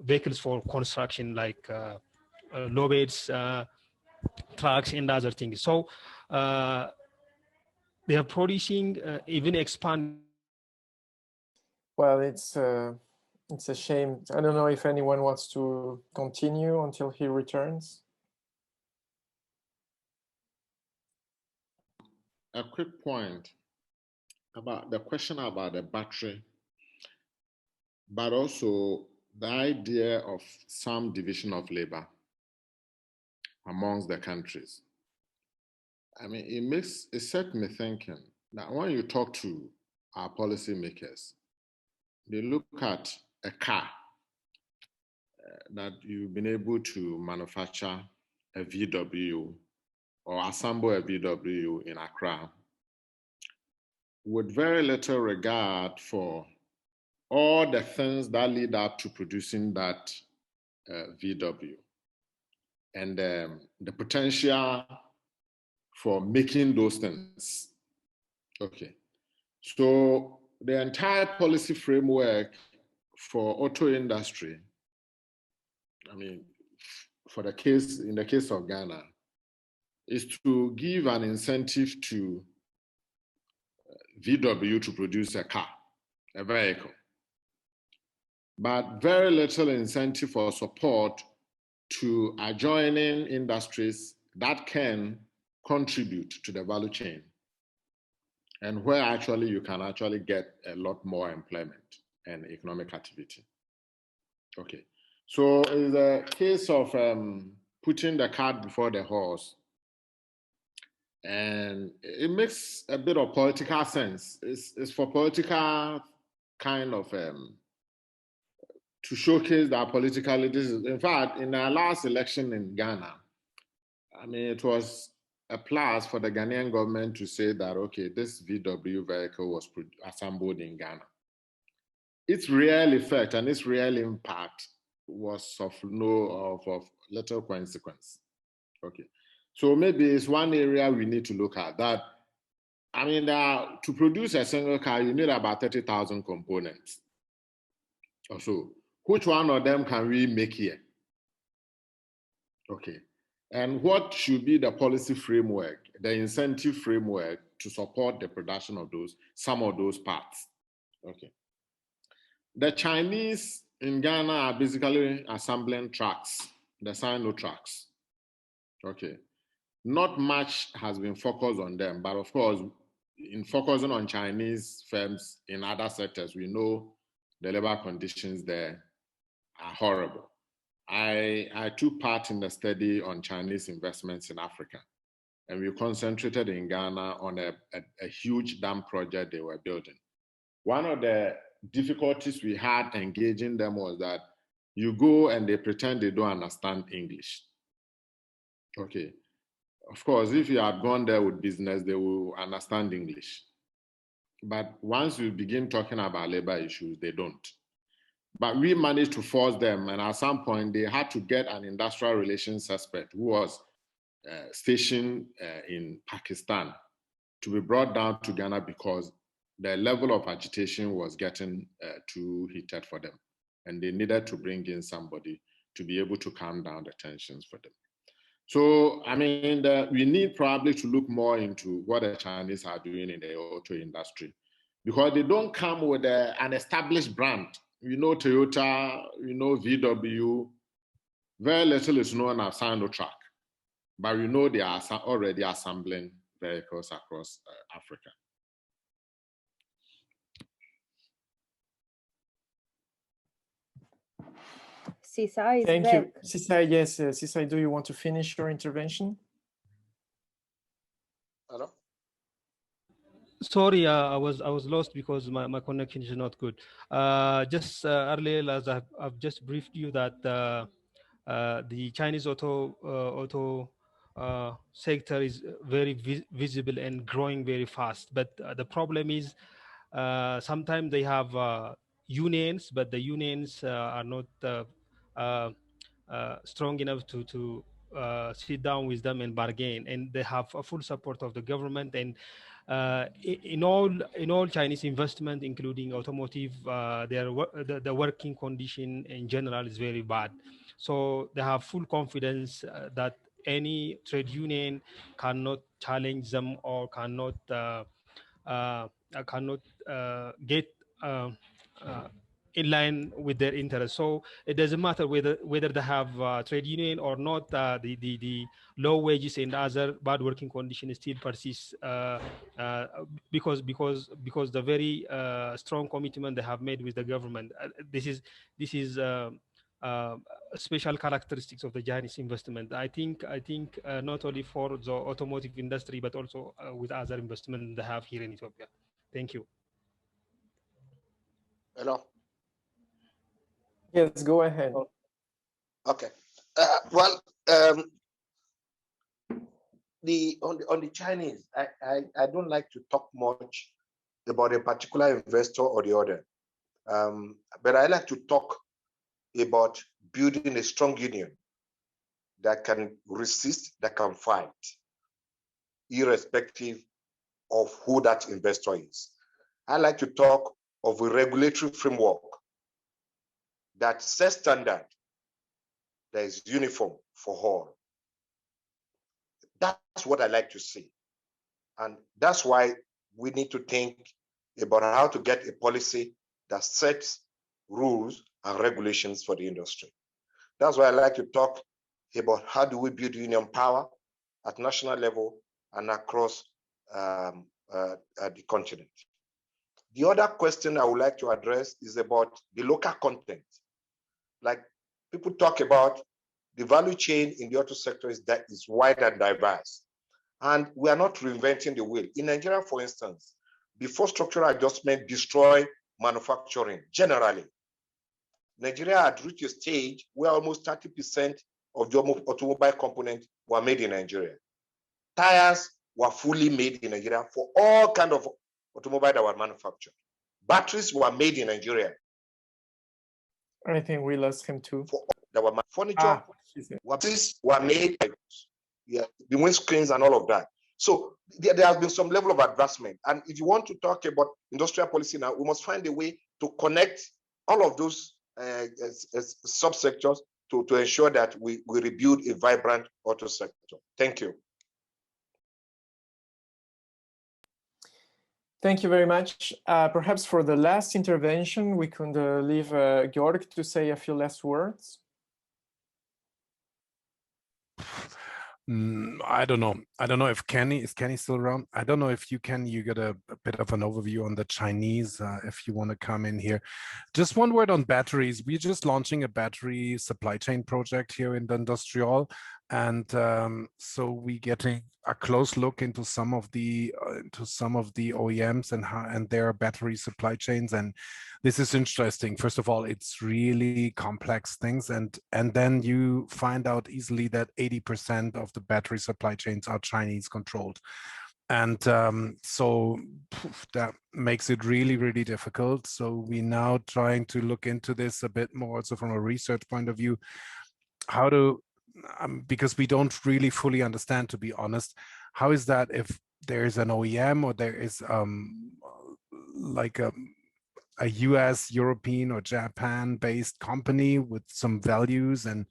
vehicles for construction, like low beds, trucks, and other things. So they are producing, even expand. Well, it's a shame. I don't know if anyone wants to continue until he returns. A quick point about the question about the battery, but also the idea of some division of labor amongst the countries. I mean, it set me thinking that when you talk to our policymakers, they look at a car that you've been able to manufacture a VW or assemble a VW in Accra with very little regard for all the things that lead up to producing that VW and the potential for making those things. Okay, so the entire policy framework for auto industry, I mean, in the case of Ghana, is to give an incentive to VW to produce a car, a vehicle, but very little incentive or support to adjoining industries that can contribute to the value chain and where actually you can actually get a lot more employment and economic activity. Okay, so in the case of putting the cart before the horse, and it makes a bit of political sense. It's for political kind of to showcase that politically this is, in fact, in our last election in Ghana, I mean, it was a plus for the Ghanaian government to say that, okay, this VW vehicle was assembled in Ghana. Its real effect and its real impact was of little consequence. Okay, so maybe it's one area we need to look at. That, I mean, to produce a single car, you need about 30,000 components or so. Which one of them can we make here? Okay, and what should be the policy framework, the incentive framework to support the production of some of those parts? Okay. The Chinese in Ghana are basically assembling trucks, the Sino trucks. Okay. Not much has been focused on them, but of course, in focusing on Chinese firms in other sectors, we know the labor conditions there are horrible. I took part in the study on Chinese investments in Africa, and we concentrated in Ghana on a huge dam project they were building. One of the difficulties we had engaging them was that you go and they pretend they don't understand English. Okay. Of course, if you had gone there with business, they will understand English. But once you begin talking about labor issues, they don't. But we managed to force them, and at some point, they had to get an industrial relations expert who was stationed in Pakistan to be brought down to Ghana because the level of agitation was getting too heated for them. And they needed to bring in somebody to be able to calm down the tensions for them. So, I mean, we need probably to look more into what the Chinese are doing in the auto industry, because they don't come with an established brand. You know Toyota, you know VW, very little is known as Sinotrack, but we know they are already assembling vehicles across Africa. Sisay is Thank back. you. Sisay, yes, Sisay, do you want to finish your intervention? Hello? Sorry, I was lost because my connection is not good. Just earlier, as I've just briefed you that the Chinese auto sector is very visible and growing very fast. But the problem is sometimes they have unions, but the unions are not strong enough to sit down with them and bargain, and they have a full support of the government. And in all Chinese investment, including automotive, the working condition in general is very bad. So they have full confidence that any trade union cannot challenge them or cannot get in line with their interests. So it doesn't matter whether they have trade union or not. The low wages and other bad working conditions still persist because the very strong commitment they have made with the government. This is special characteristics of the Chinese investment. I think not only for the automotive industry but also with other investment they have here in Ethiopia. Thank you. Hello. Yes, go ahead. Okay. Well, on the Chinese, I don't like to talk much about a particular investor or the other, but I like to talk about building a strong union that can resist, that can fight, irrespective of who that investor is. I like to talk of a regulatory framework that sets standard that is uniform for all. That's what I like to see. And that's why we need to think about how to get a policy that sets rules and regulations for the industry. That's why I like to talk about how do we build union power at national level and across the continent. The other question I would like to address is about the local content. Like people talk about the value chain in the auto sector is wide and diverse. And we are not reinventing the wheel. In Nigeria, for instance, before structural adjustment destroy manufacturing, generally, Nigeria had reached a stage where almost 30% of the automobile components were made in Nigeria. tires were fully made in Nigeria for all kinds of automobile that were manufactured. Batteries were made in Nigeria. I think we lost him too. There were furniture, batteries were made, yeah, the windscreens and all of that. So there has been some level of advancement. And if you want to talk about industrial policy now, we must find a way to connect all of those subsectors to ensure that we rebuild a vibrant auto sector. Thank you. Thank you very much. Perhaps for the last intervention, we could leave Georg to say a few last words. I don't know. I don't know if Kenny still around. I don't know if you get a bit of an overview on the Chinese, if you want to come in here. Just one word on batteries. We're just launching a battery supply chain project here in the IndustriALL. And so we're getting a close look into some of the OEMs and their battery supply chains. And this is interesting. First of all, it's really complex things, and then you find out easily that 80% of the battery supply chains are Chinese controlled. And so that makes it really, really difficult. So we're now trying to look into this a bit more also from a research point of view, how to, because we don't really fully understand, to be honest, how is that if there's an OEM or there is like a US, European, or Japan-based company with some values and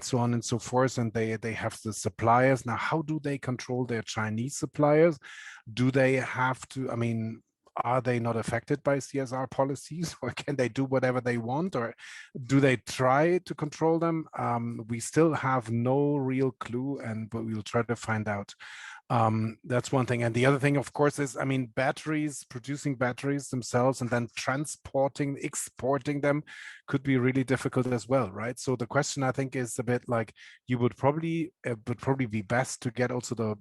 so on and so forth, and they have the suppliers. Now, how do they control their Chinese suppliers? Do they have to, I mean, are they not affected by CSR policies, or can they do whatever they want, or do they try to control them? We still have no real clue, but we'll try to find out. That's one thing. And the other thing, of course, is, I mean, producing batteries themselves and then exporting them could be really difficult as well, right? So the question, I think, is a bit like, you would probably be best to get also the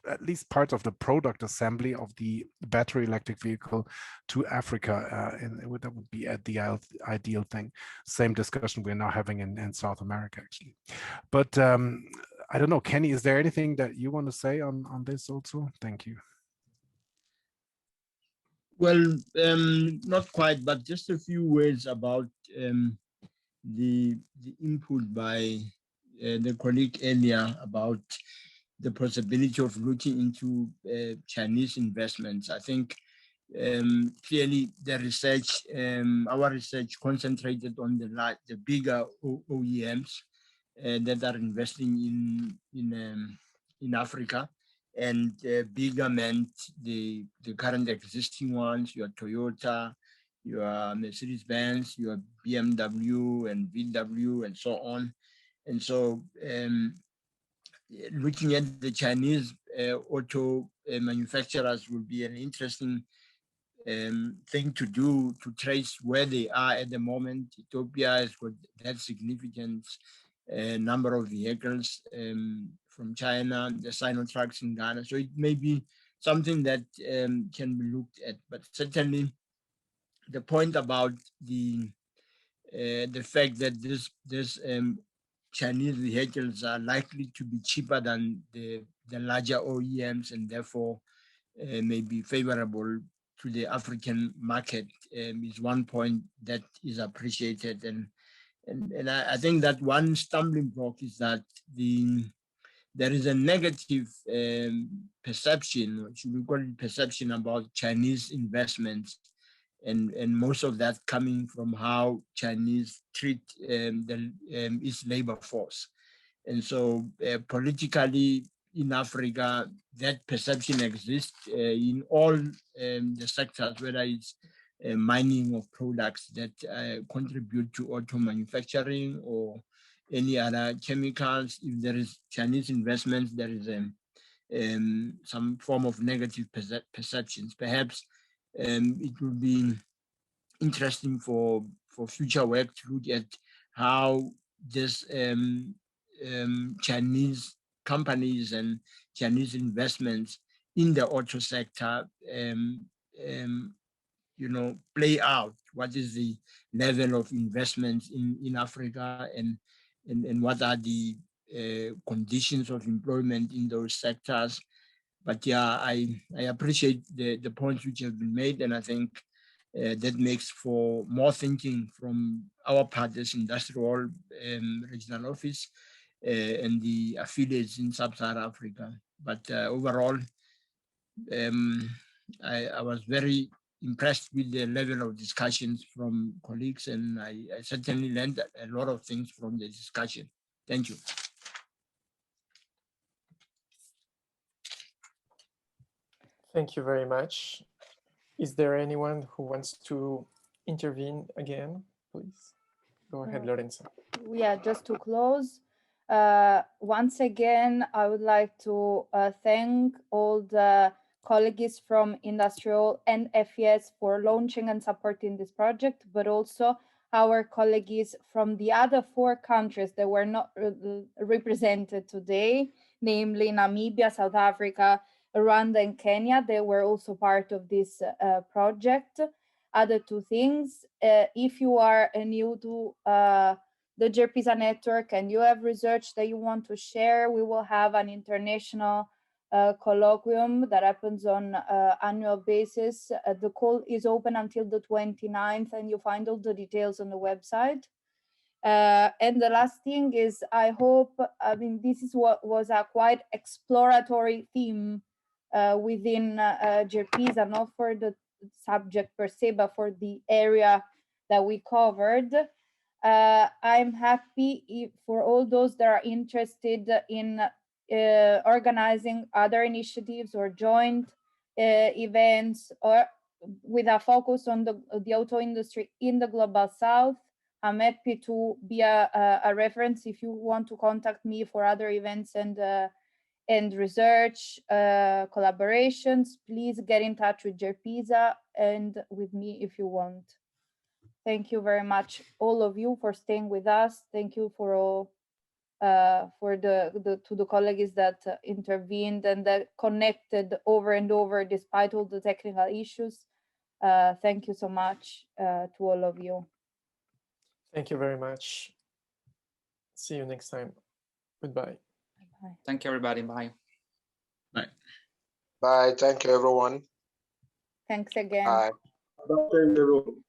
at least part of the product assembly of the battery electric vehicle to Africa, and that would be the ideal thing. Same discussion we're now having in South America, actually. But I don't know, Kenny, is there anything that you want to say on this also? Thank you. Well, not quite, but just a few words about the input by the colleague earlier about the possibility of looking into Chinese investments. I think clearly the research, our research concentrated on the bigger OEMs that are investing in Africa, and bigger meant the current existing ones, your Toyota, your Mercedes-Benz, your BMW and VW and so on. And so looking at the Chinese auto manufacturers will be an interesting thing to do, to trace where they are at the moment. Ethiopia has got that significant number of vehicles from China, the Sinotrucks in Ghana. So it may be something that can be looked at, but certainly the point about the fact that this Chinese vehicles are likely to be cheaper than the larger OEMs, and therefore may be favorable to the African market, is one point that is appreciated. And I think that one stumbling block is that there is a negative perception, or should we call it perception, about Chinese investments, and most of that coming from how Chinese treat its labor force. And so politically in Africa, that perception exists in all the sectors, whether it's mining of products that contribute to auto manufacturing or any other chemicals. If there is Chinese investments, there is some form of negative perceptions. Perhaps it will be interesting for future work to look at how this Chinese companies and Chinese investments in the auto sector play out. What is the level of investments in Africa, and what are the conditions of employment in those sectors. But yeah, I appreciate the points which have been made, and I think that makes for more thinking from our part as IndustriALL regional office and the affiliates in Sub-Saharan Africa. But overall, I was very impressed with the level of discussions from colleagues, and I certainly learned a lot of things from the discussion. Thank you. Thank you very much. Is there anyone who wants to intervene again, please? Go ahead, Lorenza. Yeah, just to close, once again, I would like to thank all the colleagues from IndustriALL and FES for launching and supporting this project, but also our colleagues from the other 4 countries that were not represented today, namely Namibia, South Africa, Rwanda, and Kenya. They were also part of this project. Other 2 things, if you are new to the Gerpisa network and you have research that you want to share, we will have an international colloquium that happens on annual basis. The call is open until the 29th, and you find all the details on the website. And the last thing is, I hope, I mean, this is what was a quite exploratory theme within Gerpisa, not for the subject per se, but for the area that we covered. I'm happy for all those that are interested in organizing other initiatives or joint events, or with a focus on the auto industry in the Global South. I'm happy to be a reference if you want to contact me for other events and research collaborations. Please get in touch with Gerpisa and with me if you want. Thank you very much, all of you, for staying with us. Thank you for all, to the colleagues that intervened and that connected over and over despite all the technical issues. Thank you so much to all of you. Thank you very much. See you next time. Goodbye. Bye. Thank you, everybody. Bye. Bye. Bye. Thank you, everyone. Thanks again. Bye. Thank you, everyone.